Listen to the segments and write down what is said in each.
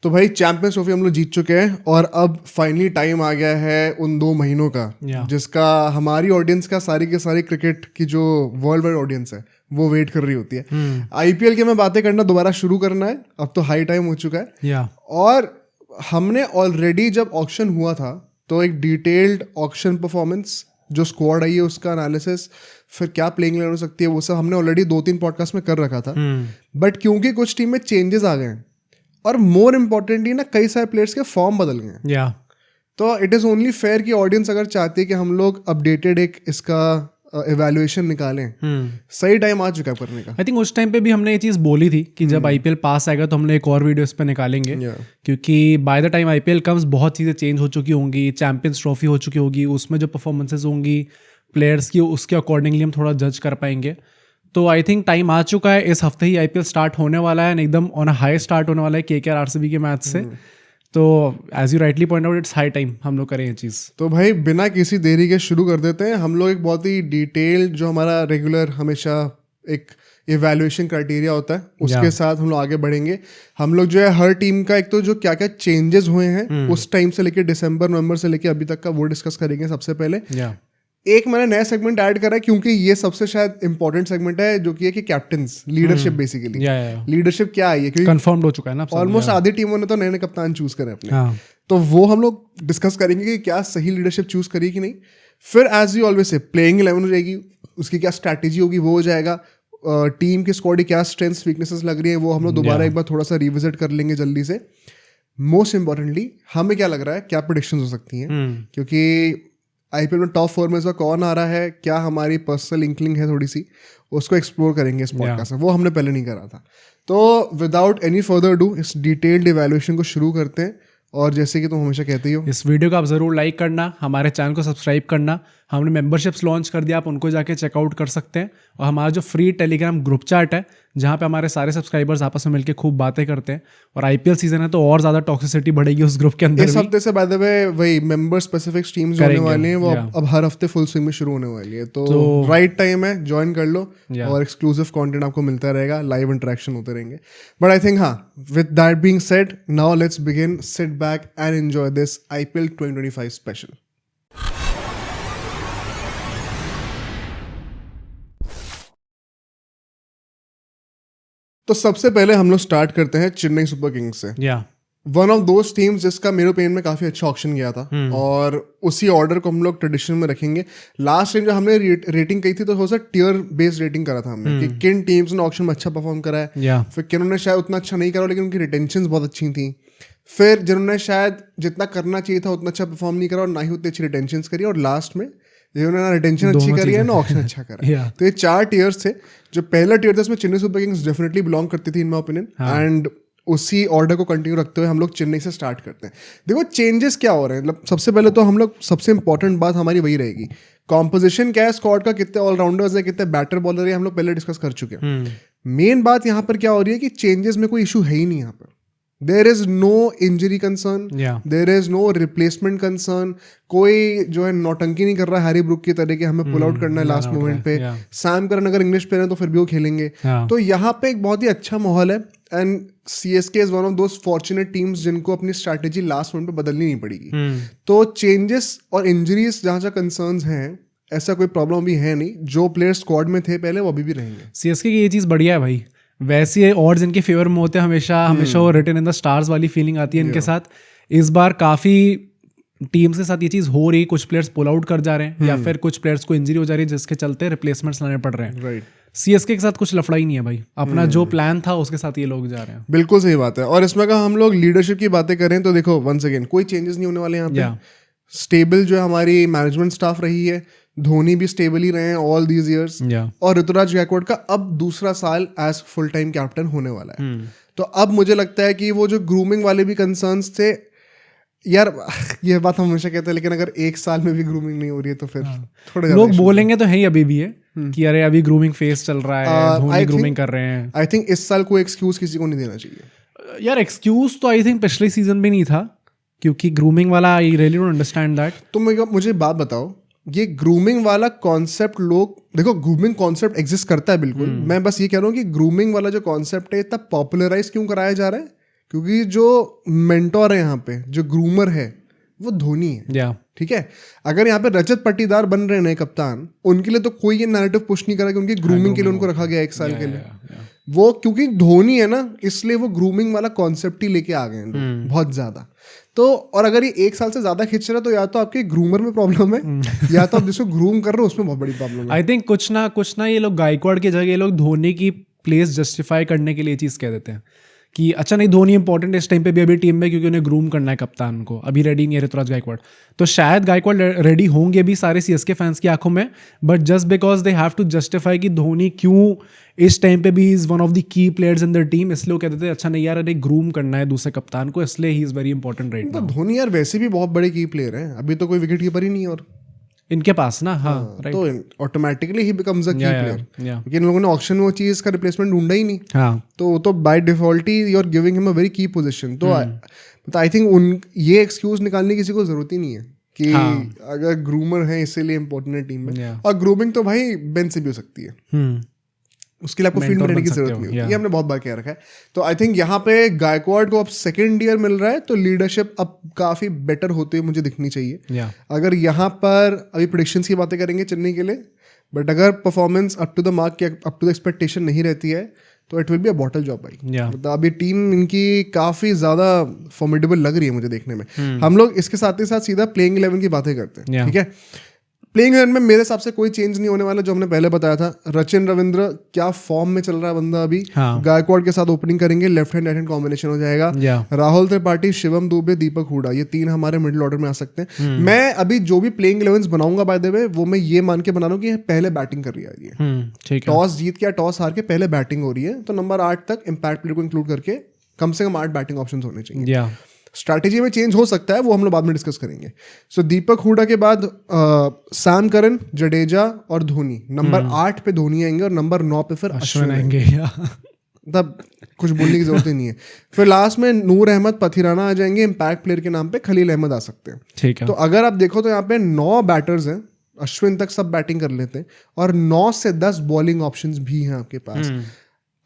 तो भाई champions trophy हम लोग जीत चुके हैं और अब फाइनली टाइम आ गया है उन 2 महीनों का जिसका हमारी ऑडियंस का सारी के सारी क्रिकेट की जो वर्ल्ड वाइड ऑडियंस है वो वेट कर रही होती है। आईपीएल की हमें बातें करना दोबारा शुरू करना है, अब तो हाई टाइम हो चुका है। और हमने ऑलरेडी जब ऑक्शन हुआ था तो एक डिटेल्ड ऑक्शन परफॉर्मेंस, जो स्क्वाड आई है उसका एनालिसिस, फिर क्या प्लेइंग इलेवन हो सकती है, वो सब हमने ऑलरेडी 2-3 पॉडकास्ट में कर रखा था। बट क्योंकि कुछ टीम में चेंजेस आ गए हैं और मोर इम्पोर्टेंटली ना कई सारे प्लेयर्स के फॉर्म बदल गए हैं, तो इट इज़ ओनली फेयर कि ऑडियंस अगर चाहती है कि हम लोग अपडेटेड एक इसका इवैल्यूएशन निकालें, सही टाइम आ चुका है करने का। आई थिंक उस टाइम पे भी हमने ये चीज़ बोली थी कि जब आईपीएल पास आएगा तो हम लोग एक और वीडियो इस पर निकालेंगे, क्योंकि by the time IPL comes बहुत चीज़ें चेंज हो चुकी होंगी, चैंपियंस ट्रॉफी हो चुकी होगी, उसमें जो परफॉर्मेंसेज होंगी प्लेयर्स की उसके अकॉर्डिंगली हम थोड़ा जज कर पाएंगे। तो आई थिंक टाइम आ चुका है, इस हफ्ते ही आईपीएल स्टार्ट होने वाला है, एकदम ऑन अ हाई स्टार्ट होने वाला है केकेआर आरसीबी के मैच से। तो as you rightly point out, it's high time हम लोग करें ये चीज़। तो भाई बिना किसी देरी के शुरू कर देते हैं। हम लोग एक बहुत ही डिटेल्ड, जो हमारा रेगुलर हमेशा एक इवैल्यूएशन क्राइटेरिया होता है उसके साथ हम लोग आगे बढ़ेंगे। हम लोग जो है हर टीम का एक तो जो क्या क्या चेंजेस हुए हैं उस टाइम से लेके दिसंबर नवंबर से लेके अभी तक का वो डिस्कस करेंगे सबसे पहले। एक मैंने नया सेगमेंट ऐड करा है क्योंकि ये सबसे शायद इंपॉर्टेंट सेगमेंट है, जो कि है कि कैप्टन्स लीडरशिप। बेसिकली लीडरशिप क्या है, क्योंकि कंफर्म्ड हो चुका है ना ऑलमोस्ट आधी टीमों ने तो नए नए कप्तान चूज करे अपने। तो वो हम लोग डिस्कस करेंगे कि क्या सही लीडरशिप चूज करी कि नहीं। फिर as you always say playing 11 हो जाएगी, उसकी क्या स्ट्रैटेजी होगी वो हो जाएगा, टीम की स्क्वाड की क्या स्ट्रेंथ्स वीकनेसेस लग रही है वो हम लोग दोबारा एक बार थोड़ा सा रिविजिट कर लेंगे जल्दी से। मोस्ट इंपॉर्टेंटली हमें क्या लग रहा है, क्या प्रेडिक्शंस हो सकती हैं, क्योंकि आईपीएल में टॉप 4 में इस बार कौन आ रहा है, क्या हमारी पर्सनल इंक्लिंग है थोड़ी सी, उसको एक्सप्लोर करेंगे इस पॉडकास्ट में। वो हमने पहले नहीं करा था। तो विदाउट एनी फर्दर डू इस डिटेल्ड इवैल्यूएशन को शुरू करते हैं। और जैसे कि तुम हमेशा कहते हो, इस वीडियो को आप ज़रूर लाइक करना, हमारे चैनल को सब्सक्राइब करना। हमने मेंबरशिप्स लॉन्च कर दिया, आप उनको जाके चेकआउट कर सकते हैं। और हमारा जो फ्री टेलीग्राम ग्रुप चैट है जहाँ पे हमारे सारे सब्सक्राइबर्स आपस में मिलकर खूब बातें करते हैं। और आईपीएल सीजन है तो और ज़्यादा टॉक्सिसिटी बढ़ेगी उस ग्रुप के अंदर। इस हफ्ते से बाय द वे वही मेंबर स्पेसिफिक स्ट्रीम्स होने वाली हैं, वो अब हर हफ्ते फुल स्विंग में शुरू होने वाली है। तो राइट टाइम है, ज्वाइन कर लो और एक्सक्लूसिव कंटेंट आपको मिलता रहेगा, लाइव इंटरेक्शन होते रहेंगे। बट आई थिंक हाँ, with that being said, now let's begin, sit back and enjoy this IPL 2025 special. तो सबसे पहले हम लोग स्टार्ट करते हैं चेन्नई सुपर किंग्स से। वन ऑफ दोज टीम्स जिसका मेरे ओपिनियन में काफी अच्छा ऑक्शन गया था, और उसी ऑर्डर को हम लोग ट्रेडिशन में रखेंगे। लास्ट टाइम जब हमने रेटिंग कही थी तो थोड़ा सा टियर बेस्ड रेटिंग करा था हमने कि किन टीम्स ने ऑक्शन में अच्छा परफॉर्म करा है, फिर किन्होंने शायद उतना अच्छा नहीं करा लेकिन उनकी रिटेंशन बहुत अच्छी थी, फिर जिन्होंने शायद जितना करना चाहिए था उतना अच्छा परफॉर्म नहीं करा और ना ही उतनी अच्छी रिटेंशन करी, और लास्ट में जिन्होंने ना रिटेंशन अच्छी करी है ना ऑक्शन अच्छा करा। तो ये 4 टीयर्स थे। जो पहला टीयर था उसमें Chennai super Kings definitely belong करती थी इन माय ओपिनियन, एंड उसी ऑर्डर को कंटिन्यू रखते हुए हम लोग चेन्नई से स्टार्ट करते हैं। देखो चेंजेस क्या हो रहे हैं, मतलब सबसे पहले तो हम लोग सबसे इंपॉर्टेंट बात हमारी वही रहेगी, कॉम्पोजिशन क्या है स्क्वाड का, कितने ऑलराउंडर्स है, कितने बैटर बॉलर है, हम लोग पहले डिस्कस कर चुके हैं। मेन बात यहाँ पर क्या हो रही है कि चेंजेस में कोई इशू है ही नहीं यहाँ पर। There is no injury concern, there is no replacement concern, कोई जो है नौटंकी नहीं कर रहा है हैरी ब्रूक की तरह कि हमें पुल आउट करना है लास्ट मोमेंट पे। सैम करन अगर इंग्लिश प्लेयर है तो फिर भी वो खेलेंगे। तो यहाँ पे एक बहुत ही अच्छा माहौल है, and CSK is one of those fortunate teams जिनको अपनी स्ट्रैटेजी लास्ट मोमेंट पे बदलनी नहीं पड़ेगी। तो चेंजेस और इंजरीज जहाँ जहाँ कंसर्न्स हैं, ऐसा कोई प्रॉब्लम भी है नहीं। जो प्लेयर स्क्वाड में थे पहले वो अभी भी रहेंगे। सीएसके की ये चीज़ बढ़िया है भाई, वैसे और जिनके फेवर में होते हैं हमेशा वो रिटन इन द स्टार्स वाली फीलिंग आती है इनके साथ। इस बार काफ़ी टीम्स के साथ ये चीज़ हो रही, कुछ प्लेयर्स पुल आउट कर जा रहे हैं या फिर कुछ प्लेयर्स को इंजरी हो जा रही है जिसके चलते रिप्लेसमेंट्स लाने पड़ रहे हैं। सीएसके के साथ कुछ लफड़ा ही नहीं है भाई, अपना जो प्लान था उसके साथ ये लोग जा रहे हैं। बिल्कुल सही बात है। और इसमें अगर हम लोग लीडरशिप की बातें करें तो देखो वंस अगेन कोई चेंजेस नहीं होने वाले यहाँ पे। स्टेबल जो है हमारी मैनेजमेंट स्टाफ रही है, धोनी भी स्टेबल ही रहे हैं ऑल दीज इयर्स, और ऋतुराज गायकवाड़ का अब दूसरा साल एज फुल टाइम कैप्टन होने वाला है। तो अब मुझे लगता है कि वो जो ग्रूमिंग वाले भी कंसर्न्स थे, यार ये बात हम हमेशा कहते हैं, लेकिन अगर 1 साल में भी ग्रूमिंग नहीं हो रही है तो फिर थोड़ा लोग बोलेंगे तो है ही अभी भी है कि अरे अभी ग्रूमिंग फेस चल रहा है, धोनी ग्रूमिंग कर रहे हैं। आई थिंक इस साल कोई एक्सक्यूज किसी को नहीं देना चाहिए यार। एक्सक्यूज तो आई थिंक पिछले सीजन में नहीं था, क्योंकि ग्रूमिंग वाला I really don't understand that. तो मुझे बात बताओ, ये ग्रूमिंग वाला कॉन्सेप्ट लोग देखो, ग्रूमिंग कॉन्सेप्ट एग्जिस्ट करता है बिल्कुल। मैं बस ये कह रहा हूँ कि ग्रूमिंग वाला जो कॉन्सेप्ट है इतना पॉपुलराइज क्यों कराया जा रहा है, क्योंकि जो मेंटोर है यहाँ पे, जो ग्रूमर है, वो धोनी है। ठीक है, अगर यहाँ पे रजत पाटीदार बन रहे हैं नए कप्तान, उनके लिए तो कोई ये नैरेटिव पुश नहीं करा कि उनकी ग्रूमिंग के लिए उनको रखा गया 1 साल के लिए। वो क्योंकि धोनी है ना, इसलिए वो ग्रूमिंग वाला कॉन्सेप्ट ही लेके आ गए हैं लोग बहुत ज्यादा। तो और अगर ये 1 साल से ज्यादा खिंच रहा है तो या तो आपके ग्रूमर में प्रॉब्लम है या तो आप जिसको ग्रूम कर रहे हो उसमें बहुत बड़ी प्रॉब्लम है। आई थिंक कुछ ना ये लोग गायकवाड़ की जगह ये लोग धोनी की प्लेस जस्टिफाई करने के लिए चीज़ कह देते हैं कि अच्छा नहीं, धोनी इंपॉर्टेंट इस टाइम पे भी अभी टीम में, क्योंकि उन्हें ग्रूम करना है कप्तान को, अभी रेडी नहीं है ऋतुराज गायकवाड़। तो शायद गायकवाड़ रेडी होंगे भी सारे सीएसके फैंस की आंखों में, but just because they have to justify कि धोनी क्यों इस टाइम पे भी is one of the key players in the team, इसलिए वो कहते थे अच्छा नहीं यार, अरे ग्रूम करना है दूसरे कप्तान को, इसलिए he is very important right now. Dhoni यार वैसे भी बहुत बड़े की प्लेयर है, अभी तो कोई विकेट कीपर ही नहीं है और इनके पास ना। हाँ राइट, तो ऑटोमेटिकली ही बिकम्स अ की प्लेयर, क्योंकि इन लोगों ने ऑक्शन में वो चीज का रिप्लेसमेंट ढूंढा ही नहीं। हाँ, तो बाय डिफॉल्ट ही you are giving him a very key position. तो आई थिंक ये एक्सक्यूज निकालने की किसी को जरूरत ही नहीं है कि अगर ग्रूमर है इसीलिए इंपॉर्टेंट है टीम में। और ग्रूमिंग तो भाई बेंच से भी हो सकती है, उसके लिए आपको फील्ड में रहने की जरूरत नहीं होती, ये हमने बहुत बार कह रखा है। तो आई थिंक यहाँ पे गायकवाड़ को अब सेकंड ईयर मिल रहा है, तो लीडरशिप अब काफी बेटर होते हुए मुझे दिखनी चाहिए। अगर यहाँ पर अभी प्रेडिक्शंस की बातें करेंगे चेन्नई के लिए, बट अगर performance up to the mark, up to the expectation नहीं रहती है तो it will be a bottle job भाई। मतलब अभी टीम इनकी काफी ज्यादा फॉर्मिडेबल लग रही है मुझे देखने में। हम लोग इसके साथ ही साथ सीधा प्लेइंग 11 की बातें करते हैं, ठीक है। प्लेइंग 11 में मेरे हिसाब से कोई चेंज नहीं होने वाला, जो हमने पहले बताया था। रचिन रविंद्र क्या फॉर्म में चल रहा है बंदा अभी। गायकवाड़ के साथ ओपनिंग करेंगे, left hand right hand combination हो जाएगा। राहुल त्रिपाठी, शिवम दुबे, दीपक हुडा, ये 3 हमारे मिडिल ऑर्डर में आ सकते हैं। मैं अभी जो भी प्लेइंग 11 बनाऊंगा बाय द वे, वो मैं ये मान के बना रहा हूँ कि पहले बैटिंग कर रही है। टॉस जीत के, टॉस हार के पहले बैटिंग हो रही है, तो नंबर 8 तक इम्पैक्ट प्लेयर को इंक्लूड करके कम से कम 8 बैटिंग ऑप्शन होने चाहिए। स्ट्रैटेजी में चेंज हो सकता है, वो हम लोग बाद में डिस्कस करेंगे। सो दीपक हुडा के बाद सैम करन, जडेजा और धोनी। नंबर 8 पे धोनी आएंगे और नंबर 9 पे फिर अश्विन आएंगे। तब कुछ बोलने की जरूरत ही नहीं है। फिर लास्ट में नूर अहमद, पथिराना आ जाएंगे। इम्पैक्ट प्लेयर के नाम पे खलील अहमद आ सकते हैं। ठीक है। तो अगर आप देखो तो यहाँ पे 9 बैटर्स हैं, अश्विन तक सब बैटिंग कर लेते हैं, और 9 से 10 बॉलिंग ऑप्शंस भी हैं आपके पास।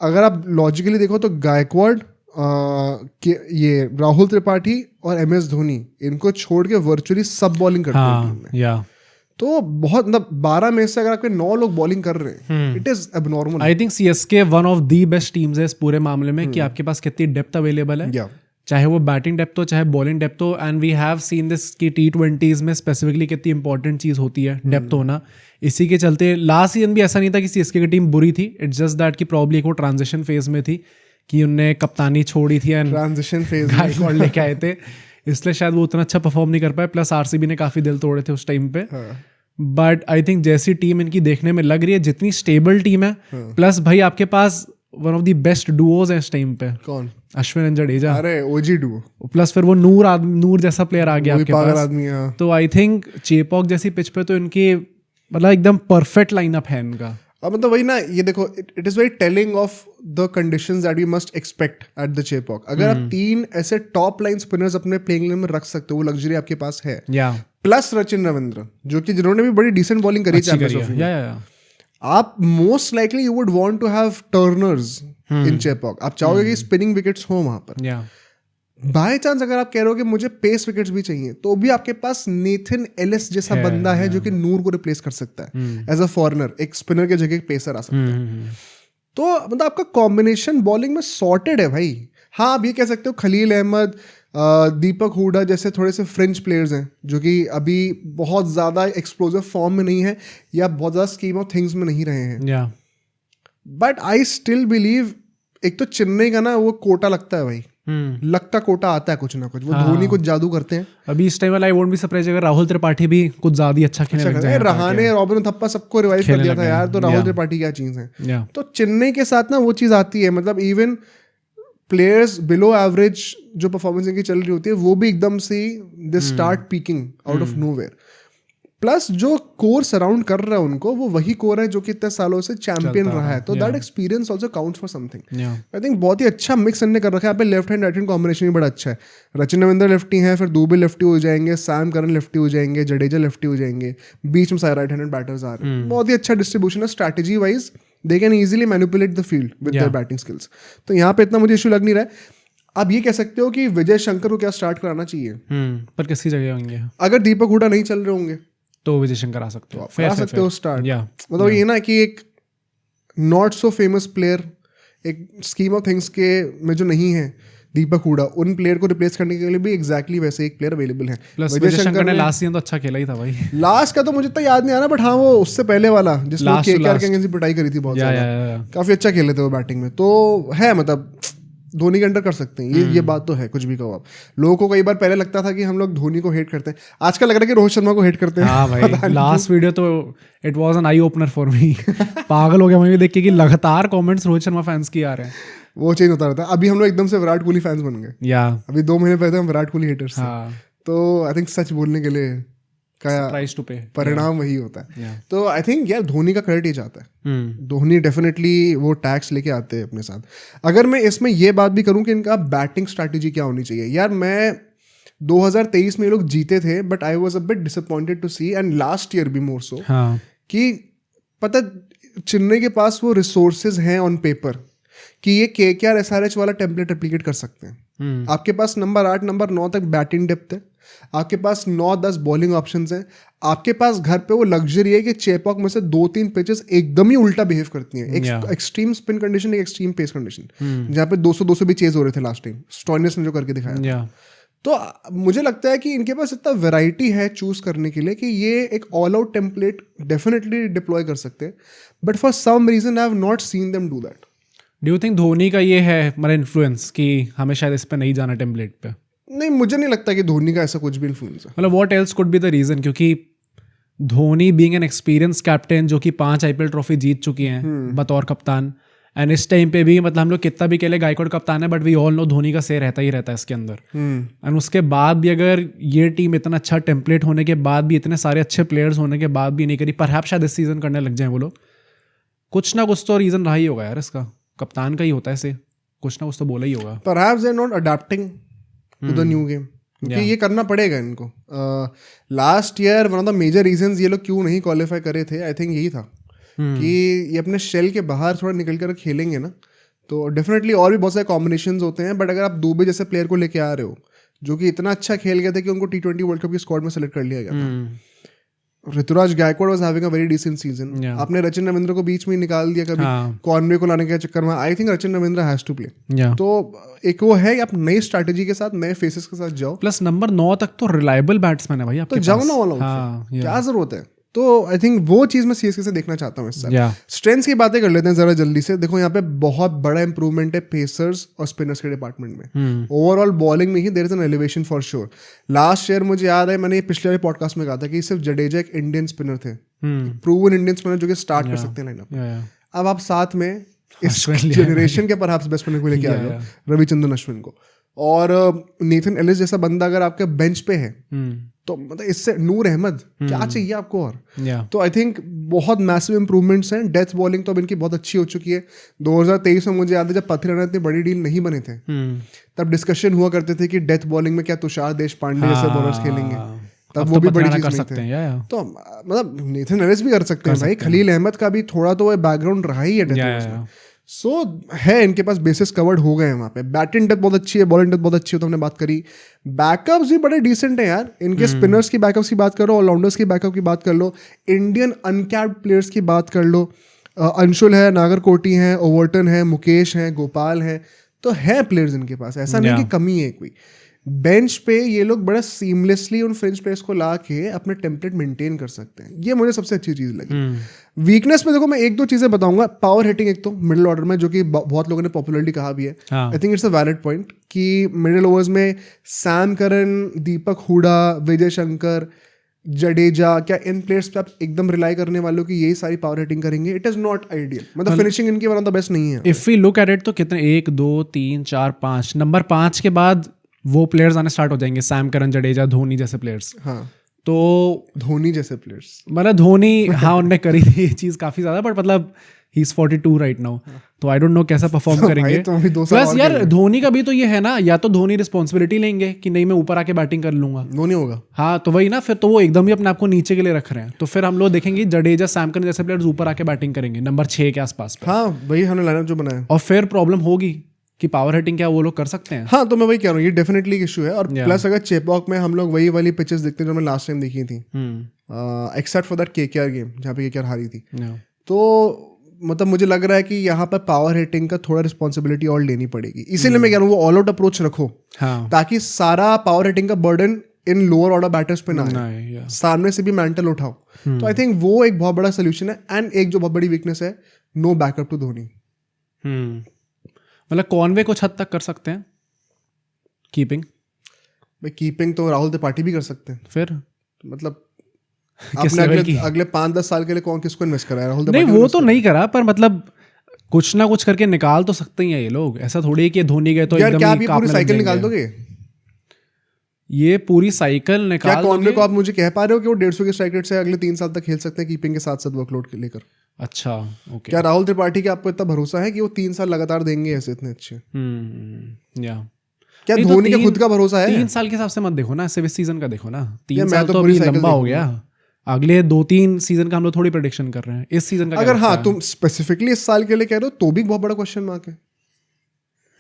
अगर आप लॉजिकली देखो तो गायकवाड़, ये राहुल त्रिपाठी और MS धोनी, इनको छोड़ के वर्चुअली सब बॉलिंग करते हैं टीम में। तो बहुत मतलब 12 में से अगर आपके 9 लोग बॉलिंग कर रहे हैं, it is abnormal. I think CSK one of the best teams है इस पूरे मामले में कि आपके पास कितनी डेप्थ अवेलेबल है, चाहे वो बैटिंग डेप्थ हो चाहे बॉलिंग डेप्थ हो। And we have seen this कि T20s में स्पेसिफिकली कितनी इंपॉर्टेंट चीज़ होती है डेप्थ होना। इसी के चलते लास्ट सीजन भी ऐसा नहीं था कि सीएसके की टीम बुरी थी, इट्स जस्ट दैट कि प्रॉब्ली एक वो ट्रांजिशन फेज में थी कि उनने कप्तानी छोड़ी थी एंड ट्रांजिशन फेज गायकवाड़ लेके आए थे, इसलिए शायद वो उतना अच्छा परफॉर्म नहीं कर पाए। प्लस आरसीबी ने काफ़ी दिल तोड़े थे उस टाइम पे। बट आई थिंक जैसी टीम इनकी देखने में लग रही है, जितनी स्टेबल टीम है, प्लस भाई आपके पास one of the best duos है इस टाइम पे। कौन? अश्विन एंड जडेजा। अरे ओजी डुओ। प्लस फिर वो नूर जैसा प्लेयर आ गया आपके पास आदमी। तो आई थिंक चेपॉक जैसी पिच पे तो इनकी मतलब एकदम परफेक्ट लाइनअप है इनका। अब मतलब वही ना, ये देखो it is very telling of the conditions that we must expect at the Chepauk. अगर आप 3 ऐसे टॉप लाइन स्पिनर्स अपने प्लेइंग में रख सकते हो, वो लग्जरी आपके पास है। प्लस रचिन रविंद्र, जो कि जिन्होंने भी बड़ी डिसेंट बॉलिंग करी चैंपियंस ट्रॉफी में। आप most likely you would want to have turners in Chepauk. आप चाहोगे कि स्पिनिंग विकेट्स हो वहां पर। बाय चांस अगर आप कह रहे हो कि मुझे पेस विकेट्स भी चाहिए, तो भी आपके पास नेथन एलिस जैसा बंदा है जो कि नूर को रिप्लेस कर सकता है एज अ फॉरनर। एक स्पिनर के जगह पेसर आ सकता है। तो मतलब आपका कॉम्बिनेशन बॉलिंग में सॉर्टेड है भाई। हाँ, आप ये कह सकते हो खलील अहमद, दीपक हुडा जैसे थोड़े से फ्रेंच प्लेयर्स हैं जो कि अभी बहुत ज़्यादा एक्सप्लोजिव फॉर्म में नहीं है या बहुत ज़्यादा स्कीम ऑफ थिंग्स में नहीं रहे हैं। बट आई स्टिल बिलीव, एक तो चेन्नई का ना वो कोटा लगता है भाई, लक का कोटा आता है कुछ ना कुछ। वो धोनी कुछ जादू करते हैं। अभी इस टाइम वाला आई वोंट बी सरप्राइज अगर राहुल त्रिपाठी भी कुछ ज्यादा ही अच्छा खेलने लग जाए। रहाणे, रॉबिन थप्पा सबको रिवाइव कर दिया था यार, तो राहुल त्रिपाठी क्या चीज है। तो चेन्नई के साथ ना वो चीज आती है, मतलब इवन प्लेयर्स बिलो एवरेज जो परफॉर्मेंस इनकी चल रही होती है, वो भी एकदम से they start peeking out of nowhere. Plus जो कोर सराउंड कर रहा है उनको, वो वही कोर है जो कि इतने सालों से चैंपियन रहा है। तो that experience also counts for something. I think बहुत ही अच्छा मिक्स इन्होंने कर रखा है। यहाँ पे left hand right hand combination भी बड़ा अच्छा है। रचिन रविंद्र लेफ्टी हैं, फिर दुबे लेफ्टी हो जाएंगे, सैम करन लेफ्टी हो जाएंगे, जडेजा लेफ्टी हो जाएंगे, बीच में सारे राइट हैंड बैटर्स आ रहे हैं। बहुत ही अच्छा डिस्ट्रीब्यूशन है। Strategy wise they can easily manipulate the field with their batting skills. तो यहाँ पे इतना मुझे इशू लग नहीं रहा है। आप ये कह सकते हो कि विजय शंकर को क्या स्टार्ट कराना चाहिए, पर किसकी जगह होंगे? अगर दीपक हुडा नहीं चल रहे होंगे तो विजय शंकर आ सकते हो, आ सकते हो स्टार्ट। मतलब ये ना कि एक नॉट सो फेमस प्लेयर एक स्कीम ऑफ थिंग्स के में जो नहीं है दीपक हुडा, उन प्लेयर को रिप्लेस करने के लिए भी एग्जैक्टली वैसे एक प्लेयर अवेलेबल है। प्लस विजय शंकर ने लास्ट सीजन तो अच्छा खेला ही था भाई। लास्ट का तो मुझे तो याद नहीं आ रहा, बट हाँ वो उससे पहले वाला जिसमें केकेआर के अगेंस्ट पिटाई करी थी बहुत ज्यादा, काफी अच्छा खेले थे वो बैटिंग में। तो है मतलब धोनी के अंडर कर सकते हैं ये बात तो है, कुछ भी कहो आप। लोगों को कई बार पहले लगता था कि हम लोग धोनी को हेट करते हैं, आजकल लग रहा है कि रोहित शर्मा को हेट करते हैं। हाँ भाई, लास्ट वीडियो तो it was an eye opener for me. पागल हो गया मैं भी देख के कि लगातार कमेंट्स रोहित शर्मा फैंस की आ रहे हैं। वो चेंज होता रहता है। अभी हम लोग एकदम से विराट कोहली फैंस बन गए, या अभी 2 महीने पहले हम विराट कोहली हेटर्स थे। तो आई थिंक सच बोलने के लिए प्राइस टू पे परिणाम वही होता है। तो आई थिंक यार धोनी का क्रेडिट ही जाता है। धोनी डेफिनेटली वो टैक्स लेके आते हैं अपने साथ। अगर मैं इसमें ये बात भी करूं कि इनका बैटिंग स्ट्रैटेजी क्या होनी चाहिए, यार मैं 2023 में ये लोग जीते थे, but I was a bit disappointed to see, and last year भी मोर सो, कि पता चेन्नई के पास वो रिसोर्सेज हैं ऑन पेपर कि ये केकेआर एसआरएच वाला टेम्पलेट रेप्लिकेट कर सकते हैं। आपके पास नंबर 8 नंबर 9 तक बैटिंग डेप्थ है, आपके पास 9-10 बॉलिंग ऑप्शंस हैं, आपके पास घर पे वो लग्जरी है कि चेपॉक में से 2-3 पिचेस एकदम ही उल्टा बिहेव करती हैं। एक एक्सट्रीम स्पिन कंडीशन, एक एक्सट्रीम पेस कंडीशन, जहाँ पे 200 भी चेज हो रहे थे लास्ट टाइम स्टॉइनिस ने जो करके दिखाया। तो मुझे लगता है कि इनके पास इतना वैरायटी है चूज करने के लिए कि ये एक all out template definitely deploy कर सकते हैं, but for some reason I have not seen them do that. Do you think Dhoni का ये है हमारा इन्फ्लुएंस कि हमें शायद इस पे नहीं जाना टेम्पलेट पे? नहीं, मुझे नहीं लगता कि धोनी का ऐसा कुछ भी इन्फ्लुएंस है। मतलब what else could be the reason? क्योंकि Dhoni being an experience captain जो कि 5 आईपीएल ट्रॉफी जीत चुकी हैं बतौर कप्तान, एंड इस टाइम पे भी मतलब हम लोग कितना भी कहले गायकवाड़ कप्तान है, but we all know Dhoni का से रहता ही रहता है इसके अंदर। एंड उसके बाद भी अगर ये टीम इतना अच्छा टेम्पलेट होने के बाद भी, इतने सारे अच्छे प्लेयर्स होने के बाद भी नहीं करी, परहैप्स शायद इस सीजन करने लग जाए वो लोग। कुछ ना कुछ तो रीजन रहा ही होगा यार, इसका कप्तान का ही होता है, ऐसे कुछ ना कुछ तो बोला ही होगा। Perhaps they are not adapting to the new game, क्योंकि ये करना पड़ेगा इनको। Last year one of the major reasons ये लोग क्यों नहीं क्वालिफाई करे थे, आई थिंक यही था कि ये अपने शेल के बाहर थोड़ा निकल कर खेलेंगे ना, तो डेफिनेटली और भी बहुत सारे कॉम्बिनेशंस होते हैं। बट अगर आप दुबे जैसे प्लेयर को लेके आ रहे हो जो कि इतना अच्छा खेल गए थे कि उनको T20 वर्ल्ड कप की स्क्वाड में सेलेक्ट कर लिया गया था। Ruturaj Gaikwad was having a very decent season. आपने रचिन रविंद्र को बीच में निकाल दिया कभी कॉर्नवे को लाने के चक्कर में। I think Rachin Ravindra has to play. तो एक वो है आप नई स्ट्रैटेजी के साथ, नए फेसेस के साथ जाओ। प्लस नंबर 9 तक तो रिलायबल बैट्समैन है भाई आपके पास, तो जाओ ना ऑल आउट, क्या जरूरत है? तो आई थिंक वो चीज मैं सीएसके से देखना चाहता हूँ इस साल। स्ट्रेंथ्स की बातें कर लेते हैं जरा जल्दी से। देखो यहाँ पे बहुत बड़ा इंप्रूवमेंट है पेसर्स और स्पिनर्स के डिपार्टमेंट में। ओवरऑल बॉलिंग में ही there is an elevation for sure. Last year मुझे याद है, मैंने पिछले वाले पॉडकास्ट में कहा था कि सिर्फ जडेजा एक इंडियन स्पिनर थे, प्रूवन इंडियन स्पिनर जो कि स्टार्ट कर सकते हैं लाइनअप। अब आप साथ में इस जनरेशन के परहैप्स बेस्ट स्पिनर को लेके आ जाओ, रविचंद्रन अश्विन को, और नेथन एलिस जैसा बंदा अगर आपके बेंच पे है तो मतलब इससे नूर अहमद क्या चाहिए आपको और। तो आई थिंक बहुत मैसिव इंप्रूवमेंट्स हैं। डेथ बॉलिंग तो अब इनकी बहुत अच्छी हो चुकी है। 2023 में मुझे याद है जब पथिराना इतनी बड़ी डील नहीं बने थे तब डिस्कशन हुआ करते थे कि डेथ बॉलिंग में क्या तुषार देशपांडे जैसे बॉलर्स खेलेंगे, तब वो भी बड़ी चीज नहीं थे। तो मतलब नेथन एलिस भी कर सकते हैं भाई, खलील अहमद का भी थोड़ा तो बैकग्राउंड रहा ही है। सो है इनके पास बेसिस कवर्ड हो गए हैं वहाँ पे। बैटिंग डेप्थ बहुत अच्छी है, बॉलिंग डेप्थ बहुत अच्छी है, तो हमने बात करी। बैकअप्स भी बड़े डिसेंट है यार इनके। स्पिनर्स की बैकअप्स की बात करो, ऑलराउंडर्स की बैकअप की बात कर लो, इंडियन अनकैप्ड प्लेयर्स की बात कर लो। अंशुल है, नागरकोटी है, ओवर्टन है, मुकेश है, गोपाल है, तो है प्लेयर्स इनके पास, ऐसा नहीं कि कमी है कोई। बेंच पे ये लोग बड़ा सीमलेसली उन फ्रेंच प्लेयर्स को ला के अपने टेम्पलेट मेंटेन कर सकते हैं। ये मुझे सबसे अच्छी चीज़ लगी। वीकनेस में देखो मैं 1-2 चीज़ें बताऊंगा। पावर हिटिंग एक तो मिडिल ऑर्डर में, जो कि बहुत लोगों ने पॉपुलरली कहा भी है। I think it's a valid point कि मिडिल ओवर्स में सैम करन, दीपक हुडा, विजय शंकर, जडेजा, क्या इन प्लेयर्स पे आप एकदम रिलाई करने वालों की यही सारी पावर हिटिंग करेंगे? It is not ideal. मतलब फिनिशिंग इनकी वन ऑफ द बेस्ट नहीं है। If we look at it तो कितने 1 2 3 4 5 नंबर 5 के बाद वो प्लेयर्स आने स्टार्ट हो जाएंगे, सैम करन, जडेजा, धोनी जैसे प्लेयर्स। हाँ, तो धोनी जैसे प्लेयर्स मतलब धोनी हाँ उनने करी थी ये चीज़ काफ़ी ज़्यादा, बट मतलब ही इज 42 राइट नाउ, तो आई डोंट नो कैसा परफॉर्म करेंगे। प्लस यार धोनी का भी तो ये है ना, या तो धोनी रिस्पॉन्सिबिलिटी लेंगे कि नहीं मैं ऊपर आके बैटिंग कर लूंगा, धोनी होगा। हाँ तो वही ना, फिर तो वो एकदम ही अपने आप को नीचे के लिए रख रहे हैं। तो फिर हम लोग देखेंगे जडेजा, सैम करन जैसे प्लेयर्स ऊपर आके बैटिंग करेंगे नंबर 6 के आसपास। हाँ वही हमने लाइनअप जो बनाया, और फिर प्रॉब्लम होगी कि पावर हिटिंग क्या वो लोग कर सकते हैं? हाँ, तो मैं वही कह रहा हूँ, ये डेफिनेटली एक इशू है। और प्लस अगर चेपॉक में हम लोग वही वाली पिचेस देखते हैं जो मैं लास्ट टाइम देखी थी, except for that KKR game जहाँ पे केकेआर हारी थी, तो मतलब मुझे लग रहा है कि यहाँ पर पावर हिटिंग का थोड़ा रिस्पॉन्सिबिलिटी और लेनी पड़ेगी। इसीलिए मैं कह रहा हूँ वो ऑल आउट अप्रोच रखो, ताकि सारा पावर हिटिंग का बर्डन इन लोअर ऑर्डर बैटर्स पे ना आए, सामने से भी मेंटल उठाओ। तो आई थिंक वो एक बहुत बड़ा सोल्यूशन है। एंड एक जो बहुत बड़ी वीकनेस है, नो बैकअप टू धोनी। मतलब कॉनवे कुछ हद तक कर सकते हैं कीपिंग। भाई कीपिंग तो राहुल त्रिपाठी भी कर सकते हैं। फिर मतलब आपने अगले 5-10 साल के लिए कौन किसको इन्वेस्ट करा है? राहुल नहीं, वो तो नहीं करा, पर मतलब कुछ ना कुछ करके निकाल तो सकते ही हैं ये लोग। ऐसा थोड़ी है कि धोनी गए तो यार क्या आप ये पूरी साइकिल निकाल दोगे? ये पूरी साइकिल निकाल क्या कॉनवे को आप मुझे कह पा रहे हो कि वो 150 के स्ट्राइक रेट से अगले 3 साल तक खेल सकते हैं कीपिंग के साथ साथ वर्कलोड के लेकर? अच्छा, ओके। क्या राहुल त्रिपाठी के आपको इतना भरोसा है कि वो 3 साल लगातार देंगे ऐसे इतने अच्छे? या क्या धोनी का खुद का भरोसा है? 3 साल के हिसाब से मत देखो ना, सिर्फ इस सीजन का देखो ना। 3 साल तो अभी लंबा हो गया। अगले 2-3 सीजन का हम लोग थोड़ी प्रेडिक्शन कर रहे हैं। इस सीजन का अगर हाँ तुम स्पेसिफिकली इस साल के लिए कह रहे हो तो भी बहुत बड़ा क्वेश्चन मार्क है।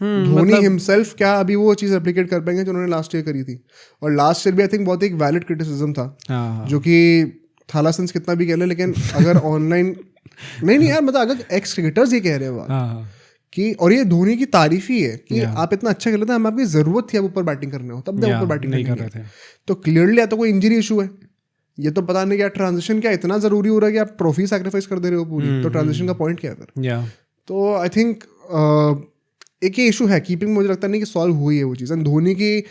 धोनी हिमसेल्फ क्या अभी वो चीज रेप्लिकेट कर पाएंगे जो उन्होंने लास्ट ईयर करी थी? और लास्ट ईयर भी आई थिंक बहुत एक वैलिड क्रिटिसिज्म था, जो कि थाला सेंस कितना भी कह ले, लेकिन अगर ऑनलाइन नहीं यार, मतलब अगर एक्स क्रिकेटर्स ये कह रहे हैं कि, और ये धोनी की तारीफ ही है कि आप इतना अच्छा खेल रहे थे, हम आपकी जरूरत थी आप ऊपर बैटिंग करने हो, तब ऊपर बैटिंग नहीं कर रहे थे। तो क्लियरली या तो कोई इंजरी इशू है, ये तो पता नहीं क्या ट्रांजिशन क्या इतना जरूरी हो रहा है कि आप ट्रॉफी सैक्रिफाइस कर दे रहे हो पूरी। तो ट्रांजिशन का पॉइंट क्या है फिर? तो आई थिंक एक ये इशू है कीपिंग, मुझे लगता नहीं कि सॉल्व हुई है वो चीज़। एंड धोनी की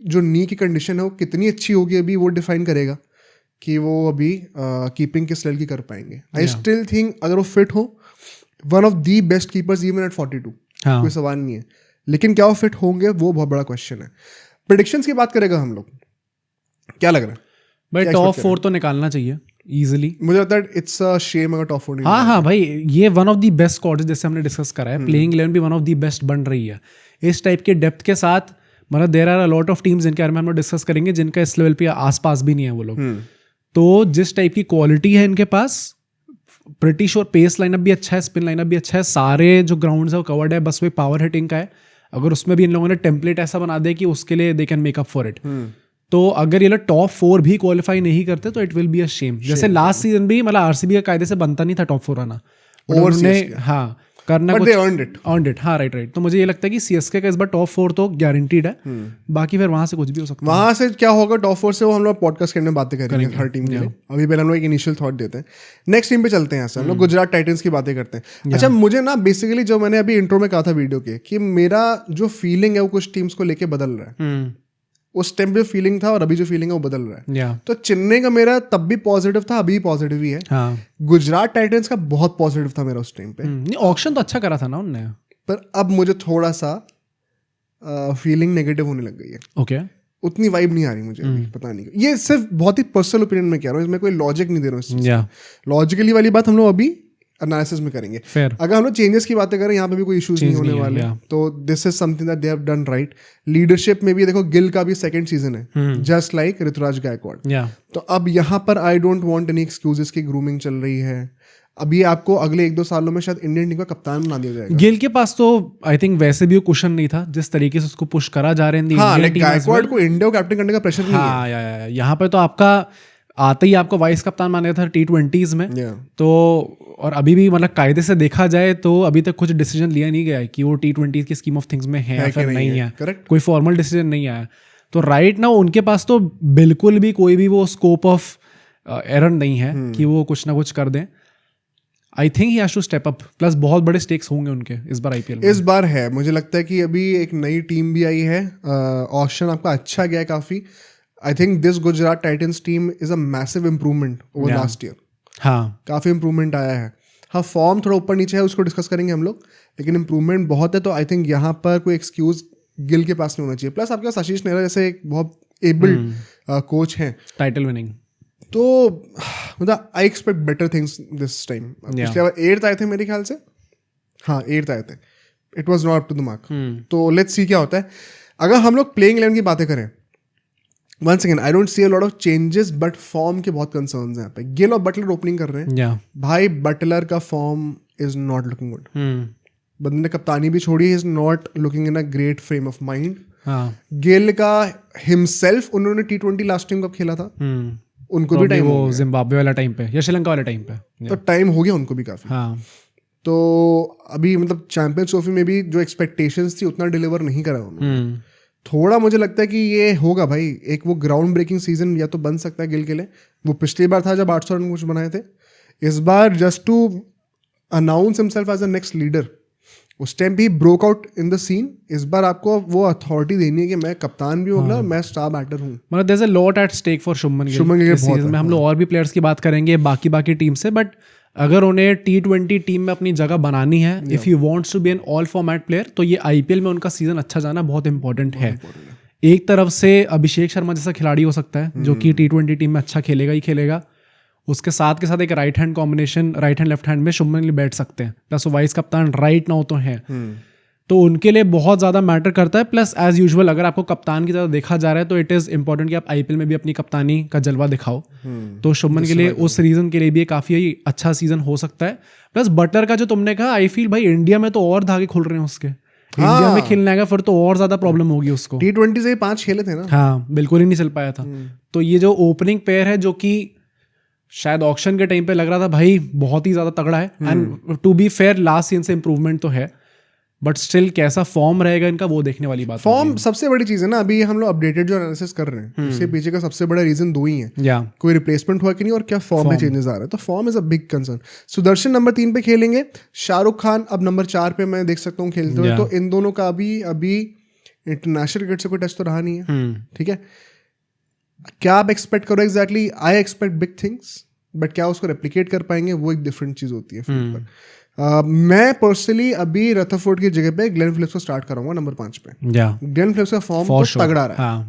जो नी की कंडीशन है वो कितनी अच्छी होगी अभी वो डिफाइन करेगा कि वो अभी कीपिंग किस लेवल की कर पाएंगे। आई स्टिल थिंक अगर वो फिट हो, one of the best keepers even at 42, कोई सवाल नहीं है। लेकिन क्या वो फिट होंगे वो बहुत बड़ा क्वेश्चन है। प्रेडिक्शंस की बात करेगा हम लोग, क्या लग रहा है भाई? टॉप 4 तो निकालना चाहिए इजीली। मुझे लगता है इट्स अ शेम अगर टॉप 4 नहीं। हाँ भाई, ये one of the best squads जैसे हमने डिस्कस करा है। प्लेइंग 11 भी वन ऑफ दी बेस्ट बन रही है इस टाइप के डेप्थ के साथ। मतलब there are a lot of teams जिनके बारे में हम लोग डिस्कस करेंगे जिनका इस लेवल पे आसपास भी नहीं है वो लोग। तो जिस टाइप की क्वालिटी है इनके पास, प्रिटी श्योर पेस लाइनअप भी अच्छा है, स्पिन लाइनअप भी अच्छा है, सारे जो ग्राउंड्स है वो कवर्ड है। बस वो पावर हिटिंग का है। अगर उसमें भी इन लोगों ने टेम्पलेट ऐसा बना दिया कि उसके लिए they can make up for it, तो अगर ये लोग टॉप 4 भी क्वालिफाई नहीं करते तो it will be a shame. जैसे लास्ट सीजन भी मतलब आरसीबी का कायदे से बनता नहीं था टॉप 4 आना, उन्होंने करना कुछ अर्नड इट। हाँ राइट। तो मुझे ये लगता है कि सीएसके का इस बार टॉप 4 तो गारंटीड है। बाकी फिर वहां से कुछ भी हो सकता है। वहां से क्या होगा टॉप 4 से वो हम लोग पॉडकास्ट करने में बातें करेंगे हर टीम के लिए। अभी पहले हम लोग एक इनिशियल थॉट देते हैं, नेक्स्ट टीम पे चलते हैं। यहाँ से हम लोग गुजरात टाइटंस की बातें करते हैं। अच्छा, मुझे ना बेसिकली जो मैंने अभी इंट्रो में कहा था वीडियो के कि मेरा जो फीलिंग है वो कुछ टीम्स को लेके बदल रहा है। उस टाइम पे फीलिंग था और अभी जो फीलिंग है वो बदल रहा है। तो चेन्नई का मेरा तब भी पॉजिटिव था, अभी पॉजिटिव ही है। गुजरात टाइटंस का बहुत पॉजिटिव था मेरा उस टाइम पे। ऑक्शन तो अच्छा करा था ना उनने, पर अब मुझे थोड़ा सा फीलिंग नेगेटिव होने लग गई है। ओके, उतनी वाइब नहीं आ रही मुझे अभी, पता नहीं। ये सिर्फ बहुत ही पर्सनल ओपिनियन में कह रहा हूँ, इसमें कोई लॉजिक नहीं दे रहा हूँ। लॉजिकली वाली बात हम लोग अभी एनालिसिस में करेंगे। अगर हम लोग चेंजेस की बातें करें, यहाँ पे भी कोई इश्यूज नहीं होने वाले। तो this is something that they have done right. Leadership में भी देखो, गिल का भी सेकंड सीजन है, जस्ट लाइक ऋतुराज गायकवाड़। तो अब यहाँ पर आई डोंट वांट एनी एक्सक्यूजेस की ग्रूमिंग चल रही है। अभी आपको अगले 1-2 सालों में शायद इंडियन टीम का कप्तान बना दिया जाएगा। गिल के पास तो आई थिंक वैसे भी वो कुशन नहीं था जिस तरीके से उसको पुश करा जा रहे हैं। गायकवाड़ को इंडिया को कैप्टन करने का प्रेशर नहीं है। यहाँ पे तो आपका आते ही आपको वाइस कप्तान माना था T20s में। तो और अभी भी मतलब कायदे से देखा जाए तो अभी तक कुछ डिसीजन लिया नहीं गया है कि वो T20 की स्कीम ऑफ थिंग्स में है या फिर नहीं है। कोई फॉर्मल डिसीजन नहीं आया। तो राइट नाउ उनके पास तो बिल्कुल भी कोई भी वो स्कोप ऑफ एरर नहीं है कि वो कुछ ना कुछ कर दें। I think he has to step up. Plus बहुत बड़े स्टेक्स होंगे उनके इस बार आईपीएल में। इस बार है, मुझे लगता है कि अभी एक नई टीम भी आई है। ऑप्शन आपका अच्छा गया है काफी। I think this Gujarat Titans team is a massive improvement over last year. हाँ, काफी इंप्रूवमेंट आया है। हाँ, फॉर्म थोड़ा ऊपर नीचे है, उसको डिस्कस करेंगे हम लोग, लेकिन इंप्रूवमेंट बहुत है। तो आई थिंक यहाँ पर कोई एक्सक्यूज गिल के पास नहीं होना चाहिए। प्लस आपके पास आशीष नेहरा जैसे एक बहुत एबल्ड कोच हैं, टाइटल विनिंग। तो मतलब I expect better things this time. पिछले बार 8th आए थे मेरे ख्याल से। हाँ, 8th आए थे। It was not up to the mark. तो लेट्स सी क्या होता है। अगर हम लोग प्लेइंग 11 की बातें करें, once again I don't see a lot of changes, but form के बहुत कंसर्न्स हैं यहाँ पे। गिल और बटलर ओपनिंग कर रहे हैं। भाई बटलर का form is not looking good. बंदे ने कप्तानी भी छोड़ी, is not looking in a great frame of mind. हाँ, गिल का हिमसेल्फ, उन्होंने T20 लास्ट टाइम कब खेला था, उनको भी टाइम हो गया, जिम्बाब्वे वाला टाइम पे या श्रीलंका वाले टाइम पे, तो टाइम हो गया उनको भी काफी। हाँ, तो अभी मतलब चैंपियंस ट्रॉफी में भी जो एक्सपेक्टेशंस थी उतना डिलीवर नहीं करा उन्होंने। थोड़ा मुझे लगता है कि ये होगा भाई, एक वो ग्राउंड ब्रेकिंग सीजन या तो बन सकता है गिल के लिए। वो पिछली बार था जब 800 रन कुछ बनाए थे, इस बार just to announce himself as a next leader, उस टाइम भी broke out in the scene. इस बार आपको वो अथॉरिटी देनी है कि मैं कप्तान भी हूँ, मैं स्टार बैटर हूँ। मतलब there is a lot at stake for Shubman Gill इस सीजन में। हम लोग और भी प्लेयर्स की बात करेंगे बाकी टीम से, बट अगर उन्हें T20 टीम में अपनी जगह बनानी है, if you wants to be an all format player, तो ये IPL में उनका सीजन अच्छा जाना बहुत इंपॉर्टेंट है। एक तरफ से अभिषेक शर्मा जैसा खिलाड़ी हो सकता है जो कि T20 टीम में अच्छा खेलेगा ही खेलेगा, उसके साथ के साथ एक right hand combination, right hand left hand में शुभमन गिल बैठ सकते हैं, प्लस वाइस कप्तान राइट नाउ तो है, तो उनके लिए बहुत ज़्यादा मैटर करता है। प्लस एज यूजुअल अगर आपको कप्तान की तरह देखा जा रहा है तो इट इज़ इंपॉर्टेंट कि आप IPL में भी अपनी कप्तानी का जलवा दिखाओ। तो शुभमन के लिए उस रीज़न के लिए भी काफ़ी अच्छा सीजन हो सकता है। प्लस बटलर का जो तुमने कहा, आई फील भाई इंडिया में तो और धागे खुल रहे हैं उसके, इंडिया में खेलने आएगा फिर तो और ज़्यादा प्रॉब्लम होगी उसको। T20 से 5 खेले थे ना, हाँ बिल्कुल ही नहीं चल पाया था। तो ये जो ओपनिंग पेयर है जो कि शायद ऑक्शन के टाइम पे लग रहा था भाई बहुत ही ज़्यादा तगड़ा है, and to be fair last season से इम्प्रूवमेंट तो है, बट स्टिल कैसा फॉर्म रहेगा इनका वो देखने वाली बात। फॉर्म सबसे बड़ी चीज़ है ना। अभी हम लोग अपडेटेड जो एनालिसिस कर रहे हैं उसके पीछे का सबसे बड़ा रीजन 2 ही है, कोई रिप्लेसमेंट हुआ कि नहीं और क्या फॉर्म में चेंजेस आ रहे हैं। तो form is a big concern. Sudarshan number 3 पे खेलेंगे, शाहरुख खान अब नंबर 4 पे मैं देख सकता हूँ खेलते हुए। तो इन दोनों का अभी इंटरनेशनल क्रिकेट से कोई टच तो रहा नहीं है, ठीक है। क्या आप एक्सपेक्ट करो exactly? I expect big things, but क्या उसको रेप्लिकेट कर पाएंगे वो एक डिफरेंट चीज़ होती है फील्ड पर। मैं पर्सनली अभी रथरफोर्ड की जगह पे ग्लेन फिलिप्स को स्टार्ट कराऊंगा नंबर 5 पे। ग्लेन फिलिप्स का फॉर्म तो तगड़ा रहा है,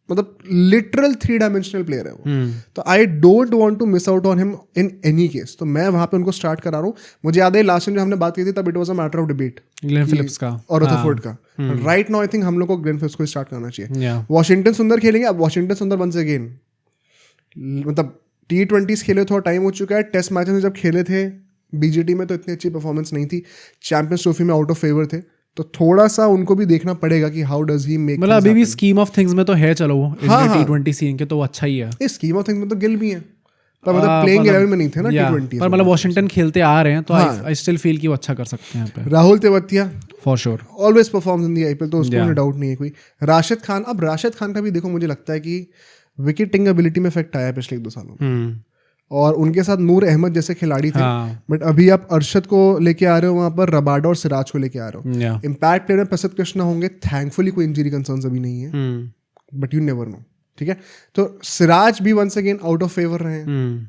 मतलब लिटरल 3 डायमेंशनल प्लेयर है वो। तो I don't want to miss out on him in any case, तो मैं वहां पे उनको स्टार्ट करा रहा हूँ। मुझे याद है लास्ट टाइम जब हमने बात की थी तब it was a matter of debate Glenn Phillips का और रथरफोर्ड का। राइट नाउ आई थिंक हम लोग को ग्लेन फिलिप्स को स्टार्ट करना चाहिए। वॉशिंगटन सुंदर खेलेंगे, अब वॉशिंगटन सुंदर वंस अगेन, मतलब T20 खेले थोड़ा टाइम हो चुका है, टेस्ट मैचेस में जब खेले थे BGT में तो इतनी अच्छी परफॉर्मेंस नहीं थी, चैंपियंस ट्रॉफी में आउट ऑफ फेवर थे, तो थोड़ा सा उनको भी देखना पड़ेगा कि हाउ डज ही मेक, मतलब अभी भी स्कीम ऑफ थिंग्स में तो है, चलो वो T20 सीन के तो अच्छा ही है। इस स्कीम ऑफ थिंग्स में तो गिल भी है, पर मतलब प्लेइंग 11 में नहीं थे ना T20, पर मतलब वॉशिंगटन खेलते आ रहे हैं तो आई स्टिल फील कि वो अच्छा कर सकते हैं यहाँ पे। Rahul Tewatia for sure always performs in the IPL, तो उसको मुझे डाउट नहीं है कोई। राशिद खान, अब राशिद खान का भी देखो मुझे लगता है कि विकेटिंग एबिलिटी में इफेक्ट आया है पिछले 1-2 सालों में, और उनके साथ नूर अहमद जैसे खिलाड़ी थे, बट अभी आप अरशद को लेके आ रहे हो वहां पर, रबाडा और सिराज को लेके आ रहे हो। इम्पैक्ट प्लेयर में प्रसिद्ध कृष्णा होंगे, थैंकफुली कोई इंजरी कंसर्न्स अभी नहीं है, बट यू नेवर नो, ठीक है। तो सिराज भी once again out of favour रहे हैं,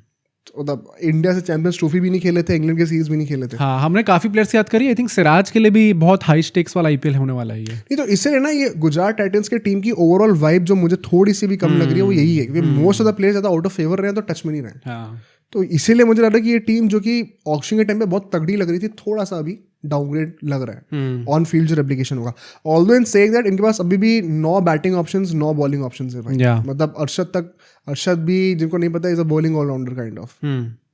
मतलब इंडिया से चैंपियंस ट्रॉफी भी नहीं खेले थे, इंग्लैंड के सीरीज भी नहीं खेले थे। हाँ, हमने काफी प्लेयर्स की याद करी, आई थिंक सिराज के लिए भी बहुत हाई स्टेक्स वाला IPL होने वाला है ये। नहीं तो इससे ना ये गुजरात टाइटंस के टीम की ओवरऑल वाइब जो मुझे थोड़ी सी भी कम लग रही है वो यही है, क्योंकि मोस्ट ऑफ द प्लेयर्स ज्यादा आउट ऑफ फेवर रहे हैं, तो टच में नहीं रहे। तो इसीलिए मुझे लग रहा है कि ये टीम जो कि ऑक्शन के टाइम पे बहुत तगड़ी लग रही थी, थोड़ा सा अभी डाउनग्रेड लग रहा है। ऑन फील्ड जो रेप्लिकेशन होगा, ऑल्दो इन सेइंग दैट इनके पास अभी भी 9 बैटिंग ऑप्शंस 9 बॉलिंग ऑप्शंस है भाई। मतलब अरशद भी, जिनको नहीं पता, is a bowling all rounder kind of,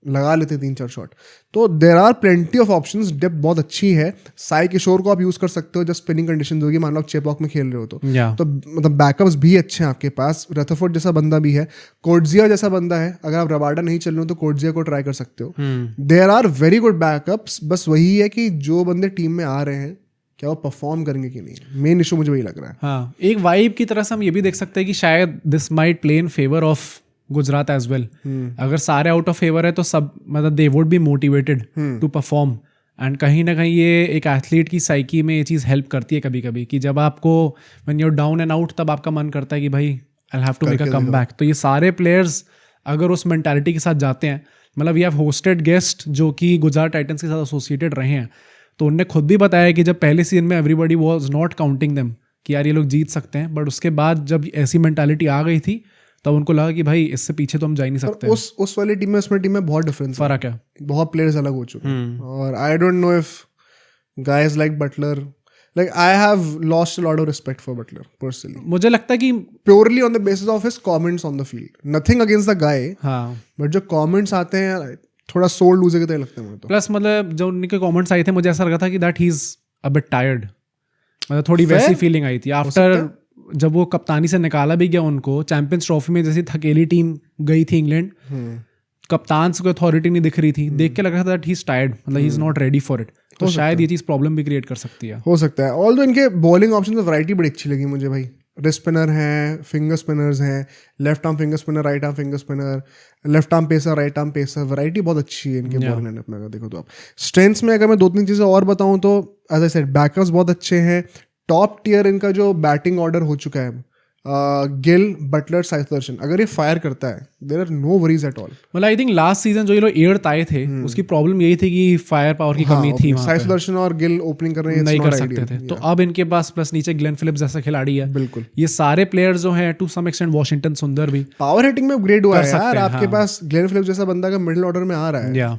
लगा लेते 3-4 शॉट। तो there are plenty of options, depth बहुत अच्छी है। साई किशोर को आप यूज कर सकते हो जब स्पिनिंग कंडीशन होगी, मान लो आप चेपॉक में खेल रहे हो तो मतलब बैकअप्स भी अच्छे हैं आपके पास। रथरफोर्ड जैसा बंदा भी है, कोर्ट्जिया जैसा बंदा है, अगर आप रबाडा नहीं चल रहे हो तो कोर्ट्जिया को ट्राई कर सकते हो। There are very good backups, बस वही है कि जो बंदे टीम में आ रहे हैं क्या वो परफॉर्म करेंगे कि नहीं, मेन इशू मुझे वही लग रहा है। हाँ, एक वाइब की तरह से हम ये भी देख सकते हैं कि शायद this might play in favour of Gujarat as well. अगर सारे आउट ऑफ फेवर है तो सब मतलब they would be motivated to perform, and कहीं ना कहीं ये एक एथलीट की साइकी में ये चीज़ हेल्प करती है कभी कभी, कि जब आपको when you are down and out तब आपका मन करता है कि भाई I have to make a come back. तो ये सारे प्लेयर्स अगर उस मेंटालिटी के साथ जाते हैं, मतलब वी हैव होस्टेड गेस्ट जो कि गुजरात टाइटंस के साथ एसोसिएटेड रहे हैं, तो उनने खुद भी बताया कि जब पहले सीजन में everybody was not counting them कि यार ये लोग जीत सकते हैं, बट उसके बाद जब ऐसी मेंटालिटी आ गई थी तब उनको लगा कि भाई इससे पीछे तो हम जा ही नहीं सकते। उस वाली टीम में उसमें टीम में बहुत डिफरेंस फर्क है, बहुत प्लेयर्स अलग हो चुके हैं। और I don't know if guys like Butler, like I have lost a lot of respect for Butler personally. मुझे लगता है कि purely on the basis of his comments on the field, nothing against the guy, हाँ, but जो comments आते हैं थोड़ा soul लूजे की तरह लगता है मुझे तो। प्लस मतलब जो उनके कमेंट्स आए थे मुझे ऐसा लगा था कि that he is a bit tired, मतलब थोड़ी वैसी फीलिंग आई थी आफ्टर जब वो कप्तानी से निकाला भी गया उनको चैंपियंस ट्रॉफी में, जैसी थकेली टीम गई थी इंग्लैंड, कप्तान से कोई अथॉरिटी नहीं दिख रही थी, देख के लग रहा था दैट ही इज टायर्ड, मतलब ही is not ready for it, तो शायद ये चीज़ प्रॉब्लम भी क्रिएट कर सकती है। हो सकता है। ऑल्दो इनके बॉलिंग ऑप्शन में वैरायटी बड़ी अच्छी लगी मुझे भाई, रिस्ट स्पिनर हैं, फिंगर स्पिनर्स हैं, left arm finger spinner, right arm finger spinner, left arm pacer, right arm pacer, variety बहुत अच्छी है इनके बॉलिंग लाइनअप में। अगर देखो तो आप स्ट्रेंथ्स में अगर मैं 2-3 चीज़ें और बताऊं तो एज आई सेड बैकअप्स बहुत अच्छे हैं, टॉप टियर इनका जो बैटिंग ऑर्डर हो चुका है, गिल, बटलर, साई सुदर्शन, अगर ये फायर करता है there are no worries at all. मतलब आई थिंक लास्ट सीजन जो ये लोग 8th आए थे उसकी प्रॉब्लम यही थी कि फायर पावर की कमी थी, साई सुदर्शन और गिल ओपनिंग कर रहे हैं, नहीं कर सकते थे, तो अब इनके पास प्लस नीचे ग्लेन फिलिप्स जैसा खिलाड़ी है, बिल्कुल ये सारे प्लेयर्स जो हैं टू सम एक्सटेंट, वॉशिंगटन सुंदर भी पावर हिटिंग में अपग्रेड हुआ है यार। आपके पास ग्लेन फिलिप्स जैसा बंदा का मिडिल ऑर्डर में आ रहा है,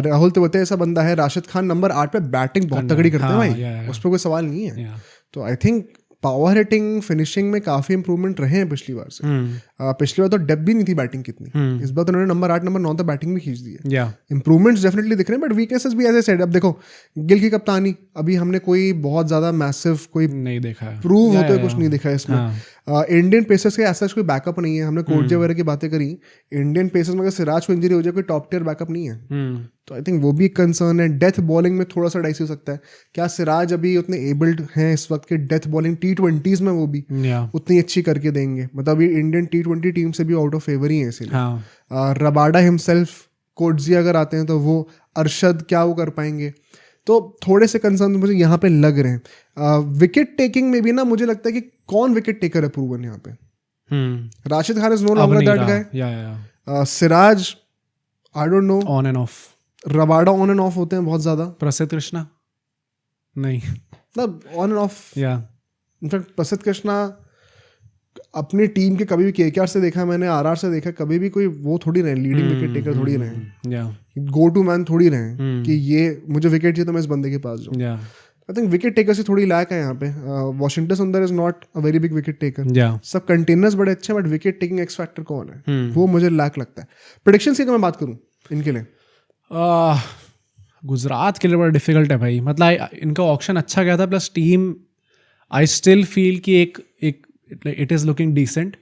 राहुल तिवारी ऐसा बंदा है, राशिद खान नंबर 8 पे बैटिंग बहुत तगड़ी करते हैं भाई, उस पर कोई सवाल नहीं है। तो I think power hitting finishing में काफी इंप्रूवमेंट रहे हैं पिछली बार से। पिछली बार तो डेप्थ भी नहीं थी बैटिंग कितनी, इस बार तो उन्होंने नंबर 8 नंबर 9 तक बैटिंग भी खींच दी है। इंप्रूवमेंट्स डेफिनेटली दिख रहे हैं, बट वीकनेसेस भी ऐसे सेड। अब देखो गिल की कप्तानी, अभी हमने कोई बहुत ज्यादा मैसिव कोई नहीं देखा है, प्रूव होते हुए कुछ नहीं दिखा है इसमें। इंडियन पेसर्स के ऐसा कोई बैकअप नहीं है, हमने कोर्जे वगैरह की बातें करी, इंडियन पेसर्स में अगर सिराज को इंजरी हो जाए कोई टॉप टियर बैकअप नहीं है, तो आई थिंक वो भी एक कंसर्न है। डेथ बॉलिंग में थोड़ा सा डाइसी हो सकता है, क्या सिराज अभी उतने एबल्ड हैं इस वक्त के डेथ बॉलिंग T20s में वो भी उतनी अच्छी करके देंगे, मतलब अभी इंडियन T20 टीम से भी आउट ऑफ फेवर ही है इसीलिए। रबाडा हिमसेल्फ, कोटजी अगर आते हैं तो वो, अरशद क्या वो कर पाएंगे, तो थोड़े से कंसर्न मुझे यहाँ पे लग रहे हैं। विकेट टेकिंग में भी ना मुझे लगता है कि कौन विकेट टेकर है प्रूवन यहाँ पे, Rashid Khan is no longer that guy, Siraj I don't know, on and off, Rabada on and off होते हैं बहुत ज्यादा, प्रसिद्ध कृष्णा नहीं, मतलब ऑन एंड ऑफ। इनफैक्ट प्रसिद्ध कृष्णा अपनी टीम के कभी भी KKR से देखा मैंने, RR से देखा, कभी भी कोई वो थोड़ी रहे लीडिंग विकेट टेकर थोड़ी रहे, गो टू मैन थोड़ी रहे कि ये मुझे विकेट चाहिए तो मैं इस बंदे के पास जाऊँ। आई थिंक विकेट टेकर से थोड़ी लैक है यहाँ पे। वॉशिंगटन सुंदर is not a very big wicket taker, सब कंटेनर्स बड़े अच्छे हैं, but wicket taking x factor कौन है, वो मुझे लैक लगता है। प्रेडिक्शंस की अगर मैं बात करूँ इनके लिए, गुजरात के लिए बड़ा डिफिकल्ट है भाई, मतलब इनका ऑक्शन अच्छा गया था, plus team I still feel कि एक it is looking decent.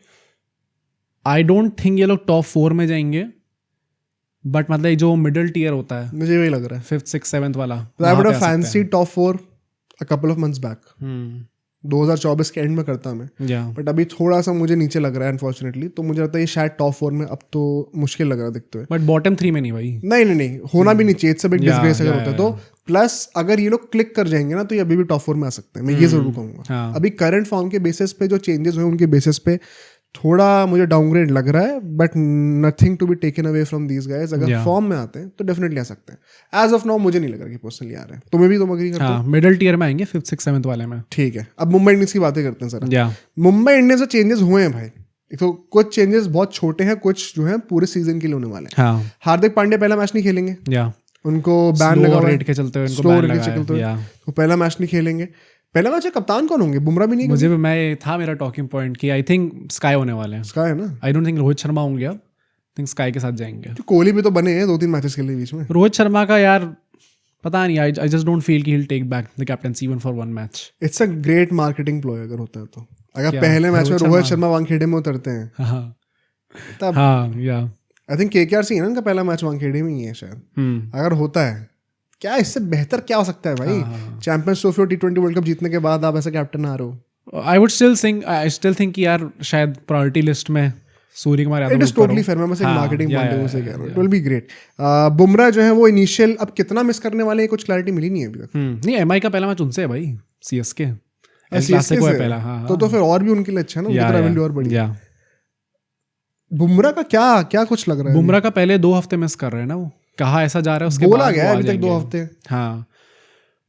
I don't think ये लोग टॉप 4 में जाएंगे, बट मतलब जो मिडिल टियर होता है मुझे वही लग रहा है, 5th 6th 7th वाला, आई would have fancied top 4 a couple of months back, 2024 के एंड में करता मैं, बट अभी थोड़ा सा मुझे नीचे लग रहा है अनफॉर्चुनेटली, तो मुझे लगता है ये शायद टॉप 4 में अब तो मुश्किल लग रहा है दिखते हुए, बट बॉटम 3 में नहीं भाई, नहीं होना भी नहीं चाहिए, इट्स अ बिग डिसग्रेस अगर होता है तो। प्लस अगर ये लोग क्लिक कर जाएंगे ना तो ये अभी भी टॉप 4 में आ सकते हैं, मैं ये जरूर कहूँगा। अभी करंट फॉर्म के बेसिस पे जो चेंजेस हुए उनके बेसिस पे थोड़ा मुझे डाउनग्रेड लग रहा है, but nothing to be taken away from these guys. अगर फॉर्म में आते हैं तो डेफिनेटली आ सकते हैं, एज ऑफ नाउ मुझे नहीं लग रहा कि पर्सनली आ रहे हैं। तुम्हें भी, तुम एग्री करते हो? मिडिल टियर में आएंगे 5th 6th 7th वाले में। ठीक है, अब मुंबई इंडियंस की बातें करते हैं सर। मुंबई इंडियंस से चेंजेस हुए हैं भाई, तो कुछ चेंजेस बहुत छोटे हैं, कुछ जो है पूरे सीजन के लिए होने वाले हैं। हार्दिक पांड्या पहला मैच नहीं खेलेंगे, उनको बैन लगा रेट के चलते हुए, स्लो रेट के चलते हुए तो पहला मैच नहीं खेलेंगे। पहला मैच कप्तान कौन होंगे? बुमराह भी नहीं? मुझे मैं था मेरा टॉकिंग पॉइंट कि आई थिंक स्काई होने वाले हैं। स्काई है ना? आई डोंट थिंक रोहित शर्मा होंगे, अब थिंक स्काई के साथ जाएंगे। तो कोहली भी तो बने हैं 2-3 मैचेस के लिए बीच में। रोहित शर्मा का यार पता नहीं, आई जस्ट डोंट फील कि he will take back the captaincy even for one match. It's a great marketing ploy अगर होता है तो। अगर पहले मैच में रोहित शर्मा वानखेड़े में उतरते हैं तब, आई थिंक KKR से ना उनका पहला मैच वानखेड़े में ही है शायद, अगर होता है। क्या इससे बेहतर क्या हो सकता है भाई? चैंपियंस ट्रॉफी और T20 वर्ल्ड कप जीतने के बाद आप ऐसा कैप्टन आ रहे हो। आई स्टिल थिंक कि यार शायद प्रायोरिटी लिस्ट में Surya Kumar Yadav, it is totally fair, मैं बस एक मार्केटिंग पॉइंट ऑफ व्यू से कह रहा हूं, it will be great. Bumrah जो है वो इनिशियल अब कितना मिस करने वाले हैं, कुछ क्लैरिटी मिली नहीं है अभी तक। नहीं, MI का पहला मैच उनसे है भाई, CSK से पहला। तो फिर और भी उनके लिए अच्छा है ना, उनकी तरह रेवेन्यू और बढ़िया। बुमराह का क्या कुछ लग रहा है? बुमराह का पहले 2 हफ्ते मिस कर रहे हैं ना, वो कहा ऐसा जा रहा है, उसके बोला गया अभी तक 2 हफ्ते। हाँ,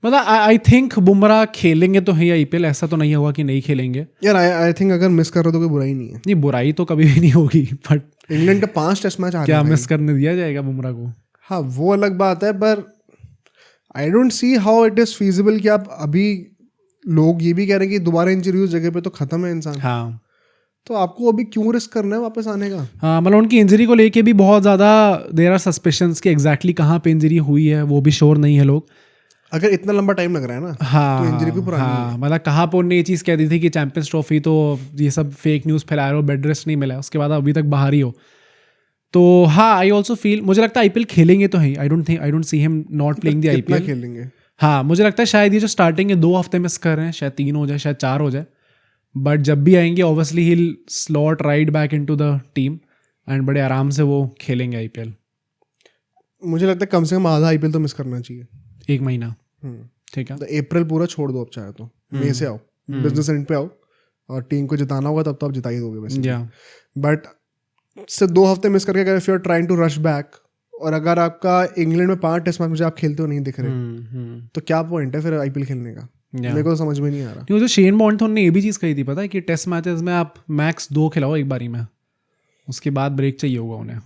मतलब आई थिंक बुमराह खेलेंगे तो है IPL, ऐसा तो नहीं होगा कि नहीं खेलेंगे यार। आई थिंक अगर मिस कर रहे हो तो कोई बुराई नहीं है। नहीं, बुराई तो कभी भी नहीं होगी, बट इंग्लैंड का 5 टेस्ट मैच आ रहा है, क्या मिस करने दिया जाएगा बुमराह को? हाँ, वो अलग बात है, पर आई don't see how it is feasible कि आप अभी, लोग ये भी कह रहे हैं कि दोबारा इंजरी उस जगह पे तो खत्म है इंसान। हाँ, तो आपको अभी क्यों रिस्क करना है वापस आने का? हाँ, मतलब उनकी इंजरी को लेके भी बहुत ज़्यादा देयर आर सस्पेशंस कि एग्जैक्टली कहाँ पे इंजरी हुई है वो भी श्योर नहीं है लोग। अगर इतना लंबा टाइम लग रहा है ना, हाँ, तो इंजरी भी पुरानी हाँ, है। मतलब कहाँ पर उन्होंने ये चीज़ कह दी थी कि चैंपियंस ट्रॉफी तो ये सब फेक न्यूज़ फैला रहे हो, बेड रेस्ट नहीं मिला है, उसके बाद अभी तक बाहर ही हो। तो हाँ, आई ऑल्सो फील, मुझे लगता है आईपीएल खेलेंगे तो ही, I don't see him not playing the कितना आईपीएल। खेलेंगे? हाँ, मुझे लगता है शायद ये जो स्टार्टिंग के 2 हफ्ते मिस कर रहे हैं, शायद 3 हो जाए, शायद 4 हो जाए, बट जब भी आएंगे obviously he will slot right back into the team and बड़े आराम से वो खेलेंगे आईपीएल। मुझे लगता है कम से कम आधा आईपीएल तो मिस करना चाहिए। 1 महीना, ठीक है। तो अप्रैल पूरा छोड़ दो, अब चाहे तो मई से आओ, बिजनेस एंड पे आओ, और टीम को जिताना होगा तब तो आप जिता ही दोगे वैसे। बट से 2 हफ्ते मिस करके अगर if you are trying to rush back, और अगर आपका इंग्लैंड में 5 टेस्ट मैच मुझे आप खेलते हो नहीं दिख रहे, तो क्या पॉइंट है फिर आईपीएल खेलने का? मेरे को तो समझ में नहीं आ रहा। क्योंकि जो शेन बॉन्टन ने ये भी चीज़ कही थी पता है कि टेस्ट मैचेस में आप मैक्स 2 खिलाओ एक बारी में, उसके बाद ब्रेक चाहिए होगा उन्हें।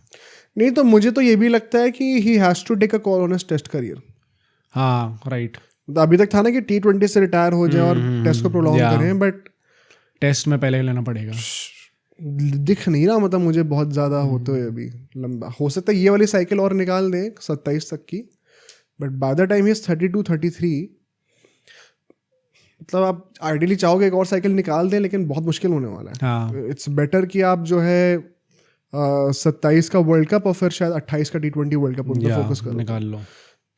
नहीं तो मुझे तो ये भी लगता है कि he has to take a call on his test career. हाँ, राइट। अभी तक था ना कि T20 से रिटायर हो जाए और टेस्ट को प्रोलॉन्ग करें, बट टेस्ट में पहले लेना पड़ेगा। दिख नहीं रहा, मतलब मुझे बहुत ज़्यादा होते हुए अभी लंबा। हो सकता है ये वाली साइकिल और निकाल दें 27 तक की, but by the time he is 32-33, मतलब आप आइडियली चाहोगे एक और साइकिल निकाल दें, लेकिन बहुत मुश्किल होने वाला है। हाँ, इट्स बेटर कि आप जो है 27 का वर्ल्ड कप और फिर शायद 28 का T20 वर्ल्ड कप उन पर फोकस करो, निकाल लो।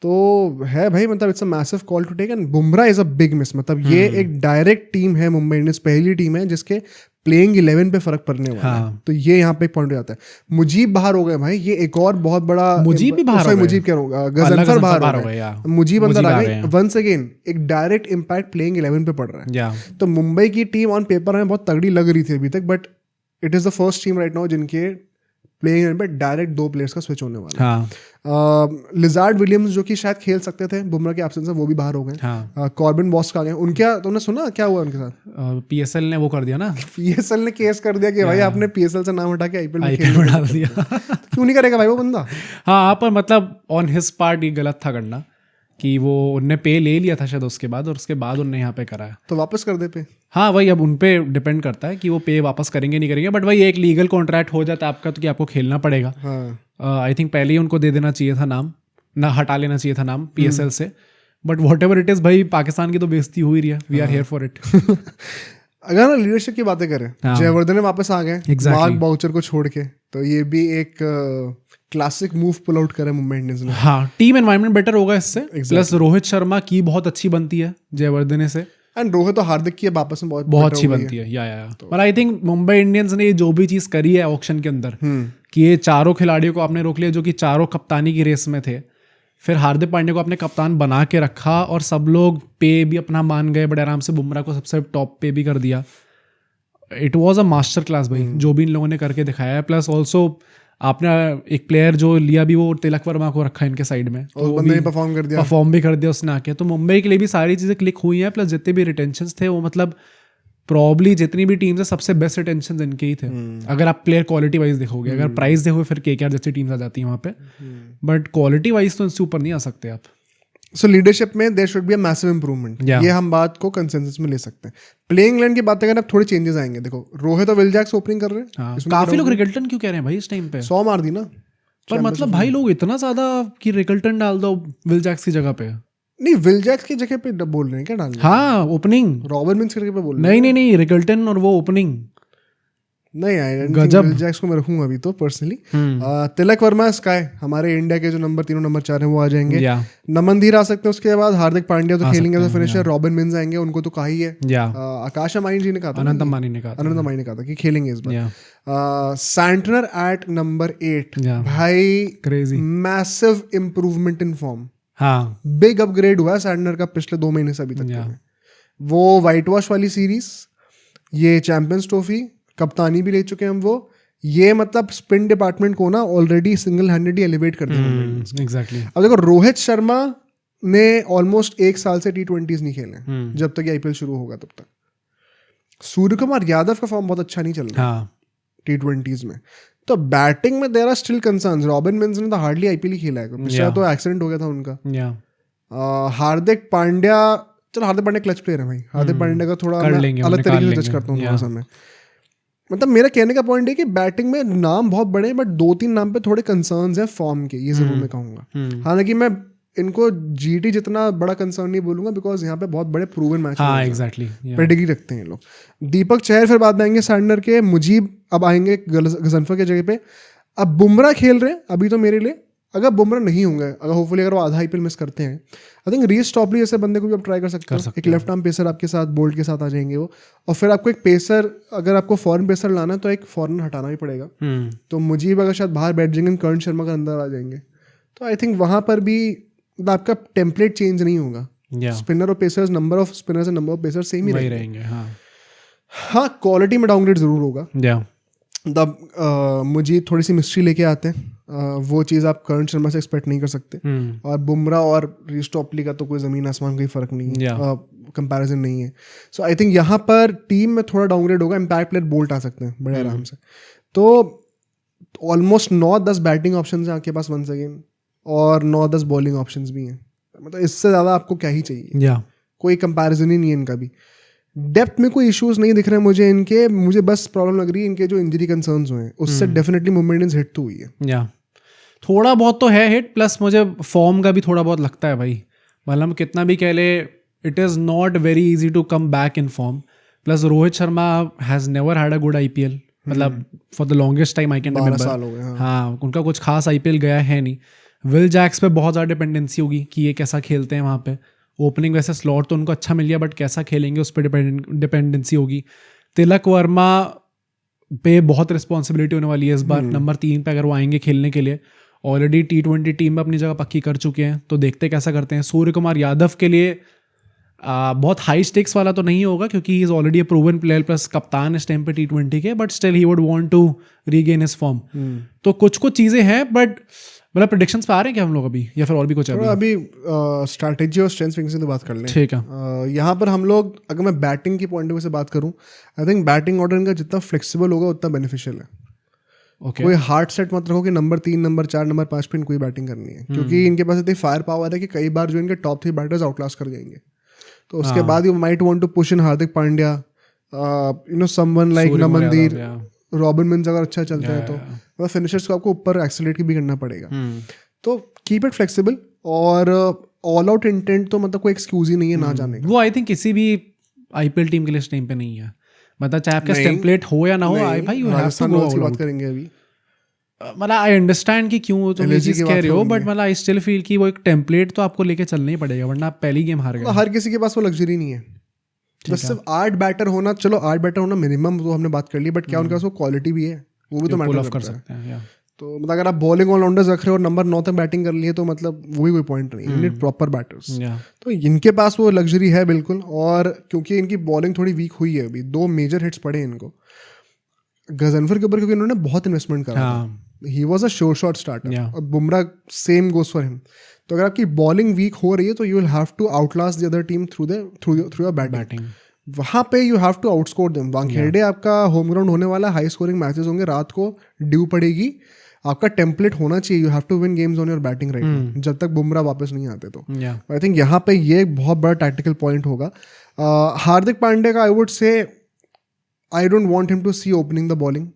तो है भाई, मतलब it's a massive call to take, and Bumrah is a big miss. मतलब ये एक डायरेक्ट टीम है, मुंबई इंडियंस पहली टीम है जिसके प्लेइंग 11 पे फर्क पड़ने वाला है। तो ये यहाँ पे एक पॉइंट हो जाता है। मुजीब बाहर हो गए भाई, ये एक और बहुत बड़ा। मुजीब भी बाहर हो गए, मुजीब कह रहा हूँ, गजनफर बाहर हो गए, मुजीब अंदर आ गए। वंस अगेन एक डायरेक्ट इम्पैक्ट प्लेइंग 11 पे पड़ रहा है। तो मुंबई की टीम ऑन पेपर में बहुत तगड़ी लग रही थी अभी तक, but it is the first team right now जिनके प्लेइंग 11 पे डायरेक्ट 2 प्लेयर्स का स्विच होने वाला है। लिजार्ड विलियम्स जो कि शायद खेल सकते थे बुमराह के एब्सेंस में, वो भी बाहर हो गए। कॉर्बिन बॉस्क आ गए। उनके, तुमने सुना क्या हुआ उनके साथ? पीएसएल ने वो कर दिया ना, पीएसएल ने केस कर दिया कि भाई आपने पीएसएल से नाम हटा के आईपीएल में डाल दिया। क्यों नहीं करेगा भाई वो बंदा? हाँ, पर मतलब ऑन हिज पार्ट ये गलत था करना, कि वो उनने पे ले लिया था शायद उसके बाद, और उसके बाद उनने यहाँ पे कराया। तो वापस कर दे पे। हाँ, वही अब उन पे डिपेंड करता है कि वो पे वापस करेंगे नहीं करेंगे, बट वही एक लीगल कॉन्ट्रैक्ट हो जाता है आपका, तो कि आपको खेलना पड़ेगा। आई थिंक पहले ही उनको दे देना चाहिए था नाम, ना हटा लेना चाहिए था नाम पीएसएल से, but whatever it is भाई, पाकिस्तान की तो बेइज्जती हो ही रही है। We are here for it. अगर ना लीडरशिप की बातें करें, जयवर्धने वापस आ गए मार्क बाउचर को छोड़ के, तो ये भी एक क्लासिक मूव पुल आउट करे मुंबई इंडियंस ने। हाँ, टीम एनवायरनमेंट बेटर होगा इससे, प्लस रोहित शर्मा की बहुत अच्छी बनती है जयवर्धने से, एंड रोहित और हार्दिक की वापस में बहुत अच्छी बनती है। या पर आई थिंक मुंबई इंडियंस ने जो भी चीज़ करी है ऑक्शन के अंदर, कि ये चारों खिलाड़ियों को आपने रोक लिया जो कि चारों कप्तानी की रेस में थे, फिर हार्दिक पांड्या को आपने कप्तान बना के रखा, और सब लोग पे भी अपना मान गए बड़े आराम से, बुमराह को सबसे टॉप पे भी कर दिया। It was a master class भाई, जो भी इन लोगों ने करके दिखाया है। प्लस ऑल्सो आपने एक प्लेयर जो लिया भी, वो तिलक वर्मा को रखा इनके साइड में, तो बंदे ने परफॉर्म भी कर दिया उसने आके। तो मुंबई के लिए भी सारी चीज़ें क्लिक हुई हैं, प्लस जितने भी रिटेंशंस थे वो, मतलब प्रॉब्ली जितनी भी टीम्स है सबसे बेस्ट रिटेंशन इनके ही थे। अगर आप प्लेयर क्वालिटी वाइज देखोगे, अगर प्राइस देखोगे फिर केकेआर जैसी टीम्स आ जाती हैं वहाँ पे, बट क्वालिटी वाइज तो इनसे ऊपर नहीं आ सकते आप। सो लीडरशिप में there should be a massive improvement, ये हम बात को कंसेंसस में ले सकते हैं। प्लेइंग इलेवन की बात करें, अब थोड़े चेंजेस आएंगे। देखो, रोहित और विल जैक्स ओपनिंग कर रहे हैं। काफी लोग रिकल्टन क्यों कह रहे हैं भाई इस टाइम पे? 100 मार दी ना, पर मतलब भाई लोग इतना ज्यादा कि रिकल्टन डाल दो विल जैक्स की जगह पे। नहीं, विल जैक्स की जगह पे बोल रहे हैं क्या डालना? हाँ, ओपनिंग रॉबिन मिन्स की जगह पे बोल रहे हैं। नहीं, रिकल्टन और वो ओपनिंग नहीं यार, विल जैक्स को मैं रखूंगा अभी तो पर्सनली। तिलक वर्मा, स्काई, हमारे इंडिया के जो नंबर 3 और नंबर 4 हैं वो आ जाएंगे। नमन धीर आ सकते हैं उसके बाद, हार्दिक पांड्या तो खेलेंगे as a finisher, Robin Minz आएंगे, उनको तो कहा ही है। आकाश अम्बानी जी ने कहा था, अनंत अंबानी ने कहा था कि खेलेंगे इस बार। सैंटनर एट नंबर 8, भाई crazy, massive improvement in form. हाँ, बिग अपग्रेड हुआ है सैंटनर का पिछले 2 महीने से अभी तक। वो व्हाइट वॉश वाली सीरीज, ये चैंपियंस ट्रॉफी, कप्तानी भी ले चुके हैं हम वो, ये मतलब स्पिन डिपार्टमेंट को ना ऑलरेडी सिंगल हैंडेडली एलिवेट कर दिया। एग्जैक्टली। अब देखो, रोहित शर्मा ने ऑलमोस्ट 1 साल से T20s नहीं खेले, जब तक आईपीएल शुरू होगा तब तक। सूर्य कुमार यादव का फॉर्म बहुत अच्छा नहीं चल रहा T20s में। तो बैटिंग में there are still concerns. Robin Minz ने तो हार्डली आईपीएल ही खेला है, पिछले तो एक्सीडेंट हो गया था उनका। हार्दिक पांड्या, चलो हार्दिक पांड्या क्लच प्लेयर है भाई, हार्दिक पांड्या का थोड़ा अलग तरीके से जज करता हूँ थोड़ा सा मैं। मतलब मेरा कहने का पॉइंट है कि बैटिंग में नाम बहुत बड़े हैं, बट 2-3 नाम पे थोड़े कंसर्न्स हैं फॉर्म के, ये जरूर मैं कहूँगा। हालांकि मैं इनको जीटी जितना बड़ा कंसर्न नहीं बोलूंगा, बिकॉज यहाँ पे बहुत बड़े प्रूवन मैच पेडिग्री रखते हैं लोग। दीपक चहर फिर बाद में आएंगे, सैंडर के, मुजीब अब आएंगे गजनफर के जगह पे। अब बुमराह खेल रहे हैं अभी तो मेरे लिए, अगर बुमराह नहीं होंगे, अगर होपफुली अगर वो आधा आईपीएल मिस करते हैं, आई थिंक रीस टॉपली जैसे बंदे को भी आप ट्राई कर सकते हो। एक लेफ्ट आर्म पेसर आपके साथ बोल्ट के साथ आ जाएंगे वो, और फिर आपको एक पेसर, अगर आपको फॉरेन पेसर लाना है तो एक फॉरेन हटाना भी पड़ेगा। तो मुजीब अगर शायद बाहर बैठ जाएंगे, कर्ण शर्मा का अंदर आ जाएंगे, तो आई थिंक वहाँ पर भी आपका टेम्पलेट चेंज नहीं होगा। स्पिनर और pacers, number of spinners and number of pacers same ही रहेंगे। हाँ, क्वालिटी में डाउनग्रेड जरूर होगा। तब मुझे थोड़ी सी मिस्ट्री लेके आते हैं, वो चीज़ आप कर्ण शर्मा से एक्सपेक्ट नहीं कर सकते। और बुमराह और रीस टॉपली का तो कोई ज़मीन आसमान का फ़र्क नहीं है, कंपैरिजन नहीं है। सो आई थिंक यहाँ पर टीम में थोड़ा डाउनग्रेड होगा। इम्पैक्ट प्लेयर बोल्ट आ सकते हैं बड़े आराम से। तो ऑलमोस्ट 9-10 बैटिंग ऑप्शन हैं आपके पास वंस अगेन, और 9-10 बॉलिंग ऑप्शंस भी हैं। मतलब इससे ज़्यादा आपको क्या ही चाहिए, कोई कंपैरिजन ही नहीं है इनका भी। डेप्थ में कोई इश्यूज नहीं दिख रहे हैं मुझे इनके, मुझे बस प्रॉब्लम लग रही है इनके जो इंजरी कंसर्न्स हुए हैं, उससे डेफिनेटली मुंबई इंडियंस हिट तो हुई है। थोड़ा बहुत तो है हिट, प्लस मुझे फॉर्म का भी थोड़ा बहुत लगता है भाई। मतलब कितना भी कह ले, it is not very easy to come back in form. Plus Rohit Sharma has never had a good IPL, मतलब for the longest time I can remember. हाँ, उनका कुछ खास आईपीएल गया है नहीं। विल जैक्स पे बहुत ज़्यादा डिपेंडेंसी होगी कि ये कैसा खेलते हैं वहाँ पे। ओपनिंग वैसे स्लॉट तो उनको अच्छा मिल गया, बट कैसा खेलेंगे उस पर डिपेंडेंसी होगी। तिलक वर्मा पे बहुत रिस्पॉन्सिबिलिटी होने वाली है इस बार, नंबर 3 पे अगर वो आएंगे खेलने के लिए। ऑलरेडी T20 टीम में अपनी जगह पक्की कर चुके हैं, तो देखते कैसा करते हैं। सूर्य कुमार यादव के लिए बहुत हाई स्टेक्स वाला तो नहीं होगा, क्योंकि he is already a proven player, plus कप्तान इस टाइम पे T20 के, but still he would want to regain his form. तो कुछ चीज़ें हैं, बट मतलब प्रेडिक्शंस पे आ रहे हैं क्या हम लोग अभी, या फिर और भी कुछ है? अभी स्ट्रैटेजी और स्ट्रेंथ फिक्सिंग की बात कर लें। ठीक है। यहाँ पर हम लोग, अगर मैं बैटिंग की पॉइंट ऑफ व्यू से बात करूँ, आई थिंक बैटिंग ऑर्डर इनका जितना फ्लेक्सिबल होगा उतना बेनिफिशियल है। कोई हार्ड सेट मत रखो कि नंबर 3, नंबर 4, नंबर 5 पे इनको बैटिंग करनी है, क्योंकि इनके पास इतनी फायर पावर है कि कई बार जो इनके टॉप 3 बैटर्स आउटक्लास कर जाएंगे। तो उसके बाद you might want to push in Hardik Pandya, someone like Naman Dhir, Robin Minz अगर अच्छा चलता है तो मतलब फिनिशर्स को आपको ऊपर एक्सेलरेट भी करना पड़ेगा। तो कीप इट फ्लेक्सिबल, और ऑल आउट इंटेंट तो मतलब कोई एक्सक्यूज ही नहीं है ना जाने का। वो आई थिंक किसी भी आईपीएल टीम के लिए इस टाइम पे नहीं है, मतलब चाहे आपका टेम्पलेट हो या ना हो, आई भाई you have to go all out करेंगे अभी। मतलब आई अंडरस्टैंड कि क्यों तुम ये चीज कह रहे हो, बट मतलब आई स्टिल फील कि वो एक टेम्पलेट तो आपको लेके चलना ही पड़ेगा, वरना आप पहली गेम हार गए। हर किसी के पास वो लग्जरी नहीं है। बस सिर्फ 8 बैटर होना, चलो 8 बैटर होना मिनिमम तो हमने बात कर ली, बट क्या उनके पास वो क्वालिटी भी है, वो भी तो मैटर कर सकते हैं। तो मतलब अगर आप बॉलिंग ऑलराउंडर्स रख रहे हो और नंबर 9 तक बैटिंग कर लिए, तो मतलब वो भी कोई पॉइंट नहीं, नीड प्रॉपर बैटर्स। तो इनके पास वो लग्जरी है बिल्कुल। और क्योंकि इनकी बॉलिंग थोड़ी वीक हुई है, अभी 2 मेजर हिट्स पड़े इनको गजनफर के ऊपर, क्योंकि इन्होंने बहुत इन्वेस्टमेंट करा, he was a sure shot starter, और Bumrah same goes for him. तो अगर आपकी बॉलिंग वीक हो रही है, तो you will have to outlast the other team through your batting. वहाँ पे you have to outscore them. Wankhede आपका होम ग्राउंड होने वाला, हाई स्कोरिंग मैचेस होंगे, रात को ड्यू पड़ेगी, आपका टेम्पलेट होना चाहिए, you have to win games on your batting right, जब तक बुमराह वापस नहीं आते। तो आई थिंक यहाँ पे ये एक बहुत बड़ा टैक्टिकल पॉइंट होगा। हार्दिक पांड्या का I would say I don't want him to see opening the bowling.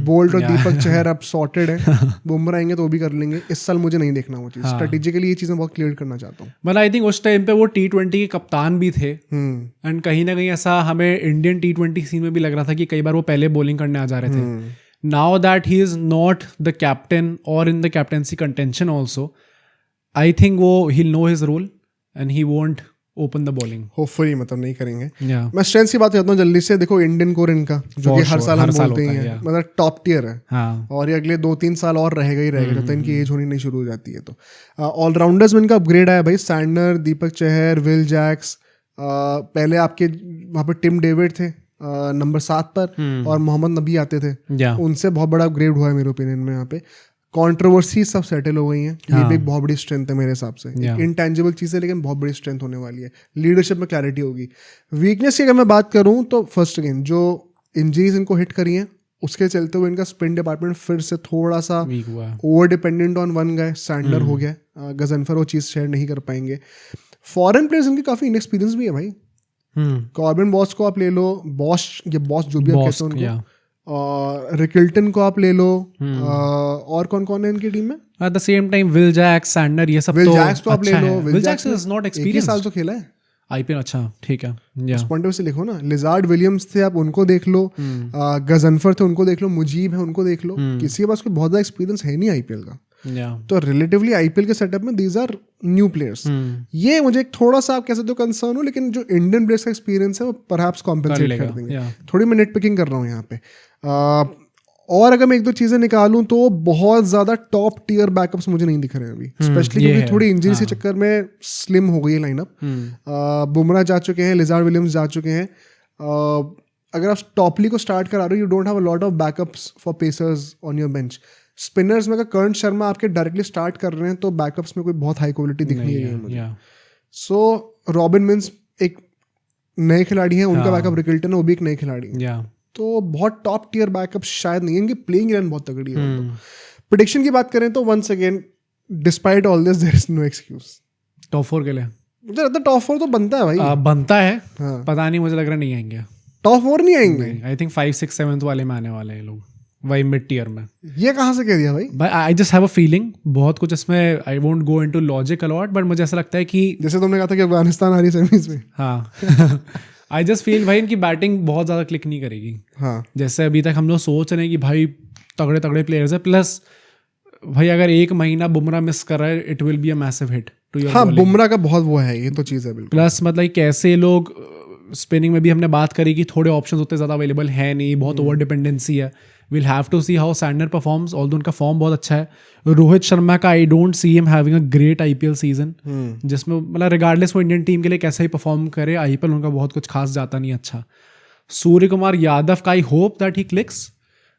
Boult और दीपक चहर अब सॉर्टेड है, बुमराह आएंगे तो वो भी कर लेंगे। इस साल मुझे नहीं देखना वो चीज़, स्ट्रेटेजिकली ये चीज़ें बहुत क्लियर करना चाहता हूँ। मतलब आई थिंक उस टाइम पे वो T20 के कप्तान भी थे, एंड कहीं ना कहीं ऐसा हमें इंडियन T20 सीन में भी लग रहा था कि कई बार वो पहले बॉलिंग करने आ जा रहे थे। Now that he is not the captain or in the captaincy contention also, I think he'll know his role and he won't open the bowling. Hopefully मतलब नहीं करेंगे। मैं स्ट्रेंथ की बात करता हूँ जल्दी से। देखो इंडियन कोर इनका, जो कि हर साल हम बोलते हैं, मतलब टॉप टियर है, और ये अगले 2-3 साल और रहेगा ही रहेगा जब तक इनकी एज होनी नहीं शुरू हो जाती है। तो ऑलराउंडर्स में इनका अपग्रेड आया भाई, Santner, Deepak Chahar, Will Jacks, पहले आपके वहाँ पर टिम डेविड थे नंबर 7 पर, और मोहम्मद नबी आते थे, उनसे बहुत बड़ा अपग्रेड हुआ है मेरे ओपिनियन में। यहाँ पे कंट्रोवर्सी सब सेटल हो गई हैं, ये भी एक बहुत बड़ी स्ट्रेंथ है मेरे हिसाब से। इनटेंजिबल चीज़ है लेकिन बहुत बड़ी स्ट्रेंथ होने वाली है। लीडरशिप में क्लैरिटी होगी। वीकनेस की अगर मैं बात करूँ तो फर्स्ट अगेन जो इंजरीज इनको हिट करी हैं, उसके चलते हुए इनका स्पिन डिपार्टमेंट फिर से थोड़ा सा over dependent on one guy, Santner हो गया, गजनफर वो चीज़ शेयर नहीं कर पाएंगे। फॉरेन प्लेयर्स इनके काफ़ी इनएक्सपीरियंस भी है भाई। कॉर्बिन बॉस को आप ले लो, बॉस जो भी आप कहते हैं उनको, और रिकिल्टन को आप ले लो, और कौन कौन है इनकी टीम में? At the same time Will Jacks, Santner, ये सब विल तो जैक्स तो आप ले अच्छा लो। है। Will Jacks is not experience, साल तो खेला है आईपीएल। अच्छा ठीक है, उस पॉइंट से लिखो ना। लिजार्ड विलियम्स थे, आप उनको देख लो। गजनफर थे, उनको देख लो। मुजीब है, उनको देख लो। किसी के पास कोई बहुत ज़्यादा एक्सपीरियंस है नहीं आईपीएल का। तो रिलेटिवली आईपीएल के सेटअप में दीज आर न्यू प्लेयर्स। ये मुझे एक थोड़ा सा आप कह सकते हो कंसर्न हो, लेकिन जो इंडियन प्लेयर्स का एक्सपीरियंस है वो परहैप्स कॉम्पेंसेट कर देंगे। थोड़ी मैं नेट पिकिंग कर रहा हूँ यहाँ पे। और अगर मैं एक दो चीजें निकालूं तो बहुत ज्यादा टॉप टियर बैकअप्स मुझे नहीं दिख रहे हैं अभी, स्पेशली क्योंकि थोड़ी इंजरी के चक्कर में स्लिम हो गई है लाइनअप। बुमराह जा चुके हैं, लिजार्ड विलियम्स जा चुके हैं। अगर आप टॉपली को स्टार्ट करा रहे हो, you don't have a lot of backups for pacers on your bench. Spinners में अगर कर्ण शर्मा आपके डायरेक्टली स्टार्ट कर रहे हैं तो बैकअप्स में कोई बहुत हाई क्वालिटी दिख नहीं रही है मुझे। सो रॉबिन मिन्स एक नए खिलाड़ी हैं, उनका बैकअप रिकिल्टन है, वो भी एक नए खिलाड़ी है। तो बहुत टॉप टियर बैकअप शायद नहीं है, इनकी प्लेइंग इलेवन बहुत तगड़ी है। प्रेडिक्शन की बात करें तो once again despite all this there is no excuse top 4 के लिए। मुझे लगता है टॉप 4 तो बनता है भाई। बनता है। पता नहीं, मुझे लग रहा नहीं आएंगे टॉप 4, नहीं आएंगे। आई थिंक 5, 6, 7 वाले में आने वाले हैं लोग, वही मिड टियर में। ये कहाँ से कह दिया भाई? I just have a feeling, बहुत कुछ इसमें I won't go into logic a lot, but मुझे ऐसा लगता है कि जैसे तुमने कहा था कि अफगानिस्तान आ रही है सेमीज में। हाँ आई जस्ट फील भाई इनकी बैटिंग बहुत ज़्यादा क्लिक नहीं करेगी। हाँ, जैसे अभी तक हम लोग सोच रहे हैं कि भाई तगड़े तगड़े प्लेयर्स है, प्लस भाई अगर एक महीना बुमराह मिस कर रहा है, it will be a massive hit to your. हाँ, बुमराह का बहुत वो है, ये तो चीज़ है बिल्कुल। प्लस मतलब कैसे लोग स्पिनिंग में भी हमने बात करी कि थोड़े ऑप्शंस उतने ज़्यादा अवेलेबल है नहीं, बहुत ओवर डिपेंडेंसी है। Will have to see how Santner performs, although उनका फॉर्म बहुत अच्छा है। रोहित शर्मा का I don't see him having a great IPL season, जिसमें मतलब रिगार्डलेस वो इंडियन टीम के लिए कैसा ही परफॉर्म करे, आईपीएल उनका बहुत कुछ खास जाता नहीं अच्छा। सूर्य कुमार यादव का I hope that he clicks,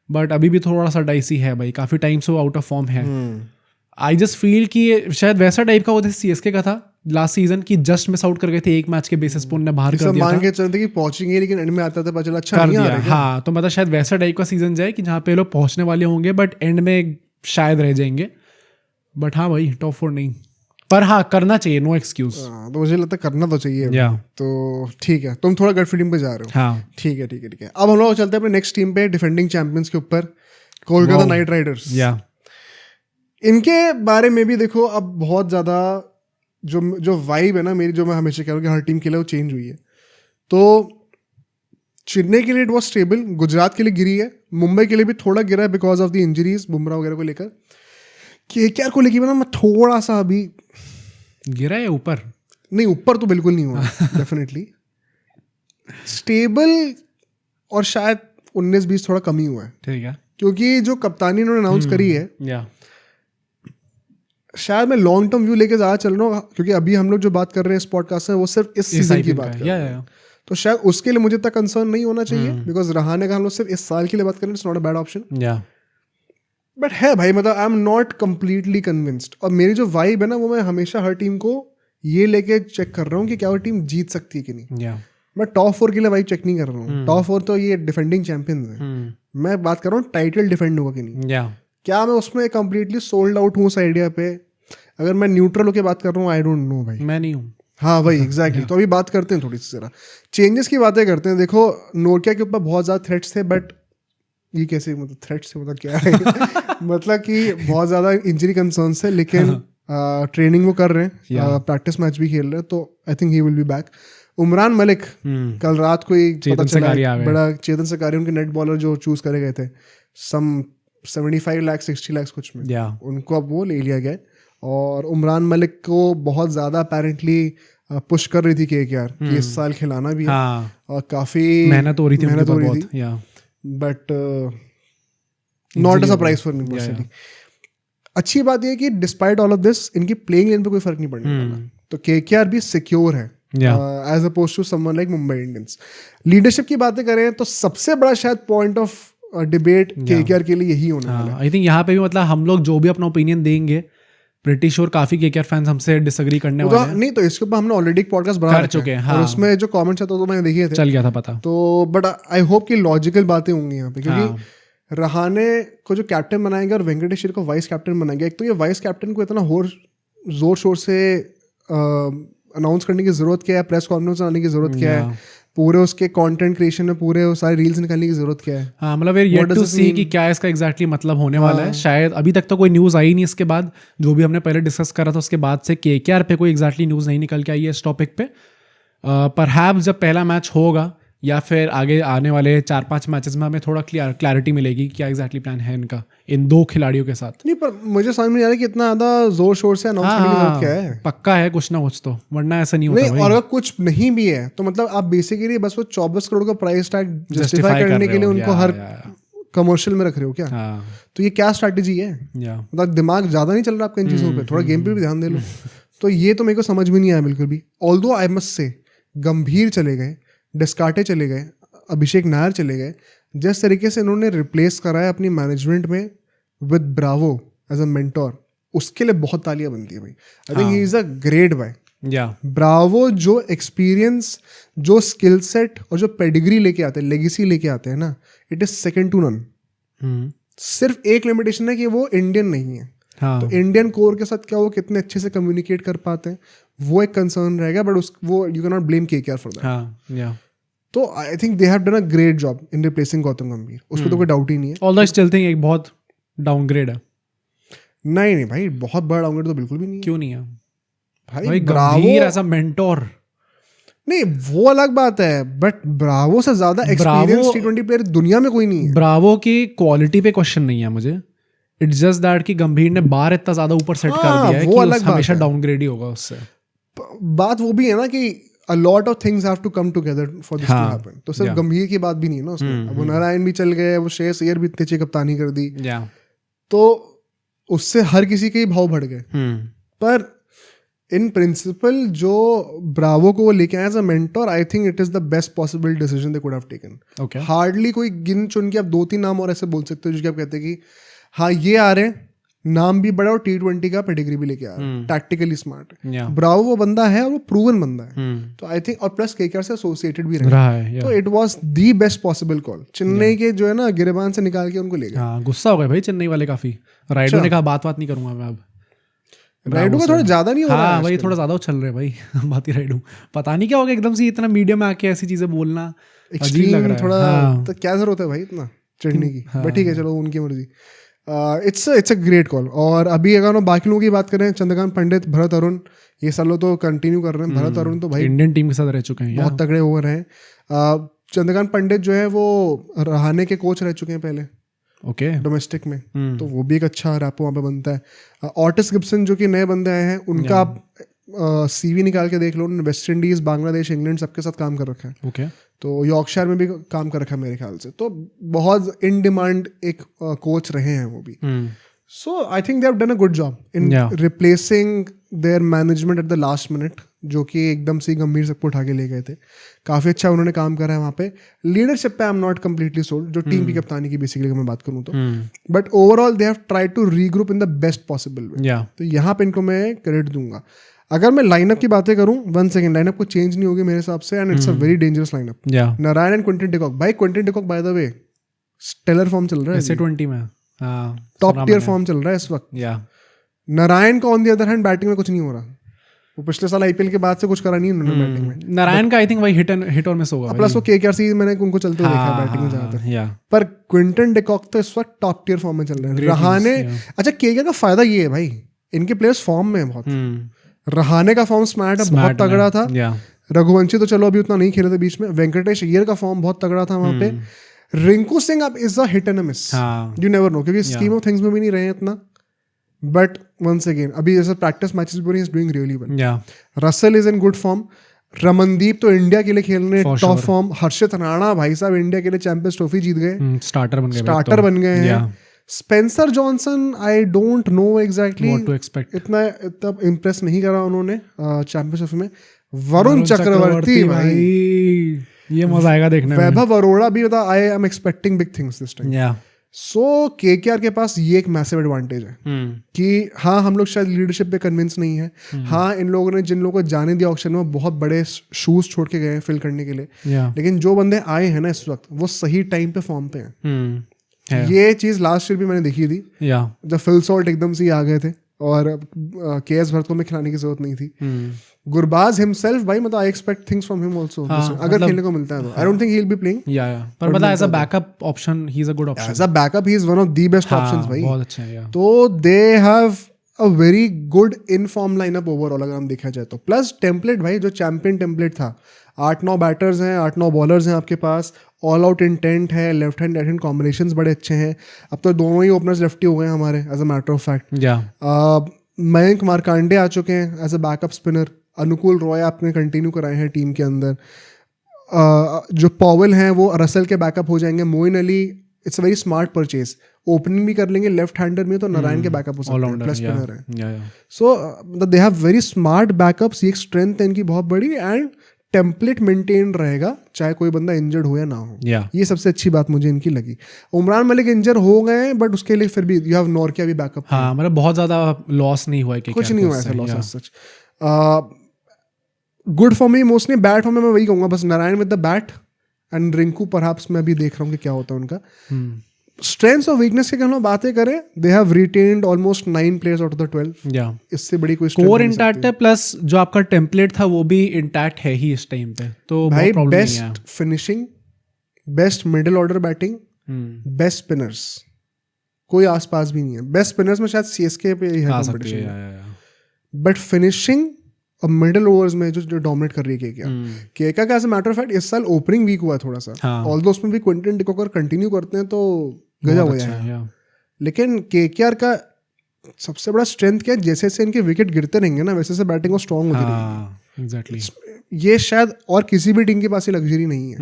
but अभी भी थोड़ा सा डाइसी है भाई, काफ़ी टाइम से वो आउट ऑफ फॉर्म है। आई जस्ट फील कि शायद वैसा टाइप का वो सीएसके का था लास्ट सीजन की, जस्ट मिस आउट कर गए थे एक मैच के बेसिस पर, उन्होंने बाहर कर दिया मान के चलते कि पहुंचेंगे, लेकिन एंड में आता था पता चला अच्छा नहीं आ रहा है। हाँ, तो मतलब शायद वैसा टाइप का सीजन जाए कि जहाँ पे लोग पहुंचने वाले होंगे बट एंड में शायद रह जाएंगे। बट हाँ भाई टॉप 4 नहीं, पर हाँ करना चाहिए, नो एक्सक्यूज। तो मुझे लगता है करना तो चाहिए। तो ठीक है, तुम थोड़ा गट फीलिंग पे जा रहे हो। हाँ ठीक है ठीक है ठीक है। अब हम लोग चलते हैं अपने नेक्स्ट टीम पे, डिफेंडिंग चैंपियंस के ऊपर, कोलकाता नाइट राइडर्स। इनके बारे में भी देखो, अब बहुत ज़्यादा जो वाइब है ना मेरी, जो मैं हमेशा कह रहा हूँ कि हर टीम के लिए वो चेंज हुई है। तो चेन्नई के लिए इट वॉज स्टेबल, गुजरात के लिए गिरी है, मुंबई के लिए भी थोड़ा गिरा है because of the injuries Bumrah वगैरह को लेकर। केकेआर को लेकर मैं थोड़ा सा अभी गिरा है ऊपर, नहीं ऊपर तो बिल्कुल नहीं हुआ डेफिनेटली स्टेबल, और शायद 19-20 थोड़ा कम ही हुआ है। ठीक है, क्योंकि जो कप्तानी इन्होंने अनाउंस करी है, शायद मैं लॉन्ग टर्म व्यू लेके ज़्यादा चल रहा हूँ, क्योंकि अभी हम लोग जो बात कर रहे हैं इस पॉडकास्ट में वो सिर्फ इस सीजन की बात कर रहे हैं। तो शायद उसके लिए मुझे इतना कंसर्न नहीं होना चाहिए, बिकॉज रहाने का हम लोग सिर्फ इस साल के लिए बात करें, it's not a bad option. But है भाई, मतलब I am not completely convinced, और मेरी जो वाइब है ना वो मैं हमेशा हर टीम को ये लेके चेक कर रहा हूँ कि क्या वो टीम जीत सकती है कि नहीं। मैं टॉप 4 के लिए वाइब चेक नहीं कर रहा हूँ। टॉप 4 तो ये डिफेंडिंग चैंपियंस है, मैं बात कर रहा हूँ टाइटल डिफेंड होगा कि नहीं। क्या मैं उसमें कम्प्लीटली सोल्ड आउट हूँ उस आइडिया पे? अगर मैं न्यूट्रल होकर बात कर रहा हूँ, आई डोंट नो भाई, मैं नहीं हूँ। हाँ भाई एग्जैक्टली। तो अभी बात करते हैं थोड़ी सी जरा चेंजेस की बातें करते हैं। देखो नोकिया के ऊपर बहुत ज़्यादा थ्रेट्स थे, बट ये कैसे, मतलब थ्रेट्स से मतलब क्या है मतलब कि बहुत ज़्यादा इंजरी कंसर्न्स है, लेकिन ट्रेनिंग वो कर रहे हैं, प्रैक्टिस मैच भी खेल रहे हैं, तो I think he will be back. Umran Malik कल रात को ही पता चला, बड़ा चेतन सकारी उनके नेट बॉलर जो चूज करे गए थे, सम 75 लाख 60 लाख कुछ में, उनको अब वो ले लिया गया। और उमरान मलिक को बहुत ज़्यादा अपेरेंटली पुश कर रही थी केकेआर कि इस साल खिलाना भी है, और काफ़ी मेहनत हो रही थी, but not a surprise for me personally. अच्छी बात यह है कि डिस्पाइट ऑल ऑफ दिस इनकी प्लेइंग लेन पे कोई फर्क नहीं पड़ने वाला, तो केकेआर भी सिक्योर है as oppose to someone like Mumbai Indians. Leadership की बातें करें तो सबसे बड़ा शायद पॉइंट ऑफ डिबेट केकेआर के लिए यही होने वाला है। आई थिंक यहाँ पे भी मतलब हम लोग जो भी अपना ओपिनियन देंगे, प्रीटी श्योर काफी केकेआर फैंस हमसे डिसएग्री करने वाले हैं। नहीं तो इसके ऊपर हमने ऑलरेडी एक पॉडकास्ट बना चुके हैं, और उसमें जो कमेंट्स आते तो मैंने देखे थे, चल गया था पता। तो बट आई होप कि लॉजिकल बातें होंगी यहाँ पे, क्योंकि रहाने को जो कैप्टन बनाएंगे और वेंकटेश्वर को वाइस कैप्टन बनाएंगे, एक तो ये वाइस कैप्टन को इतना जोर शोर से अनाउंस करने की जरूरत क्या है, प्रेस कॉन्फ्रेंस आने की जरूरत क्या है, पूरे उसके कंटेंट क्रिएशन में पूरे वो सारे रील्स निकालने की जरूरत क्या है? हाँ मतलब येट टू सी कि क्या इसका एग्जैक्टली मतलब होने वाला है। शायद अभी तक तो कोई न्यूज़ आई नहीं इसके बाद, जो भी हमने पहले डिस्कस करा था उसके बाद से केकेआर पे कोई एग्जैक्टली न्यूज़ नहीं निकल के आई है इस टॉपिक पे। परहैप्स जब पहला मैच होगा या फिर आगे आने वाले 4-5 मैचेस में हमें थोड़ा क्लैरिटी मिलेगी क्या एग्जैक्टली प्लान है इनका इन 2 खिलाड़ियों के साथ। नहीं, पर मुझे समझ में नहीं आ रहा कि इतना ज्यादा जोर शोर से अनाउंस करने की जरूरत क्या है। पक्का है कुछ ना कुछ तो, वरना ऐसा नहीं होता नहीं, भाई। और अगर कुछ नहीं भी है तो मतलब आप बेसिकली बस वो 24 करोड़ का प्राइस टैग जस्टिफाई करने के लिए उनको हर कमर्शियल में रख रहे हो क्या? तो ये क्या स्ट्रैटेजी है? मतलब दिमाग ज्यादा नहीं चल रहा आपका इन चीजों पे? थोड़ा गेम पे भी ध्यान दे लो। तो ये तो मेरे को समझ में नहीं आया बिल्कुल भी। ऑल्दो आई मस्ट से गंभीर चले गए, डिस्कार्टे चले गए, अभिषेक नायर चले गए, जिस तरीके से इन्होंने रिप्लेस करा है अपनी मैनेजमेंट में with Bravo as a mentor, उसके लिए बहुत तालियां बनती है भाई। I think he is a great guy. Bravo जो एक्सपीरियंस, जो स्किल सेट और जो पेडिग्री लेके आते हैं, लेगेसी लेके आते हैं ना, it is second to none. सिर्फ एक लिमिटेशन है कि वो इंडियन नहीं है। तो इंडियन कोर के साथ क्या वो कितने अच्छे से कम्युनिकेट कर पाते हैं वो एक कंसर्न रहेगा, बट वो you can not blame KKR for that. तो I think they have done a great job in replacing Gautam Gambhir, उस पर तो कोई डाउट ही नहीं है। ऑल्दो आई स्टिल थिंक एक बहुत डाउनग्रेड है। नहीं भाई, बहुत बड़ा डाउनग्रेड तो बिल्कुल भी नहीं है। क्यों नहीं है भाई? गंभीर एज अ मेंटोर, नहीं वो अलग बात है, बट ब्रावो से ज्यादा एक्सपीरियंस टी20 प्लेयर दुनिया में कोई नहीं है। ब्रावो की क्वालिटी पे क्वेश्चन नहीं है मुझे, इट्स जस्ट दैट कि गंभीर ने बार इतना ज्यादा ऊपर सेट कर दिया है कि हमेशा डाउनग्रेड ही होगा उससे। बात वो भी है ना कि a lot of things have to come together for this to happen. तो सिर्फ गंभीर की बात भी नहीं है ना उसमें। अब नारायण भी चल गए, वो श्रेयस अय्यर भी इतने अच्छी कप्तानी कर दी, तो उससे हर किसी के ही भाव बढ़ गए। पर इन प्रिंसिपल जो ब्रावो को वो लेके आए as a mentor, I think it is the best possible decision they could have taken. Hardly कोई गिन चुन के आप 2-3 नाम और ऐसे बोल सकते हो जो कि आप कहते हैं कि हाँ ये आ रहे हैं, नाम भी बड़ा और टी20 का पेडिग्री भी लेके आ रहा है, टैक्टिकली स्मार्ट। ब्रावो वो बंदा है और वो प्रूवन बंदा है। तो आई थिंक, और प्लस केकेआर से एसोसिएटेड भी रहा है, तो it was the best possible call. Chennai के जो है ना गिरेबान से निकाल के उनको ले गए। गुस्सा हो गए भाई चेन्नई वाले काफी। राइडो ने कहा बात नहीं करूंगा मैं अब। राइडो का थोड़ा ज्यादा नहीं हो रहा है? हाँ भाई थोड़ा ज्यादा उछल रहे भाई बात ही राइडो, पता नहीं क्या हो गया एकदम से इतना मीडिया में आके ऐसी चीजें बोलना अजीब लग रहा है थोड़ा। तो क्या जरूरत है भाई इतना चिढ़ने की? बट ठीक है, चलो उनकी मर्जी। It's a great call. और अभी अगर हम बाकी लोगों की बात करें, चंद्रकांत पंडित, भरत अरुण, ये सालों तो कंटिन्यू कर रहे हैं। भरत अरुण तो भाई इंडियन टीम के साथ रह चुके हैं, बहुत तगड़े ओवर हैं। चंद्रकांत पंडित जो है वो रहाणे के कोच रह चुके हैं पहले, डोमेस्टिक में, तो वो भी एक अच्छा रैपो वहाँ पे बनता है। ऑटिस गिब्सन जो कि नए बंदे आए हैं, उनका आप सीवी निकाल के देख लो, उन्होंने वेस्ट इंडीज, बांग्लादेश, इंग्लैंड सबके साथ काम कर रखा है। तो यॉर्कशायर में भी काम कर रखा है मेरे ख्याल से। तो बहुत इन डिमांड एक कोच रहे हैं वो भी। So I think they have done a good job in replacing their management at the last minute, जो कि एकदम से गंभीर सबको उठा के ले गए थे। काफ़ी अच्छा उन्होंने काम करा है वहाँ पे। लीडरशिप पे I am not completely sold, जो टीम की कप्तानी की बेसिकली मैं बात करूँ तो, but overall they have tried to regroup in the best possible way. तो यहाँ पे इनको मैं क्रेडिट दूंगा। अगर मैं लाइनअप की बातें करूं, 1 सेकंड, लाइनअप को चेंज नहीं होगी मेरे हिसाब से, and it's a very dangerous lineup. Narine and Quinton de Kock, भाई Quinton de Kock by the way stellar form चल रहा है S20 में, टॉप टियर फॉर्म चल रहा है इस वक्त। नारायण का on the other hand batting में कुछ नहीं हो रहा। वो पिछले साल आईपीएल के बाद से कुछ करा नहीं उन्होंने बैटिंग में। नारायण का आई थिंक वही हिट और मिस होगा। प्लस वो केकेआर से मैंने उनको चलते हुए देखा बैटिंग में ज्यादातर। पर क्विंटन डिकॉक तो इस वक्त टॉप टियर फॉर्म में चल रहे हैं। रहाणे, अच्छा केकेआर का फायदा ये है भाई, इनके प्लेयर्स फॉर्म में है बहुत। रहाणे का फॉर्म स्मार्ट है, बहुत तगड़ा था। रघुवंशी तो चलो अभी उतना नहीं खेले थे बीच में। वेंकटेश अय्यर का फॉर्म बहुत तगड़ा था वहां पे। रिंकू सिंह अब is a hit and a miss, you never know, क्योंकि स्कीम ऑफ थिंग्स में भी नहीं रहे इतना। बट वंस अगेन अभी जैसे प्रैक्टिस मैचेस भी is doing really well. Russell is in good form. Ramandeep तो इंडिया के लिए खेल रहे हैं, टॉप फॉर्म। हर्षित राणा भाई साहब इंडिया के लिए चैंपियंस ट्रॉफी जीत गए, स्टार्टर बन गए हैं। Spencer Johnson, I don't know exactly what to expect, इतना इम्प्रेस नहीं करा उन्होंने चैंपियंस ट्रॉफी में। वरुण चक्रवर्ती भाई, ये मजा आएगा देखने में। वैभव अरोड़ा भी, बता, I am expecting big things this time. So KKR के पास ये एक मैसिव एडवांटेज है कि हाँ, हम लोग शायद लीडरशिप पे कन्विंस नहीं है। हाँ, इन लोगों ने जिन लोगों को जाने दिया ऑक्शन में, बहुत बड़े शूज छोड़ के गए हैं फिल करने के लिए, लेकिन जो बंदे आए हैं ना इस वक्त, वो सही टाइम पे फॉर्म पे हैं। ये चीज लास्ट ईयर भी मैंने देखी थी, जब फिल सॉल्ट एकदम से आ गए थे और केएस भरत को भी खिलाने की जरूरत नहीं थी. गुरबाज हिमसेल्फ भाई मतलब I expect things from him also अगर खेलने को मिलता है तो. I don't think he will be playing. पर मतलब as a backup option he is a good option. As a backup he is one of the best options भाई. बहुत अच्छा है. तो they have a very good in form lineup overall अगर हम देखा जाए तो. प्लस टेम्पलेट भाई जो चैंपियन टेम्पलेट था, 8-9 बैटर्स हैं, 8-9 बॉलर्स हैं आपके पास, ऑल आउट इंटेंट है, left hand right hand combinations बड़े अच्छे हैं. अब तो दोनों ही ओपनर्स लेफ्टी हो गए हैं हमारे as a matter of fact. Mayank Markande आ चुके हैं एज अ बैकअप स्पिनर. अनुकूल रॉय आपने कंटिन्यू कराए हैं टीम के अंदर. जो पॉवेल हैं वो रसल के बैकअप हो जाएंगे. Moeen Ali it's a very smart purchase. Opening भी कर लेंगे लेफ्ट हैंडर में तो नारायण के बैकअप हो सकते हैं, प्लस स्पिनर है. So they have very smart backups. ये एक स्ट्रेंथ है इनकी बहुत बड़ी. एंड टेम्पलेट मेंटेन रहेगा चाहे कोई बंदा इंजर्ड हो या ना हो. ये सबसे अच्छी बात मुझे इनकी लगी. उमरान मलिक इंजर हो गए हैं बट उसके लिए फिर भी यू हैव नॉर्किया भी बैकअप. हाँ मतलब बहुत ज्यादा लॉस नहीं हुआ है. कुछ नहीं हुआ ऐसा loss as such. Good for me mostly. Bat for मैं वही कहूँगा बस Narine with the bat and Rinku perhaps मैं भी देख रहा हूँ कि क्या होता है उनका. स्ट्रेंथ्स और वीकनेस की अगर हम बातें करें, they have retained almost 9 players out of the 12. इससे बड़ी कोई कोर इंटैक्ट है. प्लस जो आपका टेम्पलेट था वो भी इंटैक्ट है ही इस टाइम पे. तो भाई best finishing, best middle order batting, best spinners कोई आसपास भी नहीं है. बेस्ट स्पिनर्स में शायद सीएसके पे ही है कंपटीशन. बट फिनिशिंग और मिडिल ओवर्स में जो डोमिनेट कर रही है केके का as a matter of fact इस साल ओपनिंग वीक हुआ है थोड़ा सा. ऑल्दो उसमें भी क्विंटन डिकॉक अगर कंटिन्यू करते हैं तो गजब हो जाएगा. लेकिन केकेआर का सबसे बड़ा स्ट्रेंथ क्या है, जैसे जैसे इनके विकेट गिरते रहेंगे ना वैसे वैसे बैटिंग वो स्ट्रॉन्ग होती रहेगी. एग्जैक्टली. ये शायद और किसी भी टीम के पास ये लग्जरी नहीं है.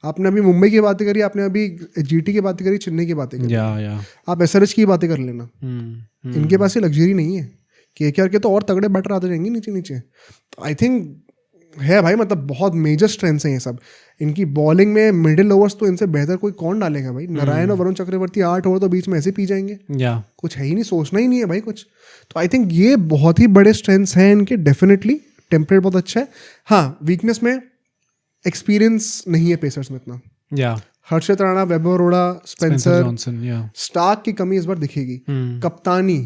आपने अभी मुंबई की बातें करी, आपने अभी जीटी की बातें करी, चेन्नई की बातें करी, आप एसआरएच की बातें कर लेना. इनके पास ये लग्जरी नहीं है. केकेआर के तो और तगड़े बैटर आते रहेंगे नीचे नीचे. तो आई थिंक है भाई मतलब बहुत मेजर स्ट्रेंथ्स हैं ये सब. इनकी बॉलिंग में मिडिल ओवर्स तो इनसे बेहतर कोई कौन डालेगा भाई. नारायण और वरुण चक्रवर्ती 8 ओवर तो बीच में ऐसे पी जाएंगे. कुछ है ही नहीं, सोचना ही नहीं है भाई कुछ. तो आई थिंक ये बहुत ही बड़े स्ट्रेंथ्स हैं इनके. डेफिनेटली टेम्पलेट बहुत अच्छा है. हाँ वीकनेस में एक्सपीरियंस नहीं है पेसर्स में इतना. हर्षित राणा, वैभव अरोड़ा, स्पेंसर जॉनसन, स्टार्क की कमी इस बार दिखेगी. कप्तानी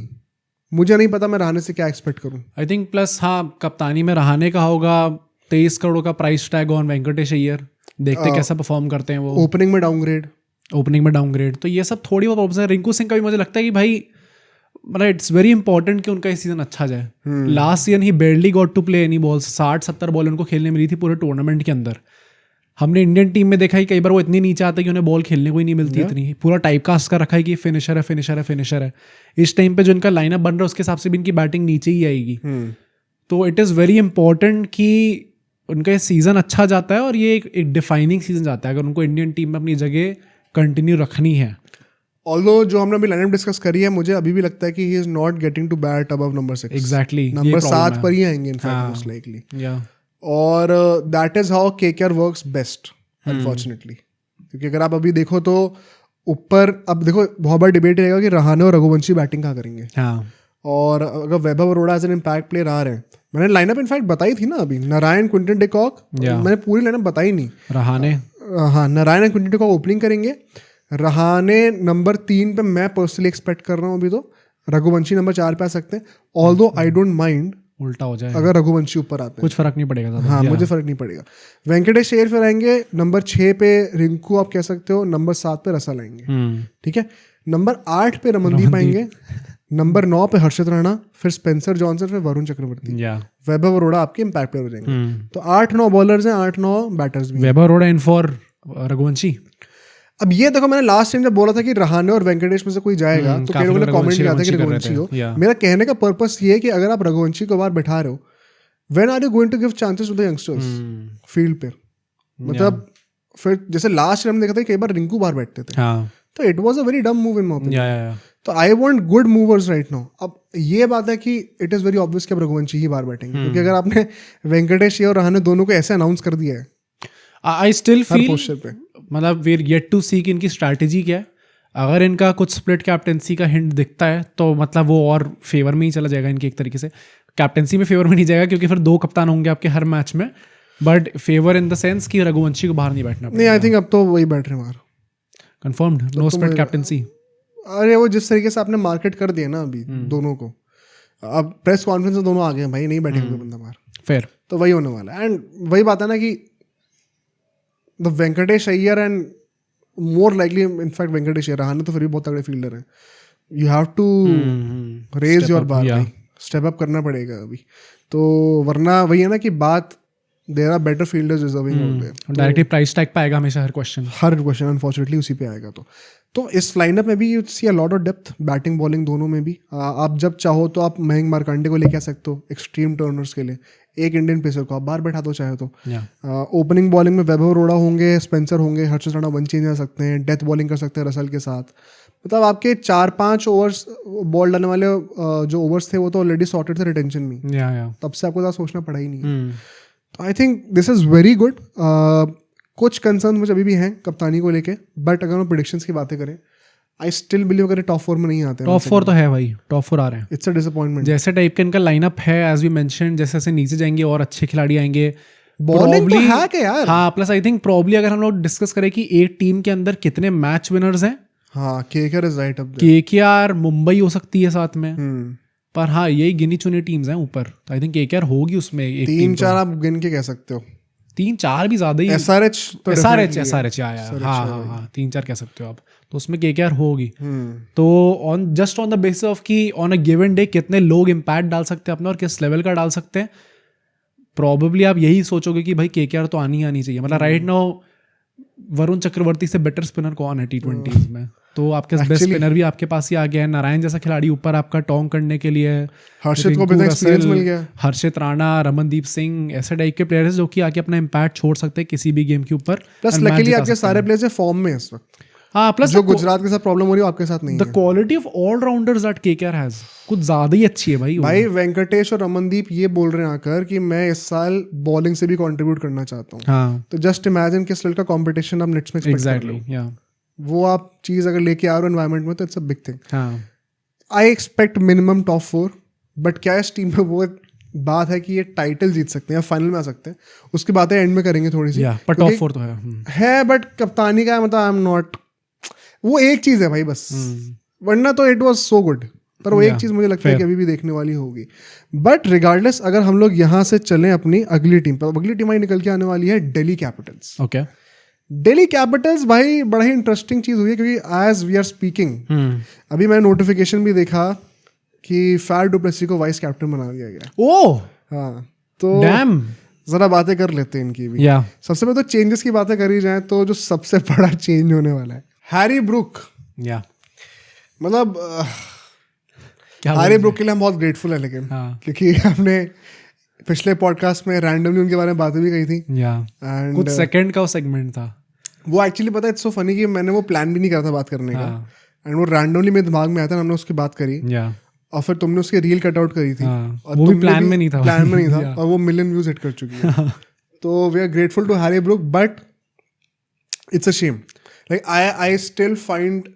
मुझे नहीं पता मैं रहाणे से क्या एक्सपेक्ट करूं. आई थिंक प्लस हाँ कप्तानी में रहाणे का होगा. 23 करोड़ का price tag on Venkatesh Iyer. देखते कैसा परफॉर्म करते हैं वो. ओपनिंग में डाउनग्रेड तो ये सब थोड़ी बहुत प्रॉब्लम है. रिंकू सिंह का भी मुझे लगता है कि भाई मतलब इट्स वेरी इंपॉर्टेंट कि उनका इस सीजन अच्छा जाए. Last season he barely got to play any balls. 60-70 ball उनको खेलने मिली थी पूरे टूर्नामेंट के अंदर. हमने इंडियन टीम में देखा है कई बार वो इतनी नीचे आते हैं कि उन्हें बॉल खेलने को ही नहीं मिलती. इतनी पूरा टाइप कास्ट का रखा है कि फिनिशर है. इस टाइम पे जो इनका लाइनअप बन रहा है उसके हिसाब से भी इनकी बैटिंग नीचे ही आएगी. तो इट इज़ वेरी इंपॉर्टेंट कि उनका ये सीज़न अच्छा जाता है और ये एक डिफाइनिंग सीजन जाता है अगर उनको इंडियन टीम में अपनी जगह कंटिन्यू रखनी है. ऑल्दो जो हमने अभी लाइनअप डिस्कस करी है मुझे अभी भी लगता है कि he is not getting to bat above number 6. Exactly. Number 7 पर ही आएंगे इनफैक्ट मोस्ट लाइकली. और that is how KKR works best unfortunately. क्योंकि अगर आप अभी देखो तो ऊपर अब देखो बहुत बड़ा डिबेट रहेगा कि रहाणे और रघुवंशी बैटिंग कहाँ करेंगे. और अगर Vaibhav Arora as an impact player आ रहे हैं. मैंने लाइनअप इनफैक्ट बताई थी ना अभी. Narine, Quinton de Kock. मैंने पूरी लाइनअप बताई नहीं. रहाणे, हाँ Narine and Quinton de Kock opening करेंगे. रहाणे नंबर 3 पे मैं पर्सनली एक्सपेक्ट कर रहा हूँ अभी तो. रघुवंशी नंबर 4 पे आ सकते हैं. ऑल्दो आई डोंट माइंड उल्टा हो जाए अगर रघुवंशी ऊपर आते हैं. कुछ फर्क नहीं पड़ेगा. हाँ मुझे फर्क नहीं पड़ेगा. वेंकटेश अय्यर फिर आएंगे. नंबर 6 पे रिंकू आप कह सकते हो. नंबर 7 पे रसल आएंगे. ठीक है. नंबर 8 पे रमनदीप आएंगे. नंबर 9 पे हर्षित राणा, फिर स्पेंसर जॉनसन, फिर वरुण चक्रवर्ती. वैभव अरोड़ा आपके इम्पैक्ट प्लेयर हो जाएंगे. तो 8-9 बॉलर्स हैं, 8-9 बैटर्स भी. वैभव अरोड़ा इन फॉर रघुवंशी. अब ये देखो मैंने लास्ट टाइम जब बोला था कि रहाणे और वेंकटेश में से कोई जाएगा तो कई लोगों ने कमेंट किया था कि रघुवंशी हो. मेरा कहने का पर्पस ये है कि अगर आप रघुवंशी को बाहर बैठा रहे हो, when are you going to give chances to the youngsters field पे. मतलब फिर जैसे लास्ट टाइम देखा था कई बार रिंकू बाहर बैठते थे. तो it was a very dumb move in my opinion. तो I want good movers right now. अब ये बात है कि इट इज वेरी ऑब्वियस कि अब रघुवंशी ही बाहर बैठेंगे. क्योंकि अगर आपने वेंकटेश और रहाणे दोनों को ऐसे अनाउंस कर दिया है, आई स्टिल फील मतलब वी आर येट टू सी कि इनकी स्ट्रैटेजी क्या है. अगर इनका कुछ स्प्लिट कैप्टेंसी का हिंट दिखता है तो मतलब वो और फेवर में ही चला जाएगा इनकी एक तरीके से. कैप्टेंसी में फेवर में नहीं जाएगा क्योंकि फिर 2 कप्तान होंगे आपके हर मैच में. But favour in the sense कि रघुवंशी को बाहर नहीं बैठना. नहीं आई थिंक अब तो वही बैठ रहे हैं बाहर. Confirmed no split captaincy. अरे वो जिस तरीके से आपने मार्केट कर दिया ना अभी दोनों को, अब प्रेस कॉन्फ्रेंस में दोनों आ गए भाई, नहीं बैठेगा कोई बंदा बाहर, फिर तो वही होने वाला है। एंड वही बात है ना कि the Venkatesh Iyer and more likely in fact Venkatesh Iyer, Rahane तो फिर भी बहुत तगड़े फील्डर हैं, you have to raise your bar भाई, स्टेप अप करना पड़ेगा अभी। तो वरना वही है ना कि बात there are better fielders deserving out there, directly price tag पे आएगा हमेशा हर क्वेश्चन अनफॉर्चुनेटली उसी पे आएगा। तो इस लाइनअप में भी you see a lot of depth, batting bowling दोनों में भी। आप जब चाहो तो आप मयंक मार्कंडे को लेके आ सकते हो एक्सट्रीम टर्नर्स के लिए, एक इंडियन पेसर को आप बाहर बैठा दो चाहे तो। ओपनिंग बॉलिंग में वैभव अरोड़ा होंगे, स्पेंसर होंगे, हर्षित राणा वन चेंज आ सकते हैं, डेथ बॉलिंग कर सकते हैं रसल के साथ। मतलब आपके 4-5 ओवर्स बॉल डालने वाले जो ओवर्स थे वो तो ऑलरेडी सॉर्टेड थे रिटेंशन में, तब से आपको ज़्यादा सोचना पड़ा ही नहीं। तो I think this is very good. कुछ कंसर्न मुझे अभी भी हैं कप्तानी को लेके, बट अगर हम प्रेडिक्शंस की बातें करें, आई स्टिल बिलीव अगर टॉप 4 में नहीं आते, टॉप 4 तो है भाई, टॉप 4 आ रहे हैं, इट्स अ डिसअपॉइंटमेंट। जैसे टाइप का इनका लाइनअप है एज वी मेंशन, जैसे जैसे नीचे जाएंगे और अच्छे खिलाड़ी आएंगे, बॉलिंग तो है क्या यार। हाँ, प्लस आई थिंक प्रॉब्ली अगर हम लोग डिस्कस करें कि एक टीम के अंदर कितने मैच विनर्स हैं, हाँ KKR is right up there, KKR Mumbai हो सकती है साथ में, पर हाँ यही गिनी चुनी टीम्स हैं ऊपर, तो आई थिंक केकेआर होगी उसमें एक 3-4 आप गिन के कह सकते हो, 3-4 भी ज्यादा ही, एसआरएच हाँ 3-4 कह सकते हो आप, तो उसमें केकेआर होगी। तो on just on the basis of कि ऑन अ गिवन डे कितने लोग इम्पैक्ट डाल सकते हैं अपने और किस लेवल का डाल सकते हैं, प्रॉबेबली आप यही सोचोगे कि भाई केकेआर तो आनी चाहिए। मतलब राइट नाउ वरुण चक्रवर्ती से बेटर स्पिनर कौन है T20s में, तो आपके बेस्ट स्पिनर भी आपके पास ही आ गया है, नारायण जैसा खिलाड़ी ऊपर आपका टॉन्ग करने के लिए, हर्षित को भी एक्सपीरियंस मिल गया, हर्षित राणा, रमनदीप सिंह, ऐसे टाइप के प्लेयर्स जो कि आके अपना इम्पैक्ट छोड़ सकते हैं किसी भी गेम के ऊपर। प्लस लकीली आपके सारे प्लेयर्स फॉर्म में इस वक्त, हाँ, प्लस जो गुजरात के साथ प्रॉब्लम हो रही है आपके साथ नहीं है। The quality of allrounders that KKR has कुछ ज्यादा ही अच्छी है भाई वेंकटेश और रमनदीप ये बोल रहे हैं आकर कि मैं इस साल बॉलिंग से भी कंट्रीब्यूट करना चाहता हूँ। हाँ, तो जस्ट इमेजिन किस लेवल का कंपटीशन आप नेट्स में एक्सपेक्ट कर रहे हो, वो आप चीज अगर लेके आ रहे हो एनवायरनमेंट में, तो it's a big thing. I expect minimum top 4, but क्या इस टीम में वो बात है कि ये टाइटल जीत सकते हैं, फाइनल में आ सकते हैं, उसकी बातें एंड में करेंगे थोड़ी सी, पर टॉप 4 तो है। बट कप्तानी का मतलब आई एम नॉट, वो एक चीज है भाई बस, वरना तो इट वाज सो गुड, पर वो एक चीज मुझे लगता है कि अभी भी देखने वाली होगी। बट रिगार्डलेस अगर हम लोग यहाँ से चलें अपनी अगली टीम पर, अगली टीम आई निकल के आने वाली है Delhi Capitals. Okay, Delhi Capitals भाई बड़ा ही इंटरेस्टिंग चीज हुई है, क्योंकि एज वी आर स्पीकिंग अभी मैंने नोटिफिकेशन भी देखा कि फैर डुप्लेसी को वाइस कैप्टन बना दिया गया। ओह हाँ, तो जरा बातें कर लेते हैं इनकी भी। सबसे पहले तो चेंजेस की बातें करी जाए तो जो सबसे बड़ा चेंज होने वाला है हैरी ब्रूक। मतलब हैरी ब्रूक के लिए हम बहुत ग्रेटफुल है, लेकिन क्योंकि हमने पिछले पॉडकास्ट में रैंडमली उनके बारे में बातें भी कही थी, एंड कुछ सेकंड का सेगमेंट था वो। एक्चुअली पता है इट्स सो फनी कि मैंने वो प्लान भी नहीं करा था बात करने का, एंड वो रैंडमली मेरे दिमाग में आया था, हमने उसकी बात करी, और फिर तुमने उसकी रील कट आउट करी थी, और वो भी प्लान में नहीं था, और वो मिलियन व्यूज हिट कर चुकी है। तो we are grateful to Harry Brook, but it's a shame, like I still find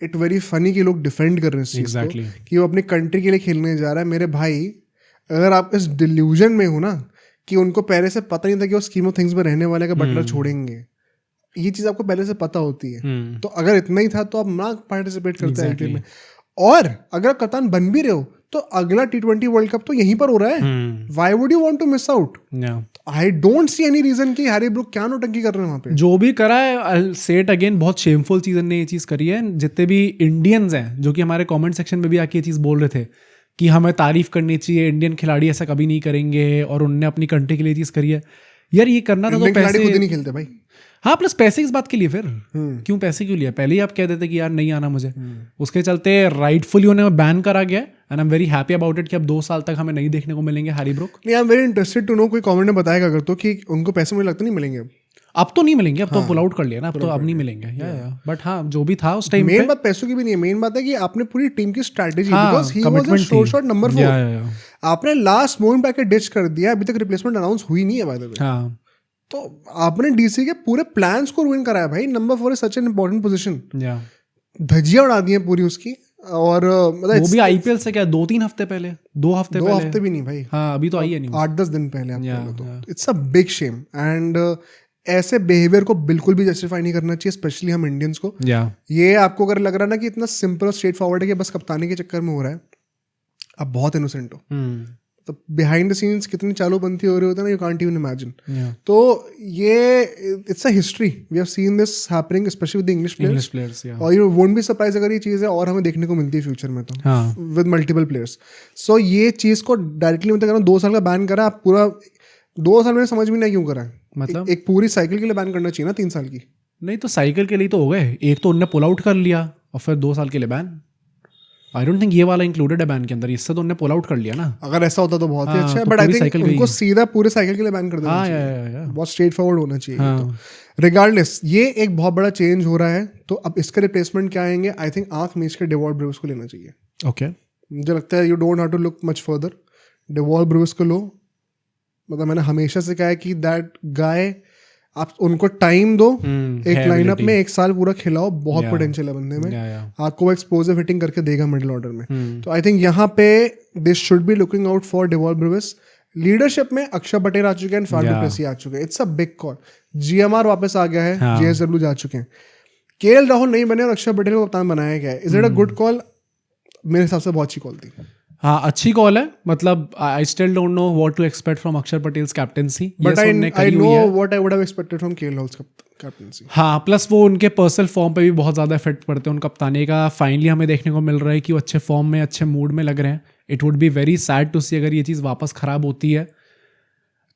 it very funny कि लोग डिफेंड कर रहे हैं इस चीज को कि वो अपनी कंट्री के लिए खेलने जा रहा है। मेरे भाई, अगर आप इस डिल्यूजन में हो ना कि उनको पहले से पता नहीं था कि वो स्कीम ऑफ थिंग्स में रहने वाले का बटलर छोड़ेंगे, ये चीज आपको पहले से पता होती है, तो अगर इतना ही था तो आप ना पार्टिसिपेट करते हैं आईपीएल में। और अगर कप्तान बन भी रहे हो तो अगला T20 वर्ल्ड कप तो यहीं पर हो रहा है, why would you want to miss out? I don't see any reason कि हैरी ब्रूक क्या नौटंकी कर रहे हैं वहां पे। जो भी करा है, आई से इट अगेन, बहुत शेमफुल चीज ने ये चीज करी है। जितने भी इंडियंस हैं जो कि हमारे कमेंट सेक्शन में भी आके ये चीज बोल रहे थे कि हमें तारीफ करनी चाहिए, इंडियन खिलाड़ी ऐसा कभी नहीं करेंगे, और उनने अपनी कंट्री के लिए चीज करी है। यार ये करना था तो पैसे खुद ही नहीं खेलते भाई। हाँ, प्लस पैसे इस बात के लिए फिर क्यों पैसे क्यों लिया? पहले ही आप कह देते कि यार नहीं आना मुझे, उसके चलते राइटफुली उन्हें बैन करा गया, and I am very happy about it कि अब 2 साल तक हमें नहीं देखने को मिलेंगे हैरी ब्रूक। नहीं, I am very interested to know, कोई कमेंट में बताएगा अगर तो कि उनको पैसे मुझे लगता नहीं मिलेंगे अब तो नहीं मिलेंगे, अब तो पुल आउट कर लिया ना, अब तो अब नहीं मिलेंगे। बट हाँ, जो भी था उस टाइम मेन बात पैसों की भी नहीं है, मेन बात है कि आपने पूरी टीम की strategy, because he was a shot number 4, आपने लास्ट मोमेंट पे आके डिच कर दिया, अभी तक रिप्लेसमेंट अनाउंस हुई नहीं है बाय द वे। हाँ, तो आपने डीसी के पूरे प्लान्स को रुइन कराया भाई। Number 4 is such an important position, धज्जियां उड़ा दी है पूरी उसकी। और मतलब वो भी आईपीएल से क्या 2-3 हफ्ते पहले, 2 हफ्ते भी नहीं भाई, हाँ अभी तो आई है नहीं, 8-10 दिन पहले। तो it's a big shame, and ऐसे बिहेवियर को बिल्कुल भी जस्टिफाई नहीं करना चाहिए, स्पेशली हम इंडियंस को। ये आपको अगर लग रहा है ना कि इतना सिंपल और स्ट्रेट फॉरवर्ड है कि बस कप्तानी के चक्कर में हो रहा है, आप बहुत इनोसेंट हो, तो बिहाइंड द सीन्स कितनी चालू बनती हो रही होती है ना, यू कांट इवन इमेजिन। तो ये it's a history, we have seen this happening specially with English players, और यू वोंट बी सरप्राइज अगर ये चीज़ है और हमें देखने को मिलती है फ्यूचर में तो विद मल्टीपल प्लेयर्स। सो ये चीज़ को डायरेक्टली मतलब करो 2 साल का बैन करा, आप पूरा 2 साल में समझ में नहीं क्यों करा है, मतलब एक पूरी साइकिल के लिए बैन करना चाहिए ना 3 साल की। नहीं तो साइकिल के लिए तो हो गए, एक तो उनने पुल आउट कर लिया और फिर 2 साल के लिए बैन। आई डोंट थिंक ये वाला इंक्लूडेड है बैन के अंदर, इससे तो उन्होंने पुल आउट कर लिया ना। अगर ऐसा होता तो बहुत ही अच्छा है, बट आई थिंक उनको सीधा पूरे साइकिल के लिए बैन कर देना चाहिए, बहुत स्ट्रेट फॉरवर्ड होना चाहिए। तो रिगार्डलेस ये एक बहुत बड़ा चेंज हो रहा है, तो अब इसका रिप्लेसमेंट क्या आएंगे? आई थिंक आंख मीच के डेवॉल्ट ब्रूस को लेना चाहिए। ओके, मुझे लगता है you don't have to look much further, Dewald Brevis को लो। मतलब मैंने हमेशा से कहा है कि दैट गाय, आप उनको टाइम दो, एक लाइनअप में 1 साल पूरा खिलाओ, बहुत पोटेंशियल है बंदे में, आपको वो एक्सप्लोसिव हिटिंग करके देगा मिडिल ऑर्डर में। तो आई थिंक यहाँ पे this should be looking out for Dewald Bruce. Leadership में अक्षर पटेल आ चुके हैं, फैफ डु प्लेसी आ चुके हैं, it's a big call. GMR वापस आ गया है, JSW जा चुके हैं, KL राहुल नहीं बने और अक्षर पटेल को कप्तान बनाया गया है। Is it a good call? मेरे हिसाब से बहुत अच्छी कॉल थी। हाँ, अच्छी कॉल है। मतलब I still don't know what to expect from Akshar Patel's captaincy, but I know what I would have expected from KL Rahul's captaincy. हाँ, प्लस वो उनके पर्सनल फॉर्म पे भी बहुत ज़्यादा इफेक्ट पड़ते हैं उन कप्तानी का। फाइनली हमें देखने को मिल रहा है कि वो अच्छे फॉर्म में, अच्छे मूड में लग रहे हैं। It would be very sad to see अगर ये चीज़ वापस ख़राब होती है।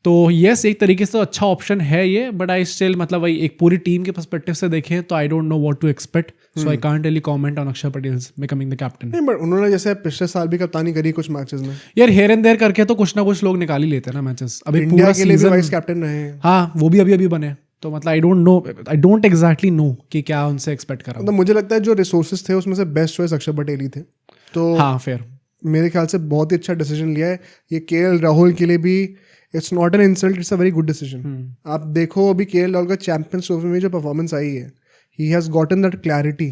तो यस, एक तरीके से तो अच्छा ऑप्शन है ये, बट आई स्टिल मतलब वही एक पूरी टीम के पर्सपेक्टिव से देखें तो I don't know what to expect, so I can't really comment on Axar Patel becoming the captain. नहीं, बट उन्होंने जैसे पिछले साल भी कप्तानी करी कुछ मैचेस में यार, हेयर एंड देयर करके तो कुछ ना कुछ लोग निकाल ही लेते हैं ना मैचेस। अभी इंडिया के लिए भी वाइस कैप्टन रहे हैं। हाँ, वो भी अभी बने। तो मतलब आई डोंट एग्जैक्टली नो कि क्या उनसे एक्सपेक्ट करा। मतलब मुझे लगता है जो रिसोर्सेज थे उसमें से बेस्ट चॉइस अक्षर पटेल ही थे। तो हाँ, फेयर, मेरे ख्याल से बहुत ही अच्छा डिसीजन लिया है ये। KL राहुल के लिए भी it's not an insult, it's a very good decision. आप देखो अभी KL राहुल का चैंपियंस ट्रॉफी में जो परफॉर्मेंस आई है, he has gotten that clarity.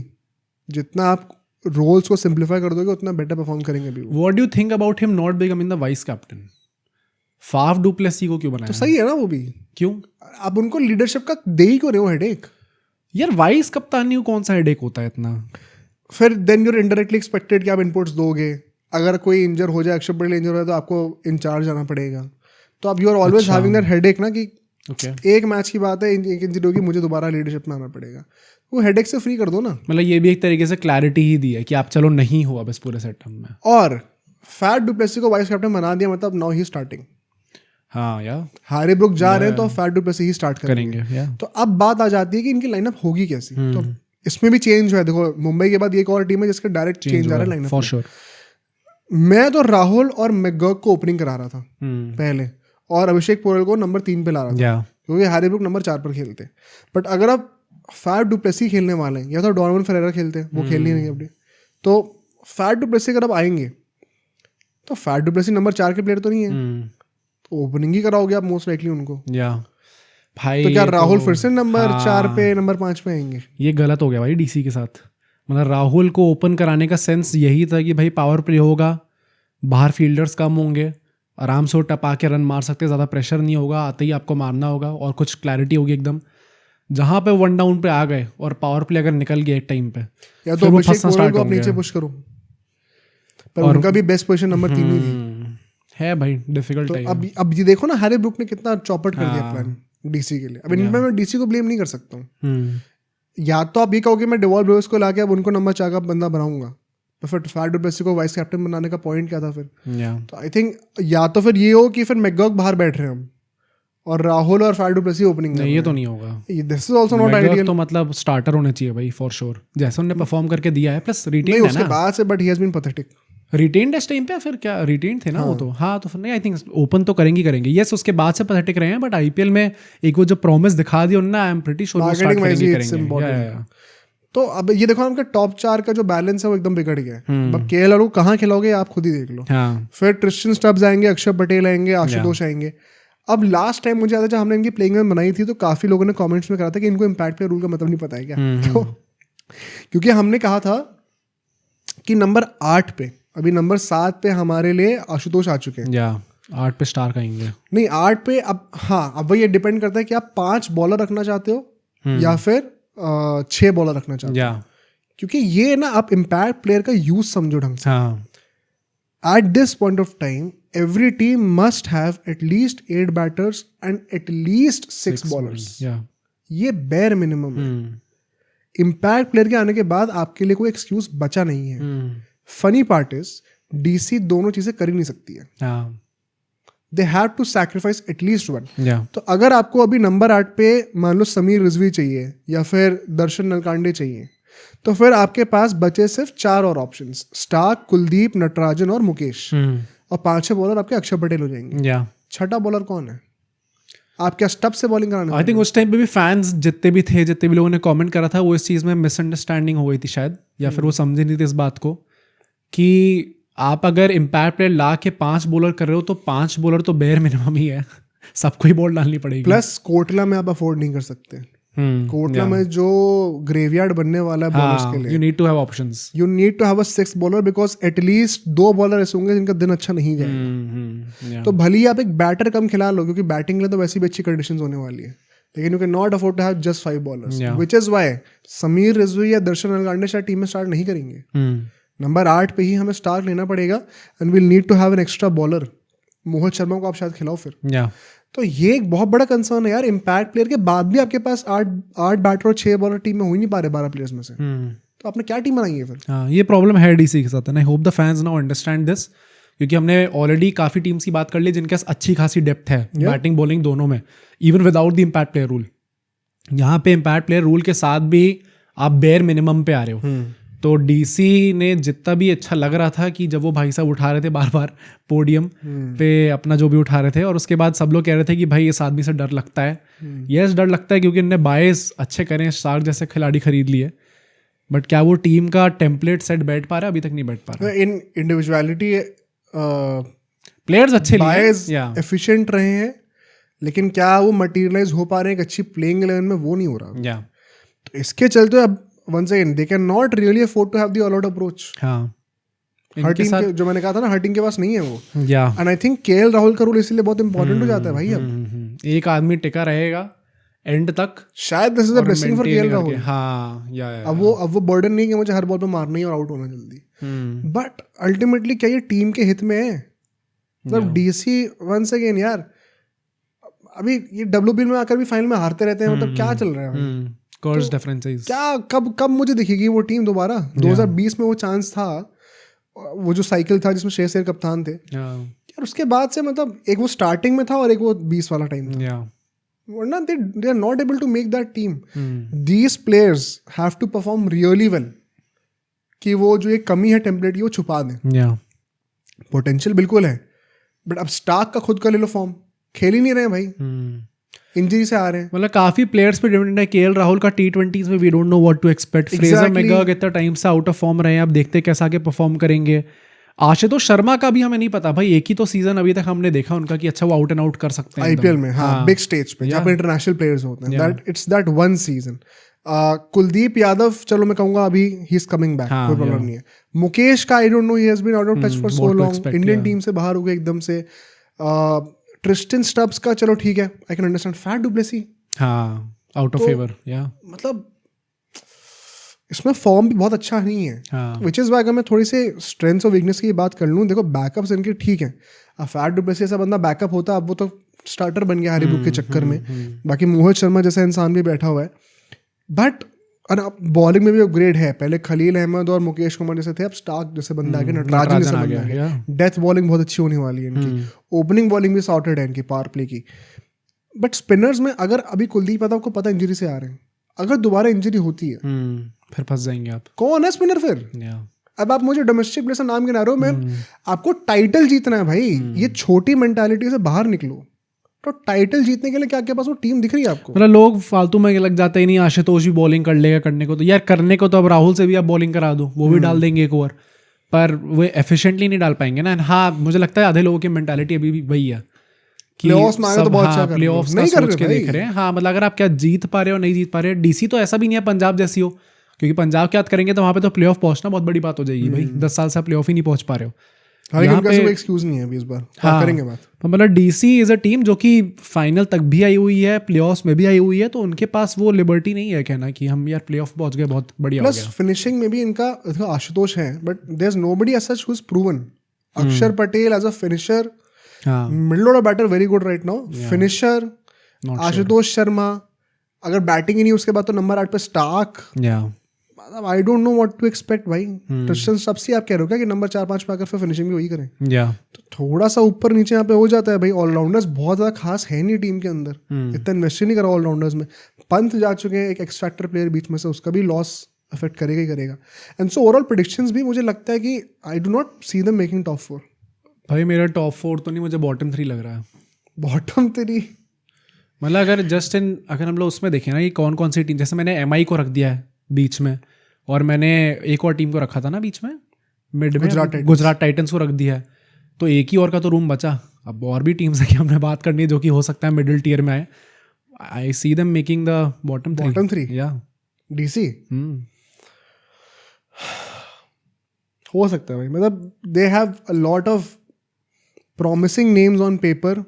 जितना आप रोल्स को सिंप्लीफाई कर दोगे उतना बेटर परफॉर्म करेंगे अभी। What do you think about him not becoming the vice captain? Faf du Plessis को क्यों बनाया? तो सही है ना वो भी। क्यों? आप उनको लीडरशिप का दे ही क्यों रहे हो हेडेक? यार, वाइस कप्तानी को कौन सा हेडेक होता है इतना? फिर देन यूर इनडायरेक्टली एक्सपेक्टेड कि आप इनपुट्स दोगे। अगर कोई इंजर हो जाए, अक्षर पटेल इंजर हो जाए तो आपको इंचार्ज जाना पड़ेगा। तो अब you are always having that headache ना कि एक मैच की बात है, एक इंजरी होगी, मुझे दोबारा लीडरशिप में आना पड़ेगा। वो हेडेक से फ्री कर दो ना। मतलब ये भी एक तरीके से क्लैरिटी ही दी है कि आप चलो नहीं हो अब इस पूरे सेटअप में। और फैफ डु प्लेसी को वाइस कैप्टन बना दिया, मतलब नाउ ही स्टार्टिंग। हाँ यार, हैरी ब्रूक जा रहे हैं तो फैफ डु प्लेसी ही स्टार्ट करेंगे। तो अब बात आ जाती है कि इनकी लाइनअप होगी कैसी। तो इसमें भी चेंज है। देखो, मुंबई के बाद एक और टीम है जिसका डायरेक्ट चेंज आ रहा है लाइनअप फॉर श्योर। मैं तो राहुल और मैकगर्क को ओपनिंग करा रहा था पहले, और अभिषेक पोरेल को नंबर 3 पे ला रहा था, क्योंकि हैरी ब्रूक नंबर 4 पर खेलते। बट अगर आप फैफ डु प्लेसी खेलने वाले हैं या तो डॉर्मन फेरेरा खेलते हैं, वो खेल नहीं अपने, तो फैफ डु प्लेसी अगर आप आएंगे तो फैफ डु प्लेसी नंबर 4 के प्लेयर तो नहीं है, तो ओपनिंग ही कराओगे आप मोस्ट लाइकली उनको। भाई, तो क्या राहुल फिर से नंबर 4 पे, नंबर 5 पे आएंगे? ये गलत हो गया भाई डीसी के साथ। मतलब राहुल को ओपन कराने का सेंस यही था कि भाई पावर प्ले होगा, बाहर फील्डर्स कम होंगे, आराम से वो टपा के रन मार सकते, ज़्यादा प्रेशर नहीं होगा, आते ही आपको मारना होगा और कुछ क्लैरिटी होगी एकदम। जहाँ पे 1 डाउन पे आ गए और पावर प्ले अगर निकल गया एक टाइम पे, या तो अभिषेक पोरेल को नीचे पुश करो, पर उनका भी बेस्ट पोजीशन नंबर 3 ही थी। है भाई, डिफिकल्ट है। अब ये देखो ना, हैरी ब्रूक ने कितना चौपट कर दिया प्लान डीसी के लिए। अब इनमें मैं डीसी को ब्लेम नहीं कर सकता हूँ। या तो आप ये कहोगे मैं डेवॉल्ट ब्रूस को लाके अब उनको नंबर 4 का बंदा बनाऊंगा, तो फिर फैफ डु प्लेसी को वाइस कैप्टन बनाने का पॉइंट क्या था फिर? तो आई थिंक या तो फिर ये हो कि फिर मैकगर्क बाहर बैठ रहे हैं हम और राहुल और फैफ डु प्लेसी ओपनिंग। नहीं, ये तो नहीं होगा। This is also not ideal. तो मतलब स्टार्टर होने चाहिए भाई फॉर श्योर, जैसे उन्होंने परफॉर्म करके दिया है, प्लस रिटेन है ना उसके बाद से, but he has been pathetic. Retain इस टाइम पे, फिर क्या रिटेन थे ना वो तो। हाँ, तो फिर नहीं, आई थिंक ओपन तो करेंगे। यस, उसके बाद से पैथेटिक रहे हैं, बट आईपीएल में एक वो जो प्रॉमिस दिखा दी उन्होंने, आई एम प्रीटी श्योर वो स्टार्ट करेंगे। तो अब ये देखो, आपका टॉप 4 का जो बैलेंस है वो एकदम बिगड़ गया है। अब KL राहुल कहाँ खिलाओगे आप खुद ही देख लो। फिर ट्रिस्टन स्टब्स आएंगे, अक्षर पटेल आएंगे, आशुतोष आएंगे। अब लास्ट टाइम मुझे याद है जब हमने इनकी प्लेइंग में बनाई थी तो काफी लोगों ने कमेंट्स में कहा था कि इनको इम्पैक्ट प्लेयर रूल का मतलब नहीं पता है क्या। तो क्योंकि हमने कहा था कि नंबर 8 पे, अभी नंबर 7 पे हमारे लिए आशुतोष आ चुके हैं। 8 पे स्टार कहेंगे नहीं, 8 पे अब हाँ, अब ये डिपेंड करता है कि आप 5 बॉलर रखना चाहते हो या फिर 6 बॉलर रखना चाहते हो। क्योंकि ये ना आप इम्पैक्ट प्लेयर का यूज समझो ढंग से। at this point of time, every team must have at least 8 batters and at least 6 bowlers. Yeah. ये bare minimum है. Impact player के आने के बाद आपके लिए कोई excuse बचा नहीं है. Funny part is, DC दोनों चीजें कर ही नहीं सकती है. They have to sacrifice at least one. Yeah. तो अगर आपको अभी नंबर 8 पे मान लो समीर रिजवी चाहिए या फिर दर्शन नलकांडे चाहिए, तो फिर आपके पास बचे सिर्फ 4 और ऑप्शंस, स्टार्क, कुलदीप, नटराजन और मुकेश, और 5-6 बॉलर आपके अक्षर पटेल हो जाएंगे. छठा बॉलर कौन है? आप क्या स्टब से बॉलिंग कराना? आई थिंक उस टाइम पे भी फैंस जितने भी लोगों ने कमेंट करा था, वो इस चीज़ में मिसअंडरस्टैंडिंग हो गई थी शायद, या फिर वो समझे नहीं थे इस बात को कि आप अगर इम्पैक्ट प्लेयर ला के 5 बॉलर कर रहे हो तो 5 बॉलर तो बेयर मिनिमम ही है. सबको ही बॉल डालनी पड़ेगी. प्लस कोटला में आप अफोर्ड नहीं कर सकते. कोटला में जो ग्रेवयार्ड बनने वाला है बॉलर्स के लिए, you need to have options. You need to have a 6th bowler, because at least 2 bowler ऐसे होंगे जिनका दिन अच्छा नहीं जाएगा. तो भले ही आप एक बैटर कम खिला लो, क्योंकि बैटिंग के लिए तो वैसी भी अच्छी कंडीशंस होने वाली है, लेकिन you can not afford to have just 5 bowlers, which is why Sameer Rizvi या दर्शन नलकांडे शायद टीम में स्टार्ट नहीं करेंगे. नंबर 8 पे ही हमें स्टार्ट लेना पड़ेगा, and will need to have an extra bowler. Mohit Sharma को आप शायद खिलाओ फिर. तो ये एक बहुत बड़ा कंसर्न है यार. इम्पैक्ट प्लेयर के बाद भी आपके पास 8 बैटर और 6 बॉलर टीम में हो ही नहीं पा रहे 12 प्लेयर्स में से. तो आपने क्या टीम बनाई है फिर? ये प्रॉब्लम है डीसी के साथ, and I hope the fans now understand this, क्योंकि हमने ऑलरेडी काफ़ी टीम्स की बात कर ली जिनके पास अच्छी खासी डेप्थ है बैटिंग बॉलिंग दोनों में, even without the impact player rule. यहाँ पे इम्पैक्ट प्लेयर रूल के साथ भी आप बेयर मिनिमम पे आ रहे हो. तो डीसी ने जितना भी अच्छा लग रहा था कि जब वो भाई साहब उठा रहे थे बार बार पोडियम पे अपना जो भी उठा रहे थे, और उसके बाद सब लोग कह रहे थे कि भाई इस आदमी से डर लगता है. यस डर लगता है, क्योंकि इनने बायस अच्छे करें, स्टार्क जैसे खिलाड़ी खरीद लिए, बट क्या वो टीम का टेम्पलेट सेट बैठ पा रहा है? अभी तक नहीं बैठ पा रहा. इन इंडिविजुअलिटी प्लेयर्स अच्छे बायस एफिशिएंट रहे हैं, लेकिन क्या वो मटेरियलाइज हो पा रहे हैं एक अच्छी प्लेइंग इलेवन में? वो नहीं हो रहा. तो इसके चलते अब once again they cannot really afford to have the all out approach. Her team के, जो मैंने कहा था ना, हर टीम के पास नहीं है वो. And I think KL Rahul का रोल इसलिए बहुत इंपॉर्टेंट हो जाता है भाई. अब एक आदमी टिका रहेगा एंड तक, शायद this is a blessing for KL Rahul. अब वो बर्डन नहीं कि मुझे हर बॉल पे मारना ही और आउट होना जल्दी. बट अल्टीमेटली क्या ये टीम के हित में है? मतलब डीसी वंस अगेन यार, अभी ये डब्ल्यूबी में आकर भी फाइनल में हारते रहते हैं. मतलब क्या चल रहा है? कोर्स डिफरेंसेस क्या कब मुझे दिखेगी वो टीम दोबारा? 2020 में वो चांस था, वो जो साइकिल था जिसमें श्रेयस अय्यर कप्तान थे यार, उसके बाद से मतलब एक वो स्टार्टिंग में था और एक वो 20 वाला टाइम था. वरना they are not able to make that team. These players have to perform really well कि वो जो एक कमी है टेम्पलेट की वो छुपा दें. पोटेंशियल बिल्कुल है, बट अब स्टार्क का खुद का ले लो फॉर्म, खेल ही नहीं रहे भाई, इंजरी से आ रहे हैं. मतलब काफी प्लेयर्स पे डिपेंडेंट है. केएल राहुल का T20s में we don't know what to expect. Fraser McGurk कितना टाइम से आउट ऑफ फॉर्म रहे हैं, अब देखते हैं कैसा आगे परफॉर्म करेंगे. आशुतोष शर्मा का भी हमें नहीं पता भाई, एक ही तो सीजन अभी तक हमने देखा उनका कि अच्छा वो आउट एंड आउट कर सकते हैं आईपीएल में. हाँ, बिग स्टेज पे जहाँ पे इंटरनेशनल प्लेयर्स होते हैं. That it's that one season. Kuldeep Yadav, चलो मैं कहूंगा अभी ही इज कमिंग बैक, कोई प्रॉब्लम नहीं है. मुकेश का I don't know, he has been out of touch for so long. Indian team से बाहर हो गए एकदम से. ट्रिस्टन स्टब्स का चलो ठीक है, I can understand. Faf du Plessis out of favour. मतलब इसमें फॉर्म भी बहुत अच्छा नहीं है. विच इज वाई अगर मैं थोड़ी सी स्ट्रेंथ्स और वीकनेस की बात कर लूँ, देखो बैकअप्स इनके ठीक हैं. अब फैफ डु प्लेसी ऐसा बंदा बैकअप होता, अब वो तो स्टार्टर बन गया हरी बुक के चक्कर में. बाकी मोहित शर्मा जैसा इंसान भी बैठा हुआ है. बट बॉलिंग में भी अपग्रेड है. पहले खलील अहमद और मुकेश कुमार जैसे थे, अब स्टार्क जैसे बंदा आ गया, नटराजन जैसे बंदा आ गया. डेथ बॉलिंग बहुत अच्छी होने वाली है इनकी. ओपनिंग बॉलिंग भी सॉर्टेड है इनकी, पावर प्ले की. बट स्पिनर्स में अगर अभी कुलदीप यादव को पता इंजरी से आ रहे हैं, अगर दोबारा इंजरी होती है फिर फंस जाएंगे आप. कौन है स्पिनर फिर? अब आप मुझे डोमेस्टिक प्लेयर नाम गिना रहे हो. मैं आपको टाइटल जीतना है भाई. ये छोटी मेंटालिटी से बाहर निकलो. तो टाइटल जीतने के लिए क्या आपके पास वो टीम दिख रही है आपको? मतलब लोग फालतू में लग जाते ही नहीं, आशुतोष भी बॉलिंग कर लेगा करने को, तो यार करने को तो अब राहुल से भी आप बॉलिंग करा दो, वो भी डाल देंगे एक ओवर, पर वो एफिशिएंटली नहीं डाल पाएंगे ना. हाँ, मुझे लगता है आधे लोगों की मेंटालिटी अभी भी वही है कि प्लेऑफ्स का सोच के देख रहे हैं. हाँ, मतलब अगर आप क्या जीत पा रहे हो नहीं जीत पा रहे. डीसी तो ऐसा भी नहीं है पंजाब जैसी हो, क्योंकि पंजाब क्या करेंगे तो वहाँ पे तो प्लेऑफ पहुंचना बहुत बड़ी बात हो जाएगी भाई. 10 साल से आप प्लेऑफ ही नहीं पहुंच पा रहे हो. एक्सक्यूज नहीं है अभी इस बार. करेंगे बात. मतलब डीसी इज अ टीम जो कि फाइनल तक भी आई हुई है, प्लेऑफ्स में भी आई हुई है, तो उनके पास वो लिबर्टी नहीं है कहना कि हम यार प्लेऑफ पहुंच गए, बहुत बढ़िया हो गया. फिनिशिंग में भी इनका आशुतोष है, but there is nobody as such who is proven Akshar Patel as a finisher, middle order batter very good right now, finisher Ashutosh Sharma, अगर बैटिंग ही नहीं उसके बाद तो नंबर 8 पे स्टार्क, मतलब I don't know what to expect भाई। ट्रिस्टन सबसे आप कह रहे हो क्या कि नंबर 4-5 पे आकर फिर फिनिशिंग भी वही करें? तो थोड़ा सा ऊपर नीचे यहाँ पे हो जाता है भाई। ऑलराउंडर्स बहुत ज्यादा खास है नहीं टीम के अंदर, इतना इन्वेस्ट नहीं करा ऑलराउंडर्स में। पंत जा चुके हैं, एक एक्स फैक्टर प्लेयर बीच में से, उसका भी लॉस अफेक्ट करेगा ही करेगा। एंड सो ओवरऑल प्रेडिक्शंस भी मुझे लगता है कि I do not C them making top 4। भाई मेरा टॉप 4 तो नहीं, मुझे बॉटम 3 लग रहा है। बॉटम 3 मतलब अगर हम लोग उसमें देखें ना कि कौन कौन सी टीम, जैसे मैंने MI को रख दिया है बीच में, और मैंने एक और टीम को रखा था ना बीच में मिड में, गुजरात टाइटंस को रख दिया है, तो एक ही और का तो रूम बचा। अब और भी टीम्स है कि हमने बात करनी है जो कि हो सकता है मिडिल टियर में आए। I see them making the bottom 3 या DC हो सकता है भाई। मतलब they have a lot of promising names on paper,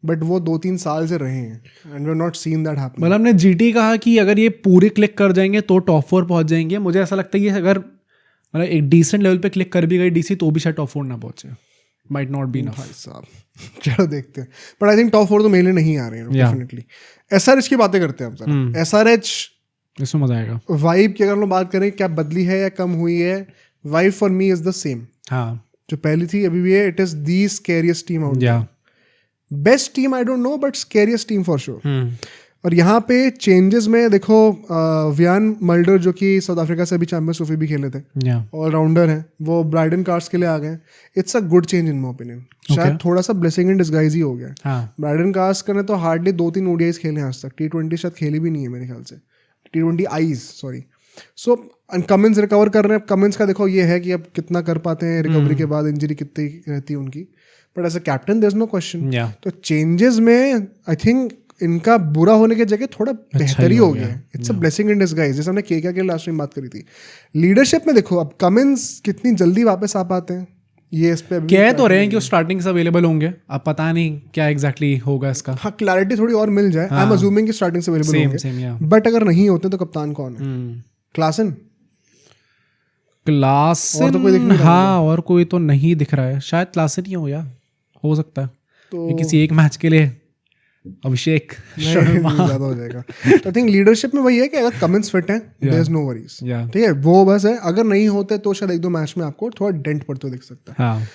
but वो 2-3 साल से रहे हैं and we have not seen that happen. मतलब हमने GT कहा कि अगर ये पूरे क्लिक कर जाएंगे तो टॉप 4 पहुंच जाएंगे। मुझे ऐसा लगता है कि अगर मतलब एक डिसेंट लेवल पे क्लिक कर भी गई DC तो भी शायद टॉप 4 ना पहुंचे, माइट नॉट बी इनफ। भाई साहब चलो देखते हैं, बट आई थिंक टॉप 4 तो मेरे लिए नहीं आ रहे हैं डेफिनेटली। SRH की बातें करते हैं हम जरा। SRH इसमें मजा आएगा। वाइब की अगर हम लोग बात करें क्या बदली है या कम हुई है, vibe for me is the same. हाँ, जो पहली थी अभी भी है। It is the scariest team out there, best team I don't know but scariest team for sure. और यहाँ पे चेंजेस में देखो, वियान मल्डर जो कि साउथ अफ्रीका से अभी चैंपियंस ट्रॉफी भी खेले थे, ऑलराउंडर हैं, वो ब्राइडन कार्ड्स के लिए आ गए। It's a good change in my opinion. शायद थोड़ा सा ब्लेसिंग इन डिस्गाइज ही हो गया। ब्राइडन कार्ड्स करने तो हार्डली 2-3 ODIs खेले आज तक, T20 शायद खेली भी नहीं है मेरे ख्याल से, T20 आईज सॉरी। सो कमिंस रिकवर कर रहे हैं। कमिंस का देखो ये है कि अब कितना कर पाते हैं रिकवरी के बाद, इंजरी कितनी रहती है उनकी, but as a captain there is no question. तो चेंजेस में आई थिंक इनका बुरा होने की जगह थोड़ा बेहतरी हो गया। It's a blessing in disguise, जैसे हमने केके के लास्ट टाइम बात करी थी। लीडरशिप में देखो अब कमिंस कितनी जल्दी वापस आ पाते हैं, ये इस पे कह तो रहे हैं कि वो स्टार्टिंग से अवेलेबल होंगे, अब पता नहीं क्या एग्जैक्टली होगा इसका। हाँ, क्लैरिटी थोड़ी और मिल जाए। आई एम अज्यूमिंग कि स्टार्टिंग से अवेलेबल होंगे, बट अगर नहीं होते तो कप्तान कौन है? क्लासन और तो कोई दिख नहीं रहा। हाँ, और कोई तो नहीं दिख रहा है, शायद क्लासन ही हो, या हो सकता है तो किसी एक मैच के लिए अभिषेक शर्मा ज्यादा हो जाएगा। तो आई थिंक लीडरशिप में वही है कि अगर कमिंस फिट है देयर इज नो वरीज, ठीक है, वो बस है। अगर नहीं होते तो शायद 1-2 मैच में आपको थोड़ा डेंट पड़ते हुए दिख सकता है।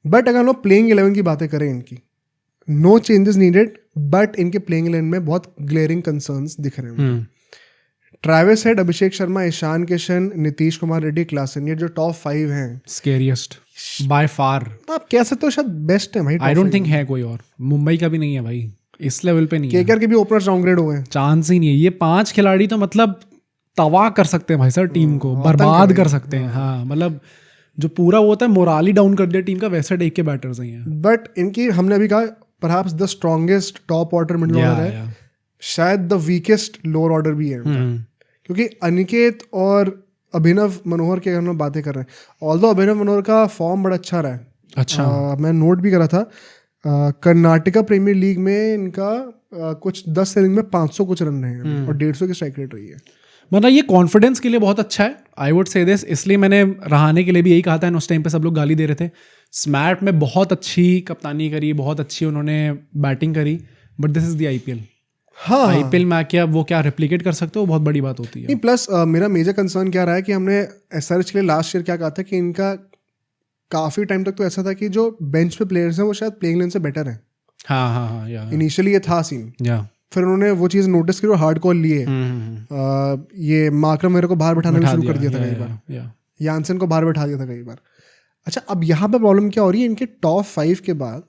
बट अगर हम लोग प्लेइंग 11 की बातें करें, इनकी नो चेंजेस नीडेड, बट इनके प्लेइंग 11 में बहुत ग्लेयरिंग कंसर्न्स दिख रहे हैं। Travis head, Abhishek Sharma, Ishan Kishan, Nitish Kumar Reddy, Klaasen, ये जो टॉप 5 हैं, स्केरियस्ट बाय फार। आप कह सकते हो शायद बेस्ट है भाई। आई डोंट थिंक है कोई और, मुंबई का भी नहीं है भाई, इस लेवल पे नहीं है। केकेआर के भी ओपनर्स डाउनग्रेड हुए हैं, चांस ही नहीं है। ये 5 खिलाड़ी तो मतलब तबाह कर सकते हैं भाई सर, टीम को बर्बाद कर सकते हैं। हाँ, मतलब जो पूरा वो होता है मोराल ही डाउन कर दिया टीम का, वैसे टाइप के बैटर्स हैं। बट इनकी हमने अभी कहा perhaps the strongest top order middle order है, शायद द वीकेस्ट लोअर ऑर्डर भी है, क्योंकि अनिकेत और अभिनव मनोहर की हम लोग बातें कर रहे हैं। ऑल्दो अभिनव मनोहर का फॉर्म बड़ा अच्छा रहा है। अच्छा, मैं नोट भी करा था, कर्नाटका प्रीमियर लीग में इनका कुछ 10 इनिंग में 500 कुछ रन रहे हैं और 150 की स्ट्राइक रेट रही है। मतलब ये कॉन्फिडेंस के लिए बहुत अच्छा है, आई वुड से दिस। इसलिए मैंने रहाणे के लिए भी यही कहा था, उस टाइम पे सब लोग गाली दे रहे थे। स्मैट में बहुत अच्छी कप्तानी करी, बहुत अच्छी उन्होंने बैटिंग करी, but this is the IPL। हाँ, IPL में आके अब वो क्या रेप्लिकेट कर सकते हो, बहुत बड़ी बात होती है। नहीं, प्लस मेरा मेजर कंसर्न क्या रहा है कि हमने SRH के लिए लास्ट ईयर क्या कहा था कि इनका काफी टाइम तक तो ऐसा था कि जो बेंच पे प्लेयर्स हैं वो शायद प्लेइंग 11 से बेटर हैं। हाँ, इनिशियली ये था सीन, फिर उन्होंने वो चीज़ नोटिस करी और हार्ड कॉल लिए। ये मार्करम मेरे को बाहर बैठाना भी शुरू कर दिया था कई बार, यानसन को बाहर बैठा दिया था कई बार। अच्छा, अब यहाँ पे प्रॉब्लम क्या हो रही है, इनके टॉप 5 के बाद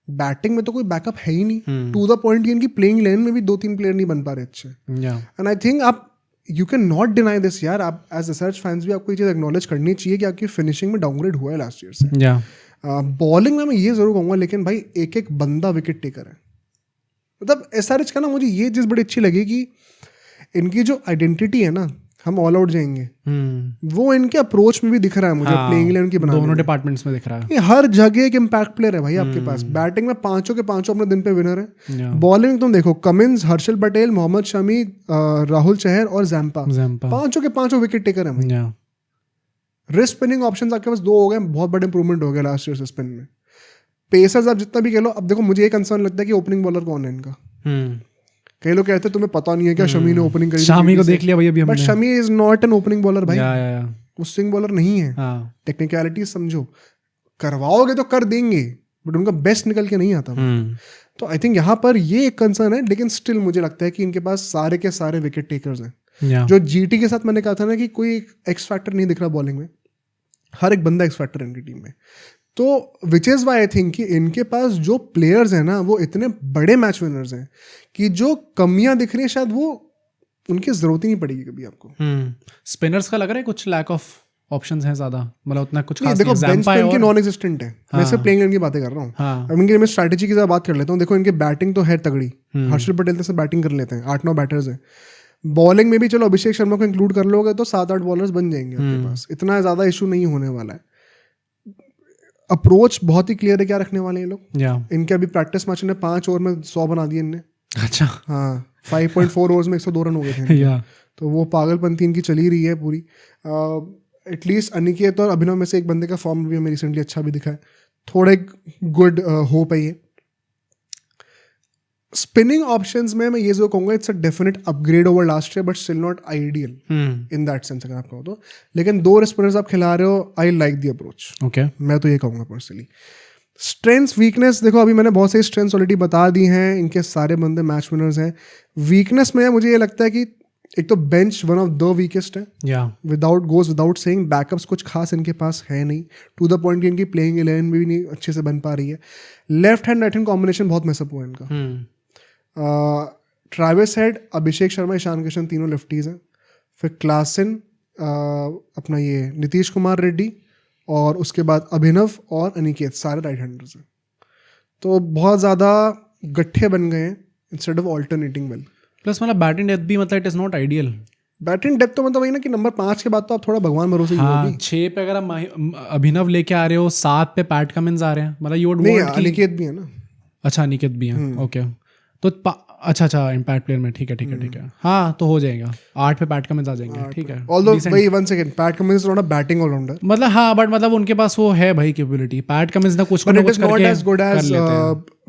बैटिंग में तो कोई बैकअप है ही नहीं, टू द पॉइंट कि इनकी प्लेइंग 11 में भी 2-3 प्लेयर नहीं बन पा रहे अच्छे। एंड आई थिंक आप you can not deny this यार, आप एज SRH फैंस भी आपको ये चीज़ एक्नॉलेज करनी चाहिए कि आपकी फिनिशिंग में डाउनग्रेड हुआ है लास्ट ईयर से। बॉलिंग में मैं ये जरूर कहूँगा, लेकिन भाई एक एक बंदा विकेट टेकर है। मतलब SRH का ना मुझे ये चीज़ बड़ी अच्छी लगी कि इनकी जो आइडेंटिटी है ना, हम ऑल आउट जाएंगे, वो इनके अप्रोच में भी दिख रहा है मुझे। प्लेइंग 11 की बनाने दोनों डिपार्टमेंट्स में दिख रहा है, हर जगह एक इम्पैक्ट प्लेयर है भाई आपके पास। बैटिंग में 5 के 5 अपने दिन पे विनर है। बॉलिंग तुम देखो, कमिंस, हर्षल पटेल, मोहम्मद शमी, राहुल चहर और जैम्पा 5 के 5 विकेट टेकर है भाई। रिस्ट स्पिनिंग ऑप्शंस आपके पास 2 हो गए, बहुत बड़े इंप्रूवमेंट हो गया लास्ट ईयर से स्पिन में। पेसर्स आप जितना भी कह लो, अब देखो मुझे ये कंसर्न लगता है कि ओपनिंग बॉलर कौन है इनका। कई लोग कहते हैं तुम्हें पता नहीं है क्या शमी ने ओपनिंग करी, शामी को देख लिया भाई अभी हमने, but Shami is not an opening bowler भाई, या वो स्विंग बॉलर नहीं है। टेक्निकलिटी समझो, करवाओगे तो कर देंगे बट उनका बेस्ट निकल के नहीं आता। तो आई थिंक यहाँ पर ये एक कंसर्न है, लेकिन स्टिल मुझे लगता है कि इनके पास सारे के सारे विकेट टेकर्स हैं। जो जीटी के साथ मैंने कहा था ना कि कोई एक्स फैक्टर नहीं दिख रहा बॉलिंग में, हर एक बंदा एक्स फैक्टर है इनकी टीम में। तो which is why I think कि इनके पास जो प्लेयर्स हैं ना वो इतने बड़े मैच विनर्स हैं कि जो कमियां दिख रही हैं शायद वो उनकी जरूरत ही नहीं पड़ेगी कभी आपको। स्पिनर्स का लग रहा है कुछ लैक ऑफ ऑप्शंस हैं ज्यादा, मतलब उतना कुछ खास देखो बेंच पे इनकी नॉन एग्जिस्टेंट है। मैं सिर्फ प्लेइंग की बातें कर रहा हूँ। अब इनकी मैं स्ट्रैटेजी की बात कर लेता हूँ। देखो इनकी बैटिंग तो है तगड़ी, हर्षल पटेल से बैटिंग कर लेते हैं, 8-9 बैटर्स हैं। बॉलिंग में भी चलो अभिषेक शर्मा को इंक्लूड कर लोगे तो 7-8 बॉलर्स बन जाएंगे आपके पास, इतना ज्यादा इशू नहीं होने वाला है। अप्रोच बहुत ही क्लियर है क्या रखने वाले हैं लोग। इनके अभी प्रैक्टिस मैच ने 5 ओवर में 100 बना दिए इनने। अच्छा हाँ, 5.4 ओवर्स में 102 रन हो गए थे। तो वो पागलपंती इनकी चली रही है पूरी। एटलीस्ट अनिकेत और अभिनव में से एक बंदे का फॉर्म भी हमें रिसेंटली अच्छा भी दिखा है, थोड़े गुड होप है ये। स्पिनिंग ऑप्शंस में मैं ये जो कहूँगा it's a definite upgrade over last year but still not ideal in that sense अगर आप कहो तो। लेकिन 2 स्पिनर्स आप खिला रहे हो, I like the approach. Okay, मैं तो ये कहूँगा पर्सनली। स्ट्रेंथ्स वीकनेस देखो अभी मैंने बहुत सारी स्ट्रेंथ्स ऑलरेडी बता दी हैं, इनके सारे बंदे मैच विनर्स हैं। वीकनेस में मुझे ये लगता है कि एक तो bench one of the weakest है, विदाउट सेइंग। बैकअप्स कुछ खास इनके पास है नहीं, टू द पॉइंट कि इनकी प्लेइंग 11 भी नहीं अच्छे से बन पा रही है। Left hand right hand combination बहुत मैसअप हुआ है इनका। ट्रैविस हेड, अभिषेक शर्मा, ईशान किशन तीनों लेफ्टीज हैं। फिर क्लासन, अपना ये नीतीश कुमार रेड्डी, और उसके बाद अभिनव और अनिकेत सारे राइट हैंडर्स हैं। तो बहुत ज़्यादा गट्ठे बन गए हैं instead of alternating well. Plus मतलब बैटिंग डेप्थ भी मतलब it is not ideal. Batting depth तो मतलब वही ना कि नंबर 5 के बाद तो आप थोड़ा भगवान भरोसे। हाँ, 6 पे अगर आप अभिनव लेके आ रहे हो, 7 पे पैट कमिंस आ रहे हैं, मतलब यू वुड वांट अनिकेत भी है ना। अच्छा अनिकेत भी है, ओके। तो अच्छा इम्पैक्ट प्लेयर में ठीक है हाँ, तो हो जाएगा। 8 पे पैट कमिंस आ जाएंगे, ठीक है। ऑल्दो भाई one second, Pat Cummins is not a batting all rounder, मतलब हाँ, बट मतलब उनके पास वो है भाई कैपेबिलिटी। पैट कमिंस ना कुछ करके not as good as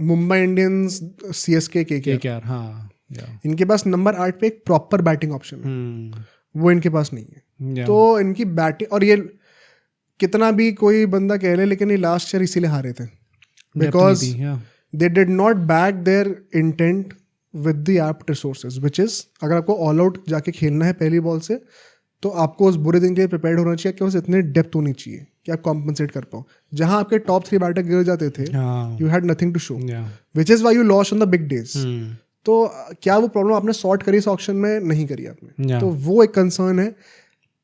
Mumbai Indians, CSK, KKR. हाँ, इनके पास नंबर 8 पे एक प्रॉपर बैटिंग ऑप्शन है, वो इनके पास नहीं है। तो इनकी बैटिंग, और ये कितना भी कोई बंदा कह ले, लेकिन ये लास्ट ईयर इसीलिए हारे थे because they did not back their intent with the apt resources, which is अगर आपको ऑल आउट जाके खेलना है पहली बॉल से तो आपको उस बुरे दिन के लिए प्रिपेयर्ड होना चाहिए कि बस इतने डेप्थ होनी चाहिए कि आप कॉम्पनसेट कर पाओ। जहां आपके टॉप 3 बैटर गिर जाते थे, you had nothing to show, which is why you lost on the big days. तो क्या वो प्रॉब्लम आपने सॉर्ट करी इस ऑक्शन में? नहीं करी आपने, तो वो एक कंसर्न है।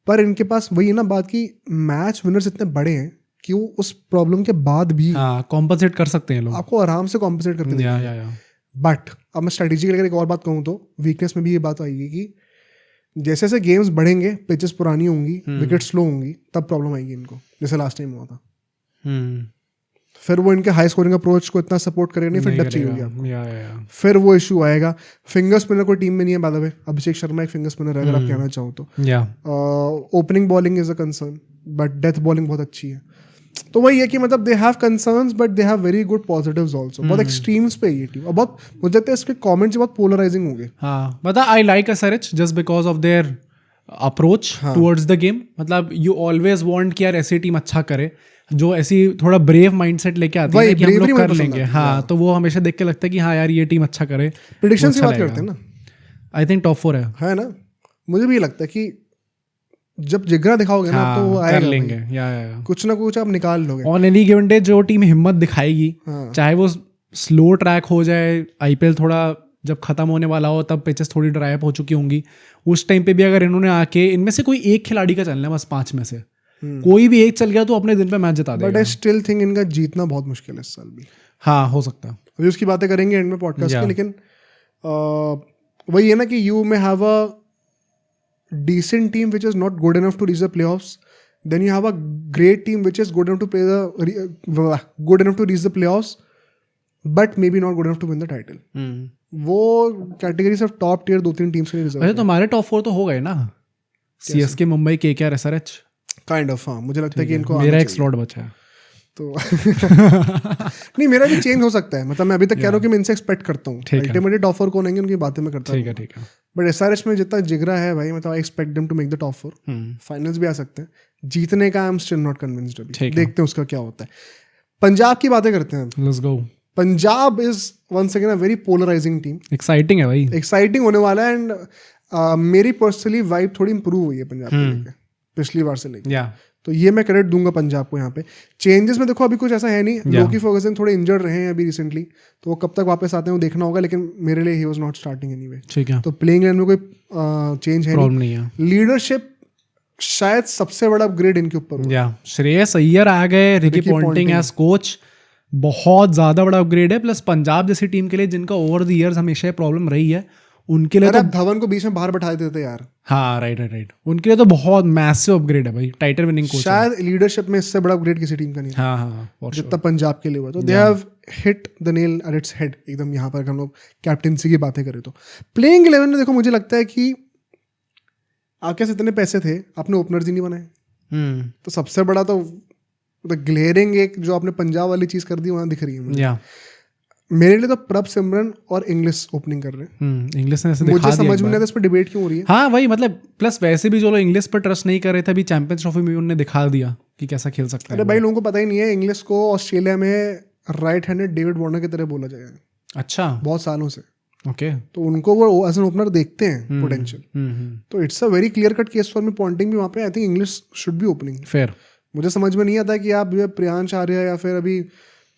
पर इनके पास वही है ना बात की मैच विनर्स इतने बड़े हैं कि वो उस प्रॉब्लम के बाद भी कॉम्पनसेट कर सकते हैं लोग, आपको आराम से कॉम्पनसेट करके देंगे। बट अब मैं स्ट्रेटेजी के लिए एक और बात कहूँ तो वीकनेस में भी ये बात आएगी कि जैसे जैसे गेम्स बढ़ेंगे, पिचेस पुरानी होंगी, विकेट स्लो होंगी, तब प्रॉब्लम आएगी इनको, जैसे लास्ट टाइम हुआ था। फिर वो इनके हाई स्कोरिंग अप्रोच को इतना सपोर्ट करेगा नहीं, फिर डेप्थ चाहिए होगी आपको, फिर वो इशू आएगा। फिंगर स्पिनर कोई टीम में नहीं है बाय द वे, अभिषेक शर्मा एक फिंगर स्पिनर है अगर आप कहना चाहो तो। Opening bowling is a concern, but death bowling बहुत अच्छी है। तो वही है कि मतलब they have concerns but they have very good positives also. बहुत एक्सट्रीम्स पे ये टीम, और बहुत मुझे लगता है इसके कमेंट्स बहुत पोलराइजिंग हो गए। हाँ, मतलब I like SRH just because of their approach towards the game. मतलब यू ऑलवेज वांट कि यार ऐसी टीम अच्छा करे, जो ऐसी थोड़ा ब्रेव माइंडसेट लेके आती है कि हम लोग कर लेंगे। हाँ, तो वो हमेशा देख के लगता है कि हाँ यार ये टीम अच्छा करे। प्रेडिक्शंस की बात करते हैं ना, आई थिंक टॉप 4 है ना। मुझे भी लगता है कि जब जिगरा दिखाओगे ना तो वो आएगा, कर लेंगे या कुछ ना कुछ आप निकाल लोगे। ऑन एनी गिवन डे जो टीम हिम्मत दिखाएगी, चाहे वो स्लो ट्रैक हो जाए, आईपीएल थोड़ा जब खत्म होने वाला हो तब पिचेस थोड़ी ड्राई अप हो चुकी होंगी, उस टाइम पे भी अगर इन्होंने आके इनमें से कोई एक खिलाड़ी का चलना है बस 5 में से कोई भी एक चल गया तो अपने दिन पे मैच जिता देगा। बट आई स्टिल थिंक इनका जीतना बहुत मुश्किल है इस साल भी। हाँ, हो सकता है, अभी उसकी बातें करेंगे एंड में पॉडकास्ट के। लेकिन वही है ना कि you may have a decent team which is not good enough to reach the playoffs, then you have a great team which is good enough to reach the playoffs but maybe not good enough to win the title. वो category सिर्फ top tier 2-3 teams के लिए reserve है। तो हमारे top 4 तो हो गए ना, CSK, Mumbai, KKR, SRH. Kind of, हाँ मुझे लगता है कि इनको मेरा एक स्लॉट बचा है तो नहीं मेरा भी चेंज हो सकता है, मतलब मैं अभी तक कह रहा हूँ कि मैं इनसे एक्सपेक्ट करता हूँ, अल्टीमेटली टॉप 4 कौन आएंगे उनकी बातें मैं करता हूँ, ठीक है। बट एसआरएच में जितना जिगरा है भाई, मतलब I expect them to make the top 4, finals भी आ सकते हैं, जीतने का I am still not convinced अभी, देखते हैं उसका क्या होता है। पंजाब की बातें करते हैं, let's go. Punjab is once again a very polarising team, exciting है भाई, एक्साइटिंग होने वाला है, एंड मेरी पर्सनली वाइब थोड़ी इंप्रूव हुई है पंजाब को लेकर पिछली बार से लेकर, तो ये मैं क्रेडिट दूंगा पंजाब को यहाँ पे। चेंजेस में देखो अभी कुछ ऐसा है नहीं, लोकी फर्गसन थोड़े इंजर्ड रहे हैं अभी रिसेंटली, तो वो कब तक वापस आते हैं वो देखना होगा, लेकिन मेरे लिए he was not starting anyway, ठीक है, तो प्लेइंग इलेवन में कोई चेंज है नहीं है। लीडरशिप शायद सबसे बड़ा अपग्रेड इनके ऊपर, श्रेयस अय्यर आ गए, रिकी पॉन्टिंग एज कोच, बहुत ज्यादा बड़ा अपग्रेड है, प्लस पंजाब जैसी टीम के लिए जिनका ओवर द इयर्स हमेशा प्रॉब्लम रही है, उनके लिए तो धवन को बीच में बाहर बैठा देते यार, हाँ राइट, उनके लिए तो बहुत मैसिव अपग्रेड है भाई, टाइटल विनिंग कोच, शायद लीडरशिप में इससे बड़ा अपग्रेड किसी टीम का नहीं, हाँ जितना पंजाब के लिए हुआ, तो they have hit the nail at its head एकदम। यहाँ पर हम लोग कैप्टेंसी की बातें करें तो प्लेइंग 11 में देखो, मुझे लगता है कि आपके पास इतने पैसे थे, आपने ओपनर्स ही नहीं बनाए, तो सबसे बड़ा तो ग्लेयरिंग एक जो आपने पंजाब वाली चीज कर दी वहां दिख रही है मुझे। मेरे लिए तो प्रभ सिमरन और इंग्लिश ओपनिंग कर रहे हैं, इंग्लिश ने मुझे समझ में नहीं आता इस पर डिबेट क्यों हो रही है। हाँ वही, मतलब प्लस वैसे भी जो लोग इंग्लिश पर ट्रस्ट नहीं कर रहे थे, अभी चैंपियंस ट्रॉफी में उन्होंने दिखा दिया कि कैसा खेल सकता है। अरे भाई लोगों को पता ही नहीं है, इंग्लिश को ऑस्ट्रेलिया में राइट हैंडेड डेविड वार्नर की तरह बोला जाएगा, अच्छा, बहुत सालों से, ओके, तो उनको वो एज एन ओपनर देखते हैं पोटेंशियल, तो it's a very clear cut case for me Ponting भी वहाँ पे, I think Inglis should be opening, fair. मुझे समझ में नहीं आता कि आप प्रियांश आर्या या फिर अभी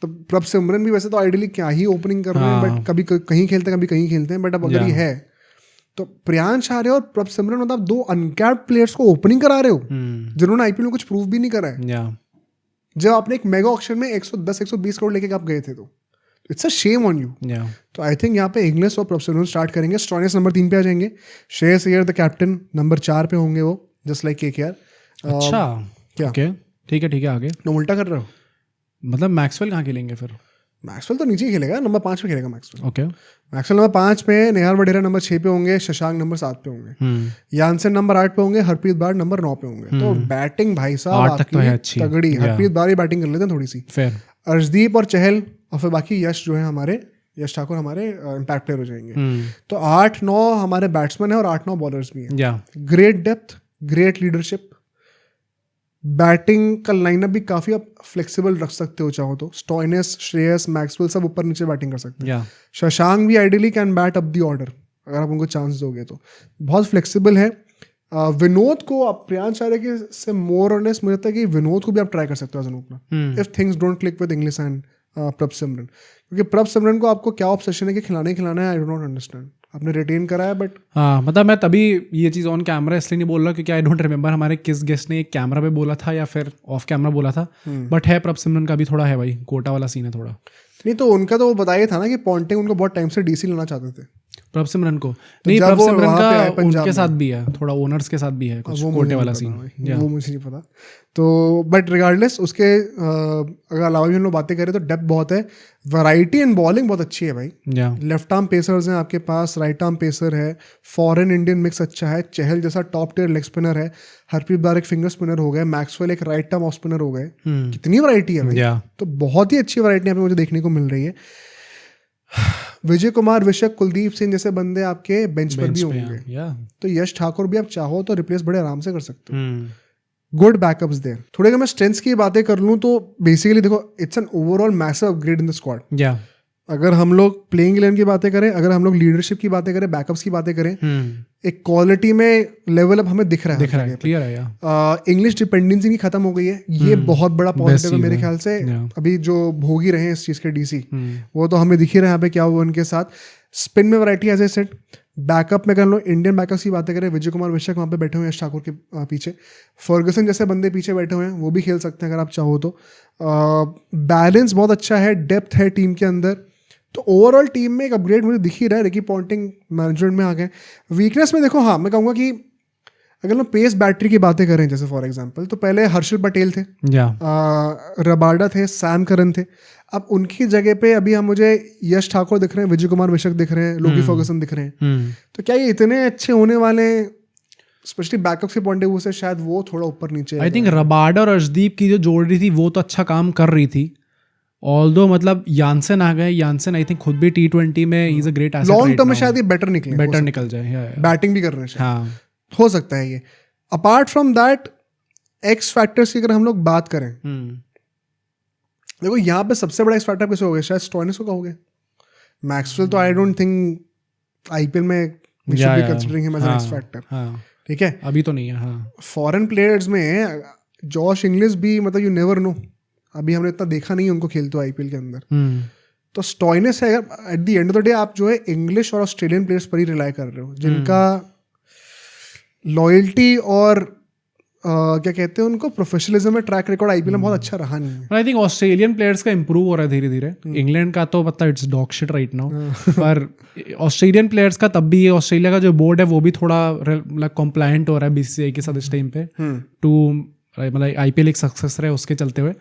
तो प्रभ सिमरन भी वैसे तो आइडियली क्या ही ओपनिंग कर रहे हैं, बट कभी कहीं खेलते हैं कभी कहीं खेलते हैं, बट अब अगर ये है तो प्रियांश आर्या और प्रभ सिमरन, मतलब दो अनकैप्ड प्लेयर्स को ओपनिंग करा रहे हो, जिन्होंने आईपीएल में कुछ प्रूव भी नहीं करा है। जब आपने एक मेगा ऑक्शन में 110-120 करोड़ लेके आप गए थे, तो it's a shame on you. तो आई थिंक यहाँ पे इंग्लिश और प्रभ सिमरन स्टार्ट करेंगे, स्टॉइनिस नंबर 3 पे आ जाएंगे, Shreyas Iyer the captain number 4 पे होंगे वो, जस्ट लाइक केकेआर। अच्छा क्या, ठीक है आगे, तुम उल्टा कर रहे हो, मतलब मैक्सवेल कहाँ खेलेंगे फिर? मैक्सवेल तो नीचे ही खेलेगा, नंबर 5 पे खेलेगा मैक्सवेल, ओके। मैक्सवेल नंबर 5 पे, नेहाल वडेरा नंबर 6 पे होंगे, शशांक नंबर 7 पे होंगे, यानसन नंबर 8 पे होंगे, हरप्रीत बार नंबर 9 पे होंगे। तो बैटिंग भाई साहब आपकी तगड़ी, हरप्रीत बार ही बैटिंग कर लेते हैं थोड़ी सी, अर्शदीप और चहल, और फिर बाकी यश जो है हमारे, यश ठाकुर हमारे इम्पैक्ट प्लेयर हो जाएंगे। तो 8-9 हमारे बैट्समैन है और 8-9 बॉलर्स भी हैं। Great depth, great leadership, batting का लाइनअप भी काफी आप फ्लेक्सिबल रख सकते हो चाहो तो, स्टॉइनिस, श्रेयस, मैक्सवेल सब ऊपर नीचे बैटिंग कर सकते हैं। शशांक भी ideally can bat up the order अगर आप उनको चांस दोगे तो, बहुत फ्लेक्सिबल है। विनोद को आप प्रियांश आर्या के से मोर और लेस मुझे लगता है कि विनोद को भी आप ट्राई कर सकते हो as an opener, if things don't click with Inglis and Prabhsimran, क्योंकि प्रभ सिमरन को आपको क्या ऑब्सेशन है कि खिलाना है, आई डोंट नॉट अंडरस्टैंड। आपने रिटेन करा है, बट हाँ, मतलब मैं तभी ये चीज़ ऑन कैमरा इसलिए नहीं बोल रहा क्योंकि आई डोंट रिमेंबर हमारे किस गेस्ट ने एक कैमरा पे बोला था या फिर ऑफ कैमरा बोला था, बट है प्रभ सिमरन का भी थोड़ा है भाई, कोटा वाला सीन है थोड़ा। नहीं तो उनका तो वो बताया था ना कि पॉन्टिंग उनको बहुत टाइम से डीसी लेना चाहते थे, प्रभ सिमरन को। तो नहीं, प्रभ सिमरन का उनके साथ भी है, थोड़ा ओनर्स के साथ भी है कुछ कोटे वाला सीन, वो मुझे नहीं पता। तो बट रिगार्डलेस उसके अगर अलावा भी हम लोग बातें करें तो डेप्थ बहुत है, वैरायटी एंड बॉलिंग बहुत अच्छी है भाई। लेफ्ट आर्म पेसर्स हैं आपके पास, राइट आर्म पेसर है, फॉरेन इंडियन मिक्स अच्छा है, चहल जैसा टॉप टियर लेग स्पिनर है, हरप्रीत बार एक फिंगर स्पिनर हो गए, मैक्सवेल एक राइट आर्म ऑफ स्पिनर हो गए, कितनी वैरायटी है भाई। तो बहुत ही अच्छी वैरायटी यहाँ पे मुझे देखने को मिल रही है। विजय कुमार, विशक, कुलदीप सिंह जैसे बंदे आपके बेंच पर भी होंगे, तो यश ठाकुर भी आप चाहो तो रिप्लेस बड़े आराम से कर सकते हो। Good backups there. थोड़े अगर मैं स्ट्रेंथ्स की बातें कर लूँ तो बेसिकली देखो it's an overall massive upgrade in the squad. अगर हम लोग प्लेइंग 11 की बातें करें, अगर हम लोग लीडरशिप की बातें करें, बैकअप्स की बातें करें, एक क्वालिटी में लेवल अप हमें दिख रहा है, क्लियर है। इंग्लिश डिपेंडेंसी नहीं खत्म हो गई है, ये बहुत बड़ा पॉजिटिव है मेरे ख्याल से। अभी जो भोगी रहे हैं इस चीज के डीसी, वो तो हमें दिख ही रहे हैं यहाँ पे क्या हुआ उनके साथ। स्पिन में variety as a set, backup में अगर हम लोग इंडियन बैकअप्स की बातें करें, विजय कुमार, विशक वहाँ पे बैठे हुए हैं यश ठाकुर के पीछे, फर्गसन जैसे बंदे पीछे बैठे हुए हैं, वो भी खेल सकते हैं अगर आप चाहो तो। बैलेंस बहुत अच्छा है, डेप्थ है टीम के अंदर, तो ओवरऑल टीम में एक अपग्रेड मुझे दिख ही रहा है। रिकी पॉन्टिंग मैनेजमेंट में आ गए। वीकनेस में देखो, हाँ मैं कहूँगा कि अगर हम पेस बैटरी की बातें करें, जैसे फॉर एग्जांपल, तो पहले हर्षल पटेल थे, रबाडा थे, सैम करन थे, अब उनकी जगह पे अभी हम मुझे यश ठाकुर दिख रहे हैं, विजय कुमार विशक दिख रहे हैं, लोकी फर्गसन दिख रहे हैं। तो क्या ये इतने अच्छे होने वाले? स्पेशली बैकअप्स के पॉइंट ऑफ व्यू से शायद वो थोड़ा ऊपर नीचे आई थिंक रबाडा और अर्शदीप की जो जोड़ रही थी वो तो अच्छा काम कर रही थी, ऑल्दो मतलब यानसन आ गए, यानसन आई थिंक खुद भी T20 में ही is a great asset, long term में शायद ये बेटर निकल जाए, बैटिंग भी कर रहे हैं हाँ हो सकता है ये। Apart from that x factors की अगर हम लोग बात करें, देखो यहाँ पे सबसे बड़ा एक्स फैक्टर किसे हो गया, शायद स्टॉइनिस को कहोगे। मैक्सवेल तो आई डोंट थिंक आईपीएल में we should be considering him as an X factor, ठीक है अभी तो नहीं है। हाँ फॉरेन प्लेयर्स में जॉश इंग्लिश भी मतलब यू नेवर नो, अभी हमने इतना देखा नहीं उनको खेलते हुए आईपीएल के अंदर। तो स्टॉइनिस है, at the end of the day आप जो है इंग्लिश और ऑस्ट्रेलियन प्लेयर्स पर ही रिलाई कर रहे हो, जिनका लॉयल्टी और क्या कहते हैं उनको प्रोफेशनलिज्म में ट्रैक रिकॉर्ड आईपीएल में बहुत अच्छा रहा नहीं है। आई थिंक ऑस्ट्रेलियन प्लेयर्स का इंप्रूव हो रहा है धीरे धीरे, इंग्लैंड का तो मतलब it's dog shit right now, पर ऑस्ट्रेलियन प्लेयर्स का तब भी ऑस्ट्रेलिया का जो बोर्ड है वो भी थोड़ा मतलब कॉम्प्लायंट हो रहा है बीसीसीआई के साथ इस टाइम पे टू मतलब आईपीएल एक सक्सेस रहे उसके चलते हुए।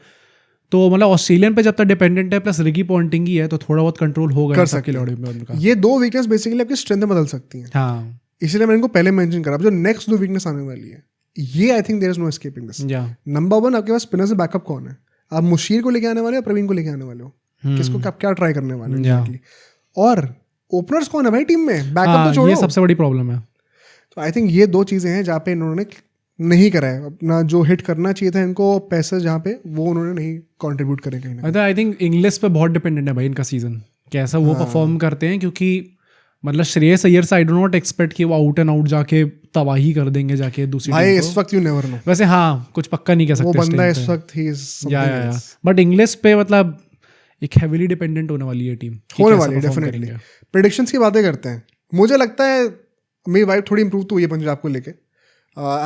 तो मतलब ऑस्ट्रेलियन पे जब तक डिपेंडेंट है प्लस रिकी पॉन्टिंग ही है तो थोड़ा बहुत कंट्रोल होगा कर सकते हैं उनका। ये दो वीकनेस बेसिकली आपकी स्ट्रेंथ बदल सकती हैं, हाँ इसलिए मैंने इनको पहले मेंशन करा। जो नेक्स्ट दो वीकनेस आने वाली है ये I think there is no escaping this. Number 1 आपके पास स्पिनर से बैकअप कौन है, आप मुशीर को लेके आने वाले हो, प्रवीण को लेके आने वाले हो, किसको आप क्या ट्राई करने वाले हो, और ओपनर्स कौन है भाई टीम में, बैकअप तो छोड़ो, ये सबसे बड़ी प्रॉब्लम है। तो आई थिंक ये दो चीजें हैं जहाँ पे इन्होंने नहीं करा है अपना जो हिट करना चाहिए था इनको पैसे, जहाँ पे वो उन्होंने नहीं कंट्रीब्यूट करे कहीं ना। आई थिंक इंग्लिश पे बहुत डिपेंडेंट है भाई इनका सीजन, कैसा वो परफॉर्म करते हैं, क्योंकि मतलब श्रेयस अय्यर से आई डोंट नॉट एक्सपेक्ट कि वो आउट एंड आउट जाके तबाही कर देंगे जाके दूसरी भाई इस वक्त यू नेवर नो, वैसे हाँ कुछ पक्का नहीं कह सकते वो बंदा इस वक्त ही या बट इंग्लिश पे मतलब एक हेवीली डिपेंडेंट होने वाली है टीम, होने वाली है डेफिनेटली। प्रेडिक्शंस की बातें करते हैं, मुझे लगता है मेरी वाइब थोड़ी इंप्रूव तो हुई है पंजाब को लेके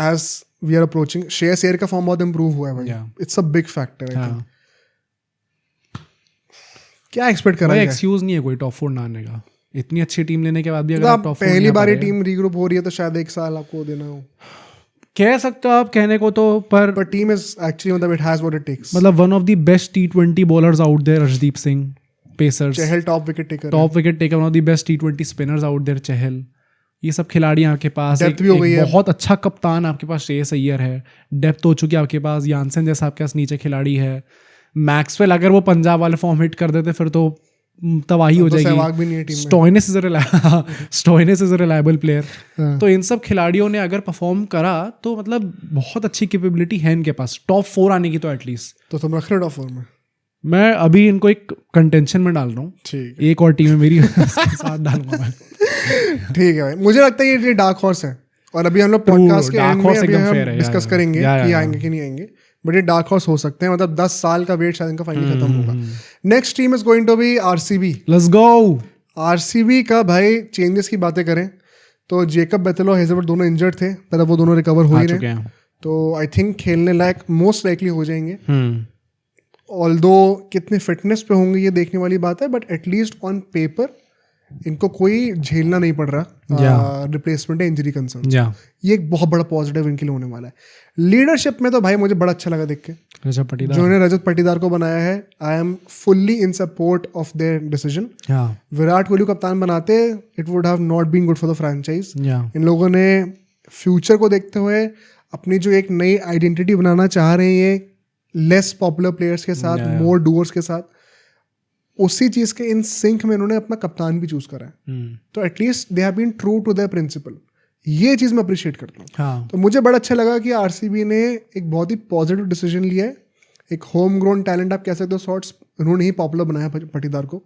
as we are approaching. Shreyas Iyer का फॉर्म बहुत इंप्रूव हुआ है भाई, इट्स अ बिग फैक्टर। क्या एक्सपेक्ट कर रहे हैं, एक्सक्यूज नहीं है कोई टॉप 4 ना आने का, इतनी अच्छी टीम लेने के बाद भी अगर आप टॉप 4 पहली बार टीम रीग्रुप हो रही है तो शायद एक साल आपको देना हो, कह सकते हो आप कहने को तो, पर टीम इज एक्चुअली मतलब it has what it takes. मतलब one of the best T20 bowlers out there Arshdeep Singh, pacers, Chahal top wicket taker, one of the best T20 spinners out there Chahal, ये सब खिलाड़ी आपके पास, डेप्थ भी हो गई है, बहुत अच्छा कप्तान आपके पास श्रेयस अय्यर है, डेप्थ हो चुकी है आपके पास, यानसन जैसा आपके पास नीचे खिलाड़ी है, मैक्सवेल अगर वो पंजाब वाले फॉर्म हिट कर देते फिर तो तबाही हो जाएगी, Stoinis is a reliable player. तो इन सब खिलाड़ियों ने अगर परफॉर्म करा तो मतलब बहुत अच्छी कैपेबिलिटी है इनके पास टॉप 4 आने की, तो एटलीस्ट तो तुम रख रहे हो टॉप 4 में। मैं अभी इनको एक कंटेंशन में डाल रहा हूँ, एक और टीम है मेरी साथ डालूंगा मैं। ठीक है भाई, मुझे लगता है ये डार्क हॉर्स है, और अभी हम लोग पॉडकास्ट के एंड में अभी डिस्कस करेंगे कि आएंगे कि नहीं आएंगे, बट ये डार्क हॉर्स हो सकते हैं, मतलब 10 साल का वेट शायद इनका फाइनली खत्म होगा। Next team is going to be RCB. Let's go. RCB का भाई चेंजेस की बातें करें तो जेकब बेथेल और हेजलवुड दोनों इंजर्ड थे, पर अब वो दोनों रिकवर हो ही रहे हैं, तो आई थिंक खेलने लायक मोस्ट लाइकली हो जाएंगे। ऑल्दो कितने फिटनेस पे होंगे ये देखने वाली बात है, बट एटलीस्ट ऑन पेपर इनको कोई झेलना नहीं पड़ रहा रिप्लेसमेंट है इंजरी कंसर्न। ये एक बहुत बड़ा पॉजिटिव इनके लिए होने वाला है। लीडरशिप में तो भाई मुझे बड़ा अच्छा लगा देख के, जो ने रजत पाटीदार को बनाया है, I am fully in support of their decision. Virat Kohli को कप्तान बनाते it would have not been good for the franchise. इन लोगों ने फ्यूचर को देखते हुए अपनी जो एक नई आइडेंटिटी बनाना चाह रहे हैं, ये लेस पॉपुलर प्लेयर्स के साथ, मोर डूअर्स के साथ, उसी चीज के इन सिंक में इन्होंने अपना कप्तान भी चूज करा है। तो at least they have been true to their principle, ये चीज मैं अप्रिशिएट करता हूँ। तो मुझे बड़ा अच्छा लगा कि आरसीबी ने एक बहुत ही पॉजिटिव डिसीजन लिया है। एक होम ग्रोन टैलेंट आप कह सकते हो सॉर्ट्स, उन्होंने ही पॉपुलर बनाया पाटीदार को।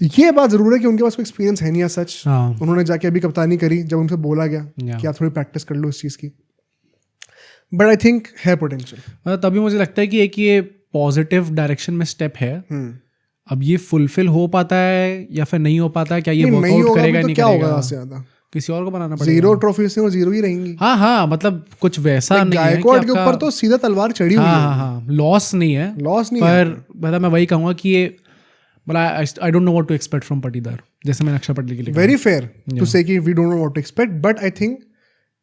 ये बात जरूर है कि उनके पास कोई एक्सपीरियंस है नहीं है सच। उन्होंने जाके अभी कप्तानी करी जब उनसे बोला गया कि आप थोड़ी प्रैक्टिस कर लो इस चीज की, बट आई थिंक है पोटेंशियल। तभी मुझे लगता है कि एक ये पॉजिटिव डायरेक्शन में स्टेप है। अब ये फुलफिल हो पाता है या फिर नहीं हो पाता है, क्या ये वर्कआउट करेगा नहीं करेगा, ज्यादा किसी और को बनाना पड़ेगा। 0 ट्रॉफी से वो 0 ही रहेंगी। हाँ मतलब कुछ वैसा नहीं है। गायकवाड के ऊपर तो सीधा तलवार चढ़ी हुई है। हाँ लॉस नहीं है, पर मतलब मैं वही कहूँगा कि ये मतलब I don't know what to expect from Patidar, जैसे मैंने अक्षर पटेल के लिए वेरी फेयर टू से कि we don't know what to expect, but I think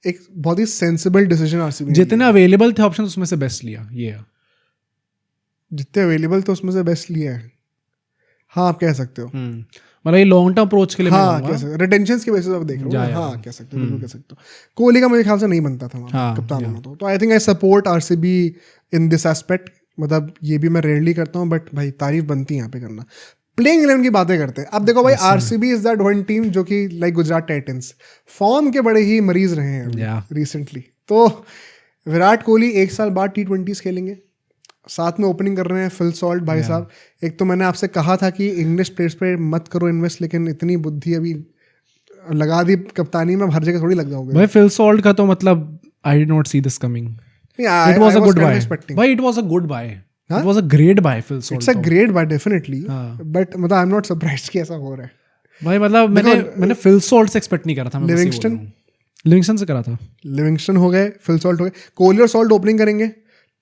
एक बहुत ही सेंसिबल डिसीजन आरसीबी ने जितने अवेलेबल थे ऑप्शन उसमें से बेस्ट लिया। ये जितने अवेलेबल थे उसमें से बेस्ट लिया है, हाँ आप कह सकते हो। मतलब ये लॉन्ग टर्म अप्रोच के लिए हाँ कह सकते, रिटेंशन के बेसिस पे देख रहा हूँ, हाँ कह सकते हो, बिल्कुल कह सकते हो। कोहली का मुझे ख्याल से नहीं बनता था कप्तान होना, तो I think I support RCB in this aspect. मतलब ये भी मैं रेयरली करता हूँ, बट भाई तारीफ बनती है यहाँ पे करना। प्लेइंग 11 की बातें करते हैं। अब देखो भाई, RCB is that one team जो कि लाइक गुजरात टाइटंस फॉर्म के बड़े ही मरीज रहे हैं रिसेंटली। तो विराट कोहली 1 साल बाद T20s खेलेंगे, साथ में ओपनिंग कर रहे हैं फिल सॉल्ट भाई साहब। एक तो मैंने आपसे कहा था कि इंग्लिश प्लेयर्स पे मत करो इन्वेस्ट, लेकिन इतनी बुद्धि अभी लगा दी कप्तानी में, हर जगह थोड़ी लग जाओगे भाई। फिल सॉल्ट का तो मतलब I did not see this coming. It was a good buy भाई, it was a good buy, it was a great buy Phil Salt. It's a great buy definitely, but मतलब I am not surprised कि ऐसा हो रहा है भाई। मतलब मैंने फिल सॉल्ट से एक्सपेक्ट नहीं करा था। लिविंगस्टन से करा था। लिविंगस्टन हो गए, फिल सॉल्ट हो गए, कोहली और सॉल्ट ओपनिंग करेंगे,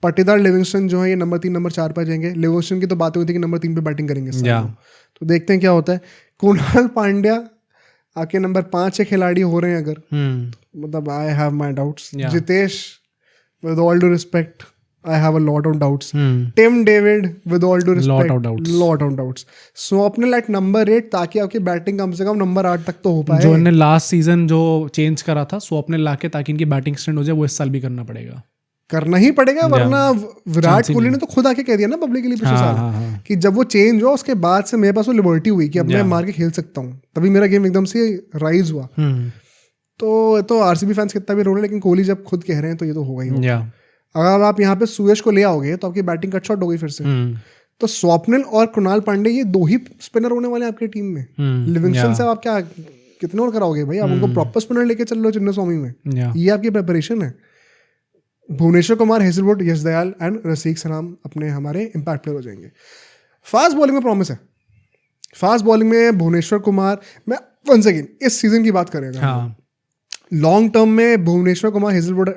पट्टीदार लिविंगस्टन जो है ये नंबर 3 नंबर 4 पर जाएंगे। लिविंगस्टन की तो बात हुई थी कि नंबर 3 पे बैटिंग करेंगे तो देखते हैं क्या होता है। कुणाल पांड्या आके नंबर 5 के खिलाड़ी हो रहे हैं अगर, मतलब I have my doubts. Jitesh with all due respect I have a lot of doubts. Tim David with all due respect lot of doubts. Swapnil at number 8 ताकि आपकी बैटिंग कम से कम नंबर 8 तक तो हो पाए। जो इन्होंने लास्ट सीजन जो चेंज करा था स्वप्निल लाके ताकि इनकी बैटिंग एक्सटेंड हो जाए, वो इस साल भी करना पड़ेगा, करना ही पड़ेगा, वरना विराट कोहली ने तो खुद आके कह दिया ना पब्लिकली पिछले साल कि जब वो चेंज हुआ उसके बाद से मेरे पास वो लिबर्टी हुई कि अब मैं मार के खेल सकता हूँ, तभी मेरा गेम एकदम से राइज हुआ। तो आरसीबी फैंस कितना भी रोल है, लेकिन कोहली जब खुद कह रहे हैं तो ये तो होगा ही होगा। अगर आप यहाँ पे सुयश को ले आओगे तो आपकी बैटिंग कट शॉट हो गई फिर से। तो स्वप्निल और कुणाल पांडे ये 2 ही स्पिनर होने वाले हैं आपकी टीम में। लिविंगस्टन से आप क्या कितने और कराओगे भाई? आप उनको प्रॉपर स्पिनर लेके चल रहे हो चिन्नास्वामी में, ये आपकी प्रिपरेशन है। भुवनेश्वर कुमार, हेजलवुड, यश दयाल एंड रसीक सलाम अपने हमारे इम्पैक्ट प्लेयर हो जाएंगे। फास्ट बॉलिंग में प्रॉमिस है, फास्ट बॉलिंग में भुवनेश्वर कुमार, मैं वंस अगेन इस सीजन की बात करेंगे, लॉन्ग टर्म में Bhuvneshwar Kumar Hazlewood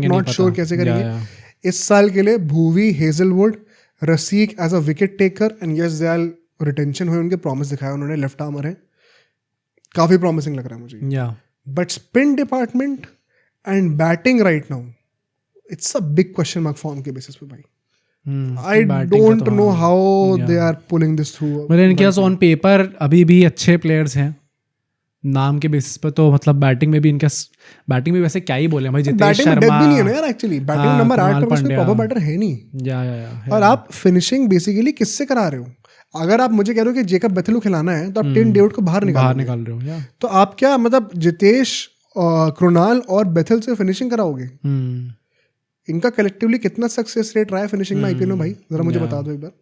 not sure कैसे करेंगे। इस साल के लिए Bhuvi, Hazlewood, Rasikh as a wicket taker and Yash Dayal retention हुए, उनके प्रॉमिस दिखाया उन्होंने, लेफ्ट आर्मर है, काफी प्रॉमिसिंग लग रहा है मुझे। But spin department and batting right now it's a big question mark form के बेसिस पे भाई। I don't know how they are pulling this through. मतलब इनके पास ऑन पेपर अभी भी अच्छे प्लेयर्स हैं नाम के बेसिस पे, तो मतलब बैटिंग में भी इनका, बैटिंग में वैसे क्या ही बोले भाई, जितेश शर्मा भी नहीं है ना यार एक्चुअली, बैटिंग नंबर 8 पे कोई प्रॉपर बैटर है नहीं। और आप फिनिशिंग बेसिकली किससे करा रहे हो? अगर आप मुझे कह रहे हो कि जेकब बेथेलू खिलाना है तो आप टिम डेविड को बाहर निकाल रहे हो, तो आप क्या मतलब जितेश, कृणाल और बेथेल से फिनिशिंग कराओगे? इनका कलेक्टिवली कितना सक्सेस रेट रहा है फिनिशिंग में आईपीएल में भाई, जरा मुझे बता दो एक बार।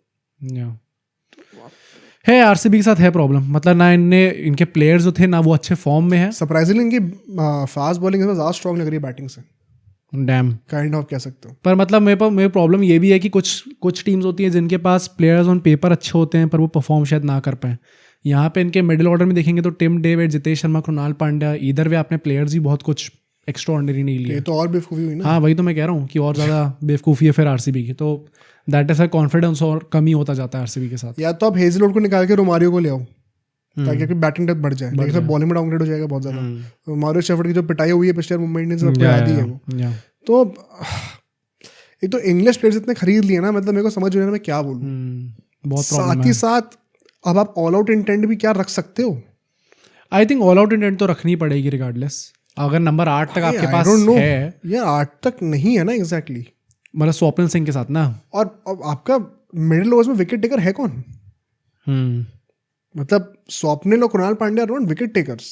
है आरसीबी के साथ है प्रॉब्लम, मतलब ना इनके प्लेयर्स जो थे ना वो अच्छे फॉर्म में है। सरप्राइजिंगली इनकी फास्ट बॉलिंग ज़्यादा स्ट्रॉन्ग लग रही है बैटिंग से, डैम काइंड ऑफ कह सकते हो। पर मतलब मेरे प्रॉब्लम ये भी है कि कुछ टीम्स होती हैं जिनके पास प्लेयर्स ऑन पेपर अच्छे होते हैं पर वो परफॉर्म शायद ना कर पाए। यहाँ पे इनके मिडिल ऑर्डर में देखेंगे तो टिम डेविड, जितेश शर्मा, कृणाल पांड्या, इधर वे आपने प्लेयर्स भी बहुत कुछ एक्स्ट्राऑर्डिनरी नहीं लिए, तो और बेवकूफ़ी हुई ना। हाँ वही तो मैं कह रहा हूँ कि और ज़्यादा बेवकूफ़ी है फिर आरसीबी की, तो दैट इज कॉन्फिडेंस और कमी होता जाता है आरसीबी के साथ। या तो आप हेजलवुड को निकाल के रोमारियो को ले आओ ताकि आपकी बैटिंग डेप्थ बढ़ जाए, लेकिन बॉलिंग में डाउनग्रेड हो जाएगा बहुत ज़्यादा। रोमारियो शेफर्ड की जो पिटाई हुई है पिछले मुंबई इंडियंस में याद ही है वो। तो एक तो इंग्लिश प्लेयर्स इतने खरीद लिए ना, मतलब मेरे को समझ नहीं आ रहा मैं क्या बोलूँ। बहुत साथ ही साथ अब आप ऑल आउट इंटेंट भी क्या रख सकते हो? I think all out intent तो रखनी पड़ेगी रिगार्डलेस, अगर नंबर 8 तक आपके पास है। यार 8 तक नहीं है ना एग्जैक्टली, मतलब स्वप्निल सिंह के साथ ना, और आपका मिडिल ओवर्स में विकेट टेकर है कौन? मतलब स्वप्निल और Kunal Pandya not wicket takers.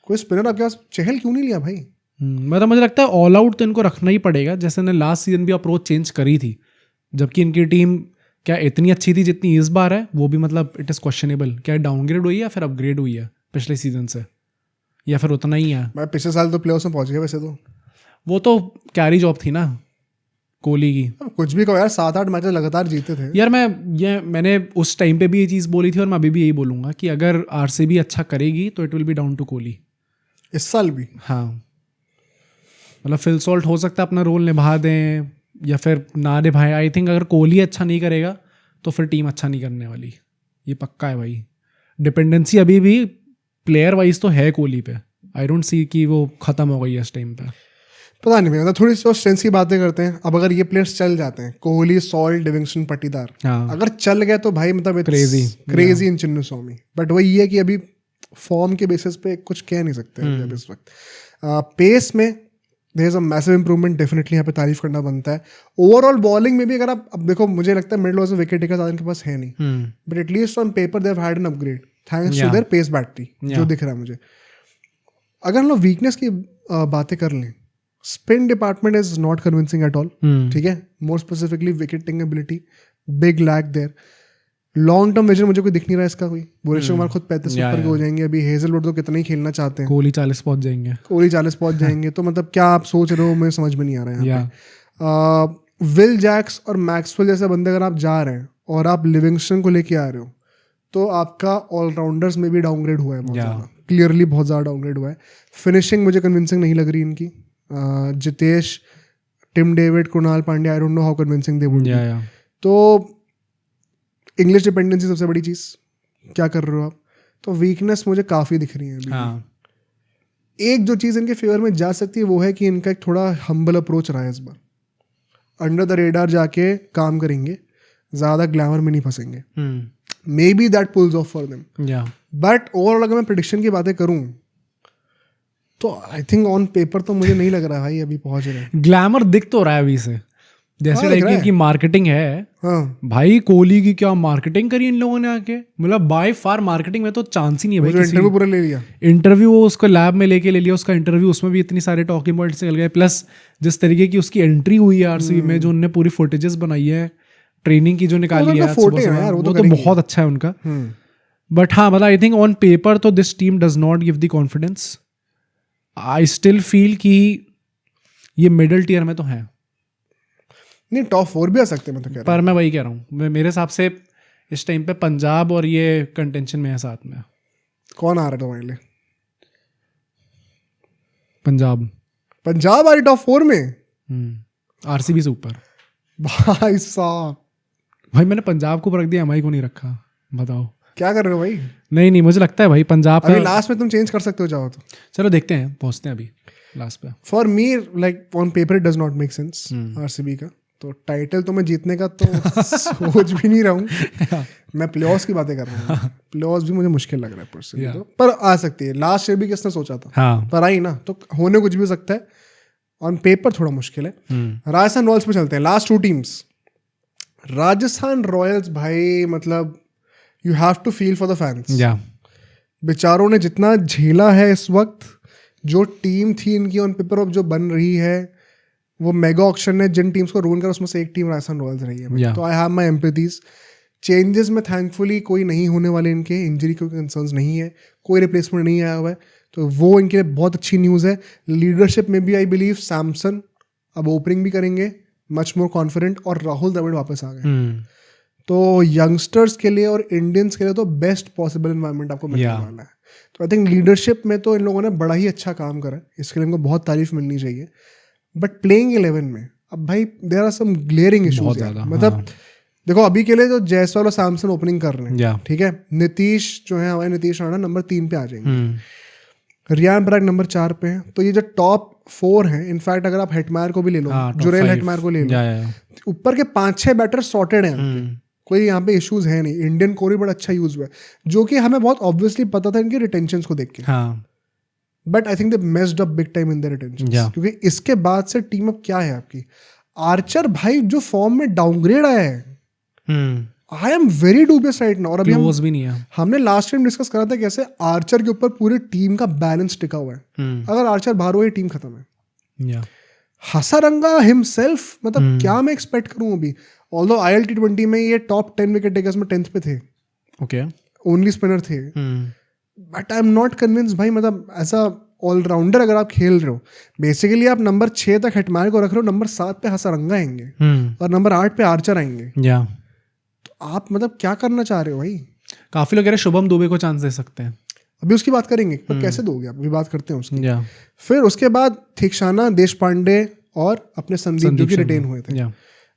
कोई स्पिनर आपके पास चहल क्यों नहीं लिया भाई? मतलब मुझे लगता है ऑल आउट तो इनको रखना ही पड़ेगा, जैसे ने लास्ट सीजन भी अप्रोच चेंज करी थी, जबकि इनकी टीम क्या इतनी अच्छी थी जितनी इस बार है, वो भी मतलब इट इज़ क्वेश्चनेबल, क्या डाउनग्रेड हुई है या फिर अपग्रेड हुई है पिछले सीजन से, या फिर उतना ही है? मैं पिछले साल तो प्लेऑफ्स में पहुंच गया, वैसे तो वो तो कैरी जॉब थी ना कोहली की। कुछ भी कहो यार, 7-8 मैचेस लगातार जीते थे यार। मैंने उस टाइम पे भी ये चीज़ बोली थी और मैं अभी भी यही बोलूँगा कि अगर आरसीबी अच्छा करेगी तो it will be down to Kohli इस साल भी। हाँ मतलब फिल सॉल्ट हो सकता है अपना रोल निभा दें या फिर ना निभाए। आई थिंक अगर कोहली अच्छा नहीं करेगा तो फिर टीम अच्छा नहीं करने वाली, ये पक्का है भाई। डिपेंडेंसी अभी भी प्लेयर वाइज तो है कोहली पे, आई डोंट सी कि वो ख़त्म हो गई है इस टाइम पे। पता नहीं मतलब थोड़ी सी स्ट्रेंथ की बातें करते हैं। अब अगर ये प्लेयर्स चल जाते हैं, कोहली, सॉल्ट, लिविंगस्टन, पटीदार, अगर चल गए तो भाई मतलब क्रेजी इन चिन्नस्वामी। बट वही है कि अभी फॉर्म के बेसिस पे कुछ कह नहीं सकते अभी इस वक्त। पेस में there is a massive improvement, definitely यहाँ पे तारीफ करना बनता है। ओवरऑल बॉलिंग में भी अगर आप अब देखो, मुझे लगता है मिडिल ऑर्डर से विकेट टेकर ज़्यादा इनके पास है नहीं, but at least on paper they have had an upgrade thanks to their pace battery, जो दिख रहा है मुझे। अगर हम लोग वीकनेस की बातें कर लें, spin department is not convincing at all, ठीक है। More specifically wicket taking ability, big lack there. Long term vision मुझे कोई दिख नहीं रहा है इसका कोई। भुवनेश्वर कुमार खुद 35 ऊपर के हो जाएंगे, अभी हेजलवुड तो कितना ही खेलना चाहते हैं, कोहली 40 पहुंच जाएंगे, तो मतलब क्या आप सोच रहे हो, मुझे समझ में नहीं आ रहा है यहाँ पे। विल जैक्स और मैक्सवेल जैसे बंदे अगर आप जा रहे हैं और आप लिविंगस्टन को लेके आ रहे हो, तो आपका ऑलराउंडर्स में भी डाउनग्रेड हुआ है बहुत ज़्यादा, क्लियरली बहुत ज़्यादा डाउनग्रेड हुआ है। फिनिशिंग मुझे कन्विंसिंग नहीं लग रही इनकी। Jitesh, Tim David, Krunal Pandya, I don't know how convincing they would be. तो इंग्लिश डिपेंडेंसी सबसे बड़ी चीज़, क्या कर रहे हो आप? तो वीकनेस मुझे काफ़ी दिख रही है अभी। एक जो चीज़ इनके फेवर में जा सकती है वो है कि इनका एक थोड़ा हम्बल अप्रोच रहा है इस बार, अंडर द रेडार जाके काम करेंगे, ज़्यादा ग्लैमर में नहीं फंसेंगे। Maybe that pulls off for them, but overall अगर मैं प्रेडिक्शन की बातें करूँ तो आई थिंक ऑन पेपर तो मुझे नहीं लग रहा भाई अभी पहुंच रहे हैं। ग्लैमर दिख तो रहा है अभी से, जैसे लाइक इनकी मार्केटिंग है। भाई कोहली की क्या मार्केटिंग करी इन लोगों ने आके, मतलब बाय फार मार्केटिंग में तो चांस ही नहीं है भाई। इंटरव्यू पूरा ले लिया, इंटरव्यू उसको लैब में लेके ले लिया उसका इंटरव्यू, उसमें भी इतनी सारे टॉकिंग पॉइंट्स निकल गए। प्लस जिस तरीके की उसकी एंट्री हुई है आरसीबी में, जो उन्होंने पूरी फुटेजेस बनाई है ट्रेनिंग की जो निकाली है, वो तो बहुत अच्छा है उनका। बट हाँ मतलब आई थिंक ऑन पेपर तो this team does not give the confidence. I still feel कि ये मिडिल टियर में तो है, नहीं टॉप 4 भी आ सकते हैं, मैं तो कह रहा हूं। पर मैं वही कह रहा हूँ, मेरे हिसाब से इस टाइम पे पंजाब और ये कंटेंशन में है साथ में। कौन आ रहा है तुम्हारे लिए? पंजाब आ रही टॉप 4 में, आरसीबी से ऊपर। भाई साहब, भाई मैंने पंजाब को रख दिया, एमआई को नहीं रखा, बताओ क्या कर रहे हो भाई? नहीं मुझे लगता है भाई पंजाब अभी लास्ट में तुम चेंज कर सकते हो चाहो तो। चलो देखते हैं, पहुंचते हैं अभी लास्ट पे। For me like on paper it does not make sense RCB का। तो टाइटल तो मैं जीतने का तो सोच भी नहीं रहा हूँ, मैं प्लेऑफ्स की बातें कर रहा हूँ। प्लेऑफ्स भी मुझे मुश्किल लग रहा है पर्सनली, तो पर आ सकती है। लास्ट ईयर भी किसने सोचा था, पर आई ना, तो होने कुछ भी हो सकता है। ऑन पेपर थोड़ा मुश्किल है। राजस्थान रॉयल्स पे चलते हैं, लास्ट 2 टीम्स। राजस्थान रॉयल्स भाई मतलब you have to feel for the fans. बेचारों ने जितना झेला है इस वक्त, जो टीम थी इनकी ऑन पेपर अब जो बन रही है, वो मेगा ऑक्शन ने जिन टीम्स को रूल करा उसमें से एक टीम राजस्थान रॉयल्स रही है। तो आई हैव माई एम्पैथीज। चेंजेस में थैंकफुली कोई नहीं होने वाले, इनके इंजरी के कंसर्न्स नहीं है, कोई रिप्लेसमेंट नहीं आया हुआ है, तो वो इनके लिए बहुत अच्छी न्यूज़ है। लीडरशिप में भी आई बिलीव सैमसन अब ओपनिंग भी करेंगे, मच मोर कॉन्फिडेंट, और राहुल द्रविड़ वापस आ गए। तो यंगस्टर्स के लिए और इंडियंस के लिए तो बेस्ट पॉसिबल एनवायरनमेंट आपको मिलने वाला है। तो आई थिंक लीडरशिप में तो इन लोगों ने बड़ा ही अच्छा काम करा, इसके लिए इनको बहुत तारीफ मिलनी चाहिए। बट प्लेइंग 11 में अब भाई there are some glaring issues, मतलब देखो अभी के लिए तो जायसवाल और सैमसन ओपनिंग कर रहे हैं, ठीक है। नीतीश जो है हमारे नीतीश राणा नंबर 3 पे आ जाएंगे, रियान पराग नंबर 4 पे है। तो ये जो टॉप 4 हैं, इनफैक्ट अगर आप हेटमायर को भी ले लो, जुरेल हेटमायर को ले लो, ऊपर के 5-6 बैटर सॉर्टेड हैं, कोई यहाँ पे इश्यूज है नहीं। इंडियन कोर भी बड़ा अच्छा यूज हुआ है, जो कि हमें बहुत ऑब्वियसली पता था इनके रिटेंशंस को देख के। But I think they messed up big time in their retentions, क्योंकि इसके बाद से टीम अप क्या है आपकी। आर्चर भाई जो फॉर्म में डाउनग्रेड आया है, I am very dubious right now. और अभी भी नहीं है। हमने लास्ट टाइम डिस्कस करा था कैसे आर्चर के ऊपर पूरी टीम का बैलेंस टिका हुआ है। अगर आर्चर बाहर हुआ, टीम खत्म है। हसारंगा हिमसेल्फ, मतलब क्या मैं एक्सपेक्ट करूं अभी। ऑल्दो IL T20 में ये टॉप 10 विकेट टेकर्स में 10th पे थे, ओके, ओनली स्पिनर थे। But I am not convince भाई, मतलब ऐसा ऑलराउंडर अगर आप खेल रहे हो, बेसिकली आप नंबर 6 तक हेटमायर को रख रहे हो, नंबर 7 पे हसारंगा आएंगे और नंबर 8 पे आर्चर आएंगे। तो आप मतलब क्या करना चाह रहे हो भाई? काफी लोग कह रहे हैं शुभम दुबे को चांस दे सकते हैं, अभी उसकी बात करेंगे, पर कैसे दोगे आप, अभी बात करते हैं उसकी। फिर उसके बाद थिकशाना, देश पांडे और अपने संदीप जो कि रिटेन हुए थे।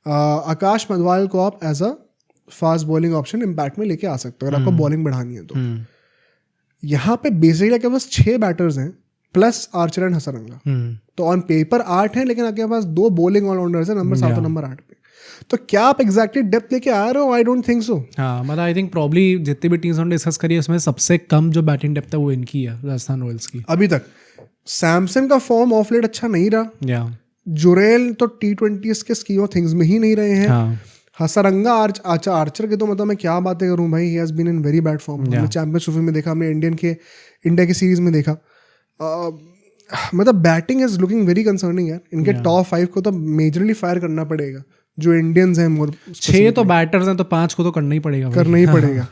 आकाश मधवाल को आप as a fast bowling option impact में लेके आ सकते हो अगर आपको बॉलिंग बढ़ानी है तो। यहाँ पे बेसिकली आपके पास 6 बैटर्स हैं प्लस आर्चर एंड हसरंगा। तो ऑन पेपर 8 है, लेकिन आपके पास 2 बॉलिंग ऑलराउंडर्स है नंबर 7 और नंबर 8 पे। तो क्या आप एग्जैक्टली डेप्थ लेके आ रहे हो? आई डोंट थिंक सो। हाँ, मतलब आई थिंक प्रॉब्ली जितनी भी टीम्स हमने डिस्कस करी है उसमें सबसे कम जो बैटिंग डेप्थ है वो इनकी है, राजस्थान रॉयल्स की अभी तक। सैमसन का फॉर्म ऑफ लेट अच्छा नहीं रहा। या जुरेल तो T20 के स्कीम ऑफ थिंग्स में ही नहीं रहे हैं। हाँ हसरंगा आर्चर के तो मतलब मैं क्या बातें करूं भाई, he has been in very bad form. हमने चैंपियंस ट्रॉफी में देखा, हमने इंडिया की सीरीज में देखा। मतलब batting is looking very concerning यार। इनके टॉप 5 को तो मेजरली फायर करना पड़ेगा, जो इंडियंस हैं। 6 तो बैटर्स हैं तो 5 को तो करना ही पड़ेगा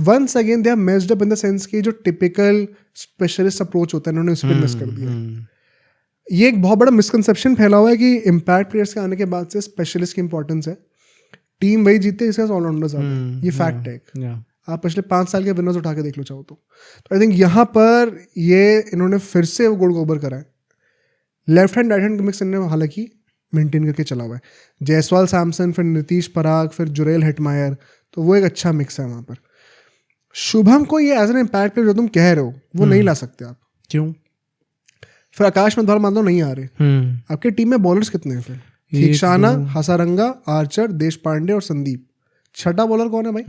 once again they have messed up in the sense कि जो टिपिकल स्पेशलिस्ट अप्रोच होता है उन्होंने उस पर मिस कर दिया। ये एक बहुत बड़ा मिसकंसेप्शन फैला हुआ है कि इम्पैक्ट प्लेयर्स के आने के बाद से स्पेशलिस्ट की इंपॉर्टेंस है। टीम वही जीतते इसके ऑलराउंडर्स आते हैं, ये फैक्ट है। आप पिछले 5 साल के विनर्स उठा के देख लो चाहो तो आई थिंक यहाँ पर ये इन्होंने फिर से गुड़ गोबर करा है। Left hand right hand mix इन्होंने हालांकि मेंटेन करके चला हुआ है। जायसवाल सैमसन, फिर नीतीश पराग, फिर जुरेल हेटमायर, तो वो एक अच्छा मिक्स है वहाँ पर। शुभम को ये एज एन इम्पैक्ट प्लेयर जो तुम कह रहे हो वो नहीं ला सकते आप। क्यों? फिर आकाश मधवाल मान लो नहीं आ रहे, आपकी टीम में बॉलर्स कितने हैं फिर? थीक्षाना, हसारंगा, आर्चर, देश पांडे और संदीप। छठा बॉलर कौन है भाई?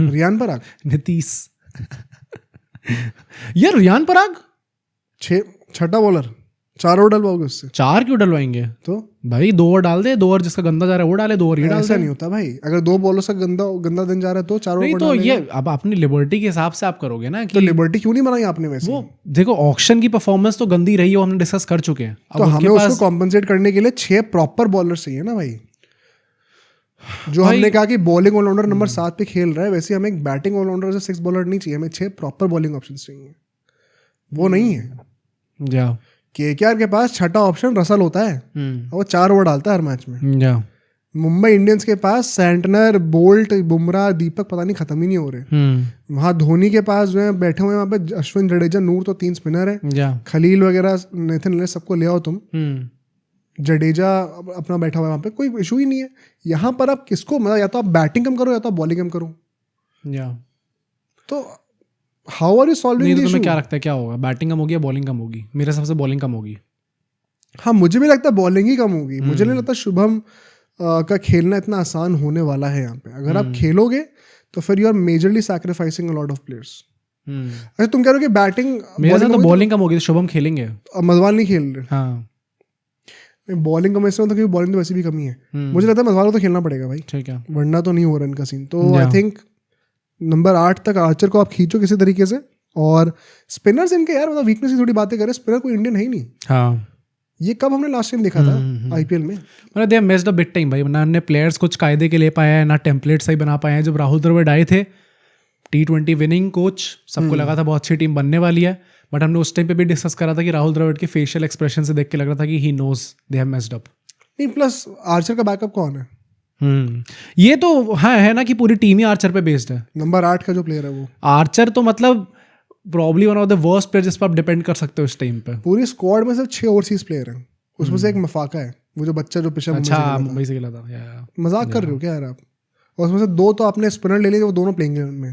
रियान पराग, नीतीश यार रियान पराग छठा बॉलर। 4 ओवर डलवाओगे उससे? 4 क्यों डलवाएंगे? तो भाई 2 ओवर डाल दे, 2 ओवर जिसका गंदा जा रहा है वो डाले, 2 ओवर ये डाल। ऐसा नहीं होता भाई, अगर 2 बॉलर से गंदा दिन जा रहा है तो 4 ओवर तो ये अब अपनी लिबर्टी के हिसाब से आप करोगे ना कि तो लिबर्टी क्यों नहीं बनाई आपने? वैसे वो देखो ऑक्शन की परफॉर्मेंस तो गंदी रही है, वो हमने डिस्कस कर चुके हैं। तो हमें उसको कॉम्पनसेट करने के लिए 6 प्रॉपर बॉलर चाहिए ना भाई। जो हमने कहा कि बॉलिंग ऑलराउंडर नंबर 7 पे खेल रहा है, वैसे हमें एक बैटिंग ऑलराउंडर से 6 बॉलर नहीं चाहिए, हमें 6 प्रॉपर बॉलिंग ऑप्शंस चाहिए। वो नहीं है। केकेआर के पास छठा ऑप्शन रसल होता है और वो 4 ओवर डालता है हर मैच में। मुंबई इंडियंस के पास सेंटनर, बोल्ट, बुमराह, दीपक पता नहीं खत्म ही नहीं हो रहे। वहाँ धोनी के पास जो है बैठे हुए हैं वहाँ पे अश्विन, जडेजा, नूर तो 3 स्पिनर है। खलील वगैरह, नेथन ले सबको ले आओ तुम। जडेजा अपना बैठा हुआ है वहाँ पे, कोई इशू ही नहीं है। यहाँ पर आप किसको मतलब या तो आप बैटिंग कम करो या तो आप बॉलिंग कम करो। तो how are you solving this issue? तुम्हें क्या लगता है क्या होगा? बैटिंग कम होगी या बॉलिंग कम होगी? मेरे हिसाब से बॉलिंग कम होगी। हाँ, मुझे भी लगता है बॉलिंग ही कम होगी। मुझे नहीं लगता शुभम का खेलना इतना आसान होने वाला है यहाँ पे। अगर आप खेलोगे तो फिर you are majorly sacrificing a lot of players. अच्छा, तुम कह रहे हो कि बैटिंग मेरे साथ तो बॉलिंग कम होगी तो शुभम खेलेंगे। मधवाल नहीं खेल रहे। हाँ, बॉलिंग कम इसमें तो क्योंकि बॉलिंग तो वैसे भी कमी है। मुझे लगता है मधवाल को तो खेलना पड़ेगा भाई, ठीक है, वरना तो नहीं हो रहा इनका सीन। तो आई थिंक नंबर 8 तक आर्चर को आप खींचो किसी तरीके से। और स्पिनर्स इनके यार मतलब वीकनेस की थोड़ी बातें करें, स्पिनर कोई इंडियन है ही नहीं। हाँ, ये कब हमने लास्ट टाइम देखा था आईपीएल में? मतलब दे मिस्ड अ बिग टाइम भाई। ना हमने प्लेयर्स कुछ कायदे के ले पाया है, ना टेम्पलेट सही बना पाए हैं। जब राहुल द्रविड़ आए थे, T20 विनिंग कोच, सबको लगा था बहुत अच्छी टीम बनने वाली है। बट हमने उस टाइम पे भी डिस्कस करा था कि राहुल द्रविड़ के फेशियल एक्सप्रेशन से देख के लग रहा था कि he knows they have messed up. नहीं, प्लस आर्चर का बैकअप कौन है? ये तो हाँ है ना कि पूरी टीम ही आर्चर पे बेस्ड है। नंबर 8 का जो प्लेयर है वो आर्चर तो मतलब probably one of the worst player जिस पर आप डिपेंड कर सकते हो इस टाइम पे। पूरी स्क्वाड में सिर्फ 6 ओवरसीज प्लेयर हैं, उसमें से एक मफाका है, वो जो बच्चा जो पिछले मुंबई से खेला था। मजाक कर रहे हो क्या यार आप? और उसमें से 2 तो आपने स्पिनर ले लिए, वो दोनों प्लेइंग में।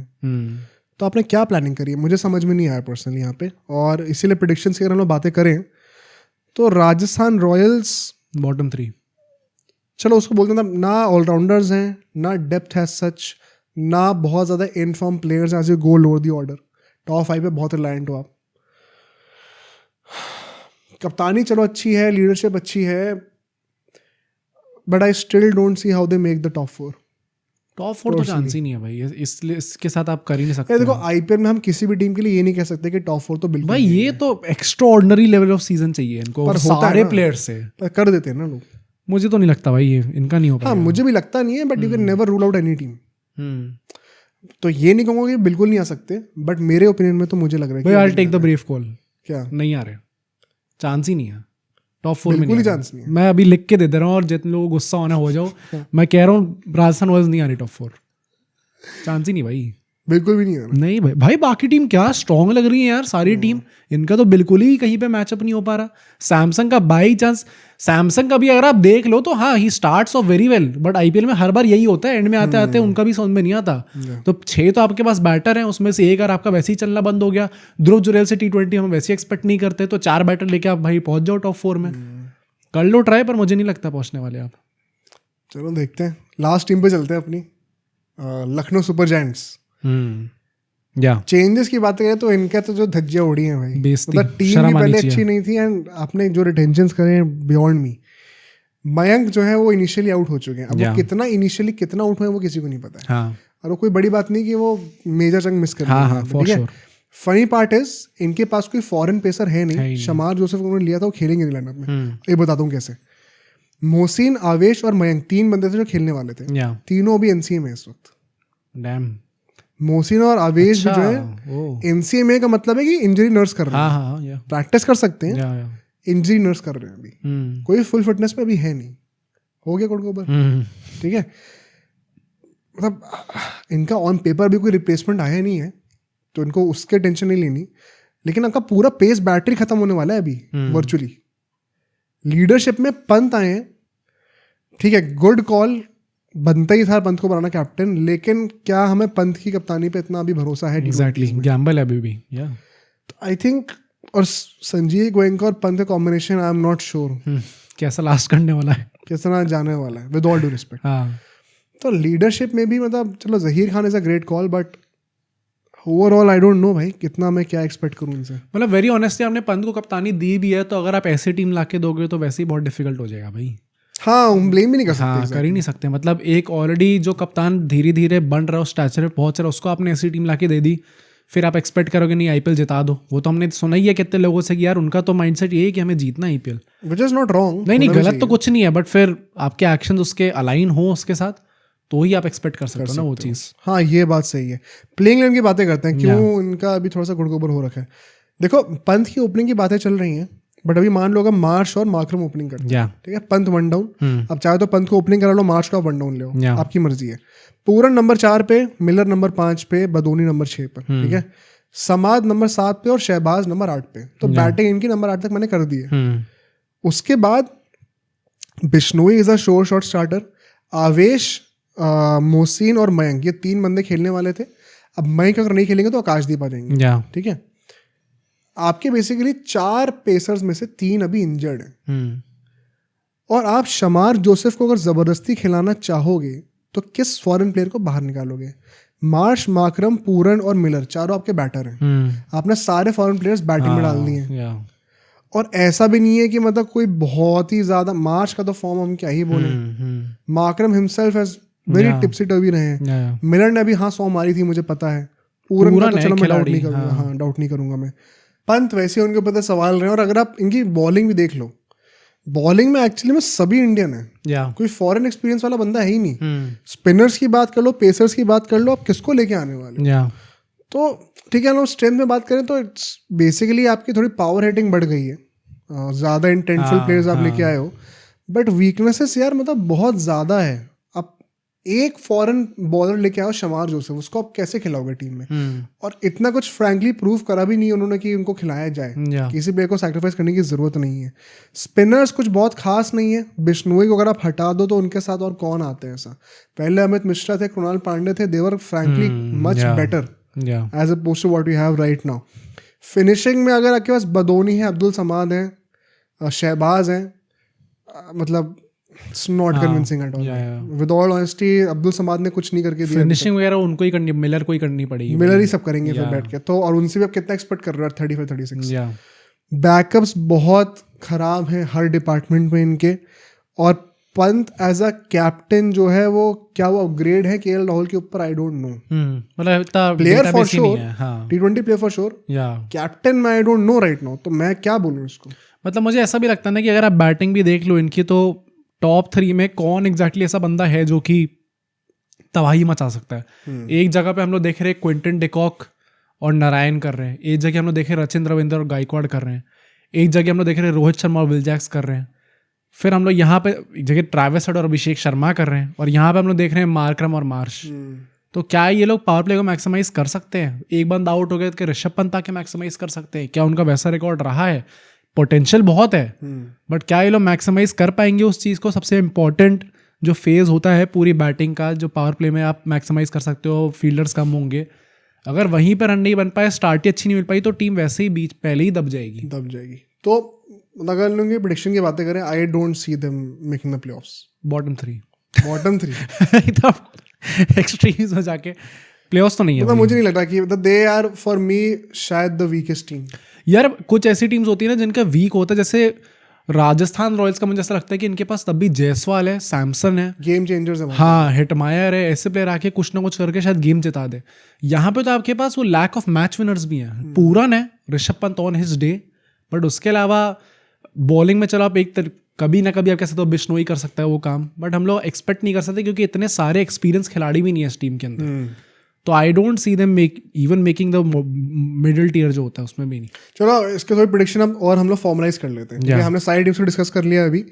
तो आपने क्या प्लानिंग करी है मुझे समझ में नहीं आया पर्सनली यहाँ पे। और इसीलिए प्रेडिक्शंस की अगर हम लोग बातें करें तो राजस्थान रॉयल्स बॉटम 3, चलो उसको बोलते हैं ना, ऑलराउंडर्स हैं ना, डेप्थ है सच, ना बहुत ज़्यादा इनफॉर्म प्लेयर्स हैं as you go lower the order. Top 5 पे बहुत रिलायंट हो आप। कप्तानी चलो अच्छी है, लीडरशिप अच्छी है, but I still don't see how they make the top 4। Top 4 तो चांस ही नहीं है भाई, इसलिए इसके साथ आप कर ही नहीं सकते। देखो आईपीएल में हम किसी भी टीम के लिए ये नहीं कह सकते कि टॉप 4 तो बिल्कुल भाई, ये तो एक्स्ट्राऑर्डिनरी लेवल ऑफ सीजन चाहिए इनको पर सारे प्लेयर्स से। पर कर देते हैं ना लोग। मुझे तो नहीं लगता भाई ये इनका नहीं हो पाएगा। हाँ, मुझे भी लगता नहीं है, but you can never rule out any team. तो ये नहीं कहूँगा कि बिल्कुल नहीं आ सकते, बट मेरे ओपिनियन में तो मुझे लग रहा है भाई I take the brief call. क्या नहीं आ रहे? चांस ही नहीं है टॉप 4 में, बिल्कुल ही चांस नहीं है। मैं अभी लिख के दे दे रहा हूँ और जितने लोग गुस्सा होना हो जाओ। मैं कह रहा हूँ राजस्थान रॉयल्स नहीं आ रही टॉप 4, चांस ही नहीं भाई। बिल्कुल भी नहीं आ रहा। नहीं भाई बाकी टीम क्या स्ट्रांग लग रही है यार सारी टीम, इनका तो बिल्कुल ही कहीं पे मैचअप नहीं हो पा रहा। सैमसंग का बाई चांस, सैमसंग का भी अगर आप देख लो तो हाँ he starts of very well, but IPL में हर बार यही होता है, एंड में आते आते उनका भी समझ में नहीं आता। तो 6 तो आपके पास बैटर हैं, उसमें से एक अगर आपका वैसे ही चलना बंद हो गया, ध्रुव जुरैल से T20 हम वैसे एक्सपेक्ट नहीं करते, तो 4 बैटर लेके आप भाई पहुंच जाओ टॉप 4 में। कर लो ट्राई, पर मुझे नहीं लगता पहुंचने वाले आप। चलो देखते हैं, लास्ट टीम पे चलते हैं अपनी, लखनऊ सुपर जायंट्स। या चेंजेस की बात करें तो इनका तो जो धज्जियां उड़ी हैं भाई, बेइज्जती, मतलब टीम शर्म भी आनी पहले चाहिए। अच्छी नहीं थी, एंड आपने जो रिटेंशंस करे बियॉन्ड मी। मयंक जो है वो इनिशियली आउट हो चुके हैं, अब वो कितना इनिशियली कितना आउट हुए वो किसी को नहीं पता है। हाँ और वो कोई बड़ी बात नहीं कि वो मेजर चंक मिस कर हाँ, for sure। Funny part is इनके पास कोई फॉरेन पेसर है नहीं। शमार जोसेफ उन्होंने लिया था, वो खेलेंगे नहीं लाइनअप में। ये बताता हूँ कैसे। मोहसिन, आवेश और मयंक 3 बंदे थे जो खेलने वाले थे, तीनों अभी एनसीए में इस वक्त। डैम। मोहसिन और आवेश भी जो है एनसीए का मतलब है कि इंजरी नर्स कर रहे हैं, प्रैक्टिस कर सकते हैं, इंजरी नर्स कर रहे हैं अभी, कोई फुल फिटनेस पे अभी है नहीं, हो गया कोड ओवर, ठीक है। मतलब इनका ऑन पेपर भी कोई रिप्लेसमेंट आया नहीं है, तो इनको उसके टेंशन नहीं लेनी, लेकिन आपका पूरा पेस बैटरी खत्म होने वाला है अभी वर्चुअली। लीडरशिप में पंत आए हैं, ठीक है, गुड कॉल, बनता ही था पंत को बनाना कैप्टन, लेकिन क्या हमें पंत की कप्तानी पे इतना अभी भरोसा है? एग्जैक्टली, गैम्बल है अभी भी। या तो आई थिंक, और संजीव गोयनका और पंत का combination I am not sure कैसा लास्ट करने वाला है, कैसा जाने वाला है, विद ऑल ड्यू रिस्पेक्ट। तो लीडरशिप में भी मतलब चलो Zaheer Khan is a great call, but overall I don't no भाई कितना मैं क्या एक्सपेक्ट करूँ उनसे। मतलब वेरी ऑनेस्टली आपने पंत को कप्तानी दी भी है, तो अगर आप ऐसी टीम लाके दोगे तो वैसे ही बहुत डिफिकल्ट हो जाएगा भाई। हाँ, हम ब्लेम भी नहीं कर सकते। हाँ, कर ही नहीं सकते। मतलब एक ऑलरेडी जो कप्तान धीरे धीरे बन रहा है, उस स्टैचर पे पहुंच रहा है, उसको आपने ऐसी टीम लाके दे दी, फिर आप एक्सपेक्ट करोगे नहीं आईपीएल जिता दो। वो तो हमने सुना ही है कितने लोगों से कि यार उनका तो माइंडसेट ये है कि हमें जीतना IPL, which is not wrong. नहीं, गलत तो कुछ नहीं है, बट फिर आपके एक्शंस उसके अलाइन हो उसके साथ, तो ही आप एक्सपेक्ट कर सकते हो ना वो चीज़। हाँ, ये बात सही है। प्लेइंग इलेवन की बातें करते हैं, क्यों इनका अभी थोड़ा सा गुड़गोबर हो रखा है। देखो, पंत की ओपनिंग की बातें चल रही हैं, बट अभी मान लो अगर मार्श और मार्करम ओपनिंग करते हैं, ठीक है, पंत 1 डाउन, अब चाहे तो पंत को ओपनिंग करा लो, मार्श का 1 डाउन ले, आपकी मर्जी है। पूरन नंबर 4 पे, मिलर नंबर 5 पे, बदोनी नंबर 6 पर, ठीक है, समाद नंबर 7 पे और शहबाज नंबर 8 पे। तो बैटिंग इनकी नंबर 8 तक मैंने कर दी है। उसके बाद Bishnoi is a sure shot starter, आवेश, मोहसिन और मयंक, ये 3 बंदे खेलने वाले थे। अब मयंक अगर नहीं खेलेंगे तो आकाशदीप आ जाएंगे, ठीक है। आपके बेसिकली 4 पेसर्स में से 3 अभी इंजर्ड हैं, और आप शमार जोसेफ को अगर जबरदस्ती खिलाना चाहोगे तो किस फॉरेन प्लेयर को बाहर निकालोगे? मार्श, माकरम, पूरन और मिलर चारों आपके बैटर हैं। आपने सारे फॉरेन प्लेयर्स बैटिंग में डाल दिए, और ऐसा भी नहीं है कि मतलब कोई बहुत ही ज्यादा, मार्च का तो फॉर्म हम क्या ही बोले, Markram himself has very topsy turvy रहे हैं। मिलर ने अभी 100 मारी थी, मुझे पता है। पूरन का तो चलो मैं डाउट नहीं करूंगा, हाँ डाउट नहीं करूंगा मैं। पंत वैसे उनके ऊपर सवाल रहे हैं, और अगर आप इनकी बॉलिंग भी देख लो, बॉलिंग में एक्चुअली में सभी इंडियन है, कोई फॉरेन एक्सपीरियंस वाला बंदा है ही नहीं। स्पिनर्स की बात कर लो, पेसर्स की बात कर लो, आप किसको लेके आने वाले? तो ठीक है ना, स्ट्रेंथ में बात करें तो इट्स बेसिकली आपकी थोड़ी पावर हिटिंग बढ़ गई है, ज़्यादा इंटेंटफुल प्लेयर्स आप लेके आए हो, बट वीकनेसेस यार मतलब बहुत ज़्यादा है। आप एक फॉरेन बॉलर लेके आओ शमार जोसेफ, उसको आप कैसे खिलाओगे टीम में? और इतना कुछ फ्रैंकली प्रूव करा भी नहीं उन्होंने कि उनको खिलाया जाए, किसी प्लेयर को सैक्रिफाइस करने की जरूरत नहीं है। स्पिनर्स कुछ बहुत खास नहीं है, बिश्नोई को अगर आप हटा दो तो उनके साथ और कौन आते हैं ऐसा? पहले अमित मिश्रा थे, कृणाल पांडे थे, they were frankly much better as opposed to what we have right now. Finishing में अगर आपके पास बदोनी है, अब्दुल समाद है, शहबाज है, मतलब it's not convincing at all. With all honesty, Abdul Samad ने कुछ नहीं करके दिया। फिनिशिंग वगैरह उनको ही करनी, मिलर को ही करनी पड़ेगी, मिलर ही सब करेंगे फिर बैठ के। तो और उनसे भी आप कितना एक्सपेक्ट कर रहे हो? 35-36। बैकअप्स बहुत खराब हैं हर डिपार्टमेंट में इनके, और पंत एज अ कैप्टन जो है वो क्या वो अपग्रेड है केएल राहुल के ऊपर? I don't know. मतलब player for sure, T20 player for sure, captain मैं I don't know right now, तो मैं क्या बोलूँ इसको? मतलब मुझे ऐसा भी लगता है ना कि अगर आप बैटिंग भी देख लो इनकी, तो टॉप 3 में कौन एग्जैक्टली ऐसा बंदा है जो कि तबाही मचा सकता है? एक जगह पे हम लोग देख रहे हैं क्विंटन डिकॉक और नारायण कर रहे हैं, एक जगह हम लोग देख रहे हैं रचिन रविंद्र और गायकवाड़ कर रहे हैं, एक जगह हम लोग देख रहे हैं रोहित शर्मा और विल जैक्स कर रहे हैं, फिर हम लोग यहाँ पे एक जगह ट्रैविस हेड और अभिषेक शर्मा कर रहे हैं, और यहाँ पे हम लोग देख रहे हैं मार्करम और मार्श। तो क्या ये लोग पावर प्ले को मैक्सिमाइज कर सकते हैं? एक बंद आउट हो गया तो ऋषभ पंत आके मैक्सिमाइज कर सकते हैं? क्या उनका वैसा रिकॉर्ड रहा है? पोटेंशियल बहुत है, बट क्या ये लोग मैक्सिमाइज कर पाएंगे उस चीज़ को? सबसे इंपॉर्टेंट जो फेज होता है पूरी बैटिंग का, जो पावर प्ले में आप मैक्सिमाइज कर सकते हो, फील्डर्स कम होंगे, अगर वहीं पर रन नहीं बन पाए, स्टार्ट ही अच्छी नहीं मिल पाई, तो टीम वैसे ही बीच पहले ही दब जाएगी। तो अगर लोग प्रेडिक्शन की बातें करें, आई don't see them making the playoffs. Bottom three एकदम एक्सट्रीम्स में जाके प्लेऑफ्स तो नहीं है। मतलब मुझे नहीं लग रहा कि दे आर फॉर मी शायद द वीकेस्ट टीम। यार कुछ ऐसी टीम्स होती है ना जिनका वीक होता है, जैसे राजस्थान रॉयल्स का मुझे ऐसा लगता है कि इनके पास तब भी जायसवाल है, सैमसन है, गेम चेंजर्स है। हाँ, हिटमायर है, ऐसे प्लेयर आके कुछ ना कुछ करके शायद गेम जिता दे। यहाँ पे तो आपके पास वो लैक ऑफ मैच विनर्स भी हैं। पूरन है, Rishabh Pant on his day, but उसके अलावा बॉलिंग में चलो आप कभी ना कभी आप कह सकते हो बिश्नोई कर सकता है वो काम, बट हम लोग एक्सपेक्ट नहीं कर सकते क्योंकि इतने सारे एक्सपीरियंस खिलाड़ी भी नहीं है इस टीम के अंदर। तो I don't see them making the middle tier जो होता है उसमें भी नहीं। चलो इसके थोड़ी प्रेडिक्शन हम लोग फॉर्मलाइज कर लेते हैं, क्योंकि हमने सारी टीम्स को डिस्कस कर लिया अभी।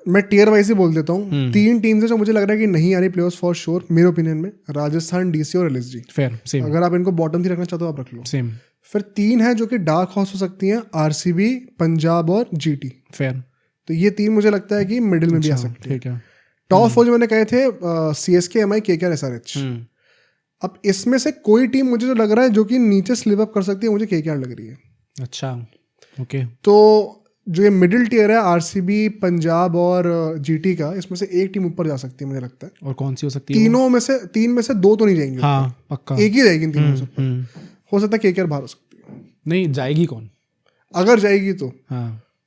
मैं टियर वाइज ही बोल देता हूँ। 3 टीम्स है जो मुझे लग रहा है कि नहीं आ रही प्लेऑफ्स फॉर श्योर, मेरे ओपिनियन में, राजस्थान, डीसी और एलएसजी। Fair, same. अगर आप इनको बॉटम 3 रखना चाहते हो आप रख लो, सेम। फिर 3 है जो कि डार्क हॉर्स हो सकती हैं, आरसीबी, पंजाब और जीटी। फेयर। तो ये 3 मुझे लगता है कि मिडिल में भी आ सकती है। ठीक है। टॉप 4 जो मैंने कहे थे, सीएसके, एमआई, केकेआर, एसआरएच। अब इसमें से कोई टीम मुझे जो लग रहा है जो कि नीचे स्लिप अप कर सकती है, मुझे केकेआर लग रही है। अच्छा, ओके। तो जो ये मिडिल टियर है, आरसीबी, पंजाब और जीटी का, इसमें से एक टीम ऊपर जा सकती है मुझे लगता है। और कौन सी हो सकती है? 3 में से 2 तो नहीं जाएंगे। हाँ, पक्का एक ही जाएगी इन तीनों में से ऊपर। हो सकता है केकेआर बाहर हो सकती है। नहीं, जाएगी कौन? अगर जाएगी तो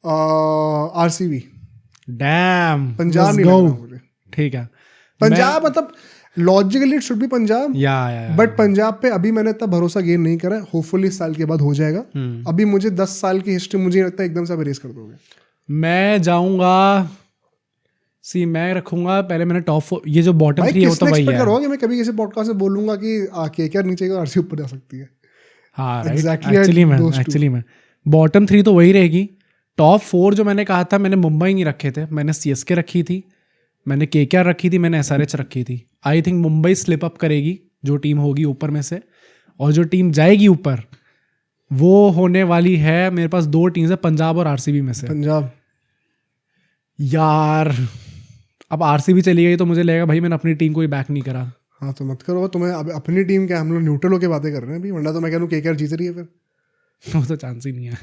आरसीबी। डैम, पंजाब नहीं लग रहा मुझे। ठीक है, पंजाब मतलब logically it should be Punjab, but Punjab पे अभी मैंने इतना भरोसा गेन नहीं करा। होपफुली इस साल के बाद हो जाएगा। अभी मुझे 10 साल की हिस्ट्री मुझे लगता है एकदम से आप इरेज कर दोगे। मैं जाऊंगा, मैं रखूंगा पहले, मैंने टॉप 4, ये जो बॉटम 3 होता वही है। करोगे मैं कभी किसी पॉडकास्ट में बोलूंगा कि केकेआर नीचे का, आरसीबी ऊपर जा सकती है। हाँ, एक्चुअली में बॉटम 3 तो वही रहेगी। टॉप 4 जो मैंने कहा था, मैंने मुंबई नहीं रखे थे, मैंने सीएसके रखी थी, मैंने केकेआर रखी थी, मैंने एसआरएच रखी थी। I think Mumbai slip up करेगी जो टीम होगी ऊपर में से, और जो टीम जाएगी ऊपर वो होने वाली है, मेरे पास 2 टीम्स है, पंजाब और आरसीबी में से। पंजाब यार, अब आरसीबी चली गई तो मुझे लगेगा भाई मैंने अपनी टीम को ही बैक नहीं करा। हाँ तो मत करो, तुम्हें अब अपनी टीम क्या, हम लोग न्यूट्रल होकर बातें कर रहे हैं अभी, वरना तो मैं कह रहा हूँ केकेआर जीत रही है फिर। वो तो चांस ही नहीं है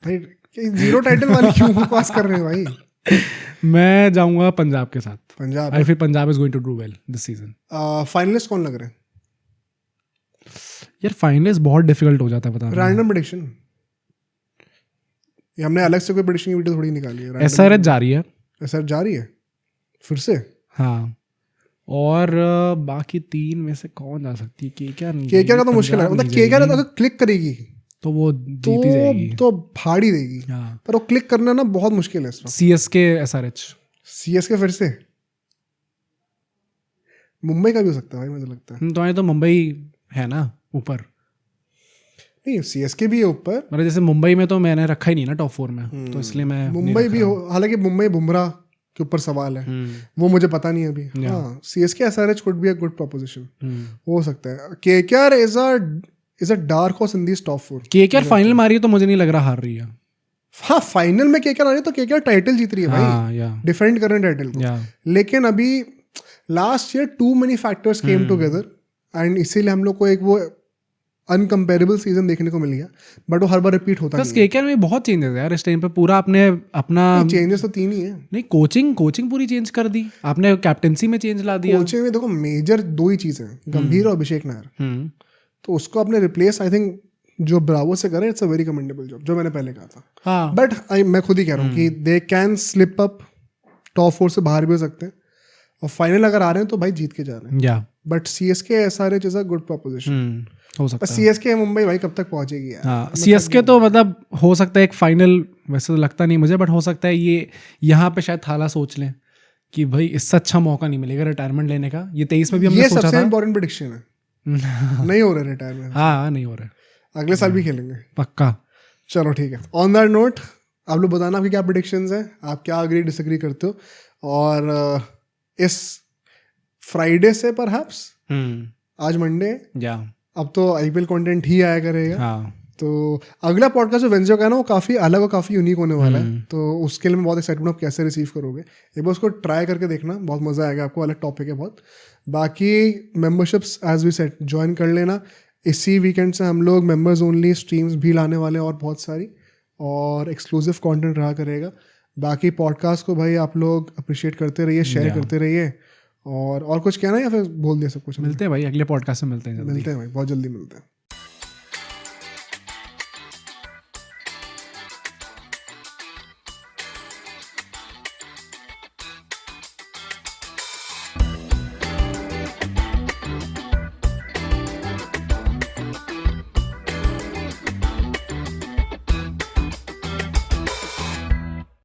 भाई, 0 टाइटल वाली क्यों बकवास कर रहे हैं भाई। मैं जाऊंगा पंजाब के साथ। Punjab, I feel Punjab is going to do well this season. Finalist कौन लग रहे हैं यार? फाइनलिस्ट बहुत डिफिकल्ट हो जाता है बताना। रैंडम प्रेडिक्शन, ये हमने अलग से कोई प्रेडिक्शन की वीडियो थोड़ी निकाली है। एसआरएच जा रही है। एसआरएच जा रही है फिर से? हाँ, और बाकी 3 में से कौन जा सकती है? केकेआर का तो मुश्किल है, मतलब केकेआर अगर क्लिक करेगी तो वो जीती जाएगी, तो फाड़ी देगी। हाँ, पर वो क्लिक करना ना बहुत मुश्किल है इस वक्त। CSK, SRH. सीएसके फिर से, मुंबई का भी हो सकता है भाई, मुझे लगता है। तो मुंबई है ना ऊपर? नहीं, सीएसके भी है ऊपर, मतलब जैसे मुंबई में तो मैंने रखा ही नहीं ना टॉप 4 में, तो इसलिए मैं मुंबई भी हो, हालांकि मुंबई बुमराह के ऊपर सवाल है, वो मुझे पता नहीं अभी। हाँ, CSK SRH could be a good proposition, हो सकता है। KKR is a dark horse in this top 4। KKR final मारी है तो मुझे नहीं लग रहा हार रही है। हाँ, फाइनल में केकेआर आ रही है तो केकेआर टाइटल जीत रही है भाई, डिफेंड कर रहे हैं टाइटल को। लेकिन अभी last year too many factors came together, and इसीलिए हम लोग को एक वो अनकम्पेरेबल सीजन देखने को मिल गया, बट वो हर बार रिपीट होता है। केकेआर में बहुत चेंजेस है यार इस टाइम पे, पूरा आपने अपना चेंजेस तो 3 ही है। नहीं, कोचिंग पूरी चेंज कर दी आपने, कैप्टेंसी में चेंज ला दिया। कोचिंग में देखो मेजर 2 ही चीज़ है, गंभीर और अभिषेक नायर, तो उसको आपने रिप्लेस आई थिंक जो ब्रावो से करे, it's a very commendable job, जो मैंने पहले कहा था। हाँ, बट मैं खुद ही कह रहा हूँ कि they can slip up, top 4 से बाहर भी हो सकते हैं, और फाइनल अगर आ रहे हैं तो भाई जीत के जा रहे हैं। But CSK SRH is a good proposition. हो सकता है सीएसके मुंबई भाई कब तक पहुंचेगी यार? हाँ, सीएसके तो मतलब हो सकता है एक फाइनल, वैसे तो लगता नहीं मुझे, बट हो सकता है ये यहाँ पे शायद थाला सोच लें कि भाई इससे अच्छा मौका नहीं मिलेगा रिटायरमेंट लेने का। ये 23 में भी हमने सोचा था। ये सबसे इंपॉर्टेंट प्रेडिक्शन है। नहीं हो रहा रिटायरमेंट। हाँ, नहीं हो रहा, अगले साल भी खेलेंगे पक्का। चलो ठीक है, ऑन दैट नोट आप लोग बताना आपकी क्या प्रेडिक्शंस हैं, आप क्या अग्री डिसएग्री करते हो, और इस फ्राइडे से परहैप्स आज मंडे, या अब तो आईपीएल कंटेंट ही आया करेगा। हाँ तो अगला पॉडकास्ट जो वेंसडे का है ना, वो काफ़ी अलग और काफ़ी यूनिक होने वाला है, तो उसके लिए मैं बहुत एक्साइटेड हूँ आप कैसे रिसीव करोगे। एक बार उसको ट्राई करके देखना, बहुत मज़ा आएगा आपको, अलग टॉपिक है बहुत। बाकी memberships as we said join कर लेना। इसी वीकेंड से हम लोग मेंबर्स ओनली स्ट्रीम्स भी लाने वाले हैं और बहुत सारी, और एक्सक्लूसिव कंटेंट रहा करेगा। बाकी पॉडकास्ट को भाई आप लोग अप्रिशिएट करते रहिए, शेयर करते रहिए, और कुछ कहना है या फिर बोल दिया सब कुछ? मिलते हैं भाई अगले पॉडकास्ट में, मिलते हैं भाई, बहुत जल्दी मिलते हैं।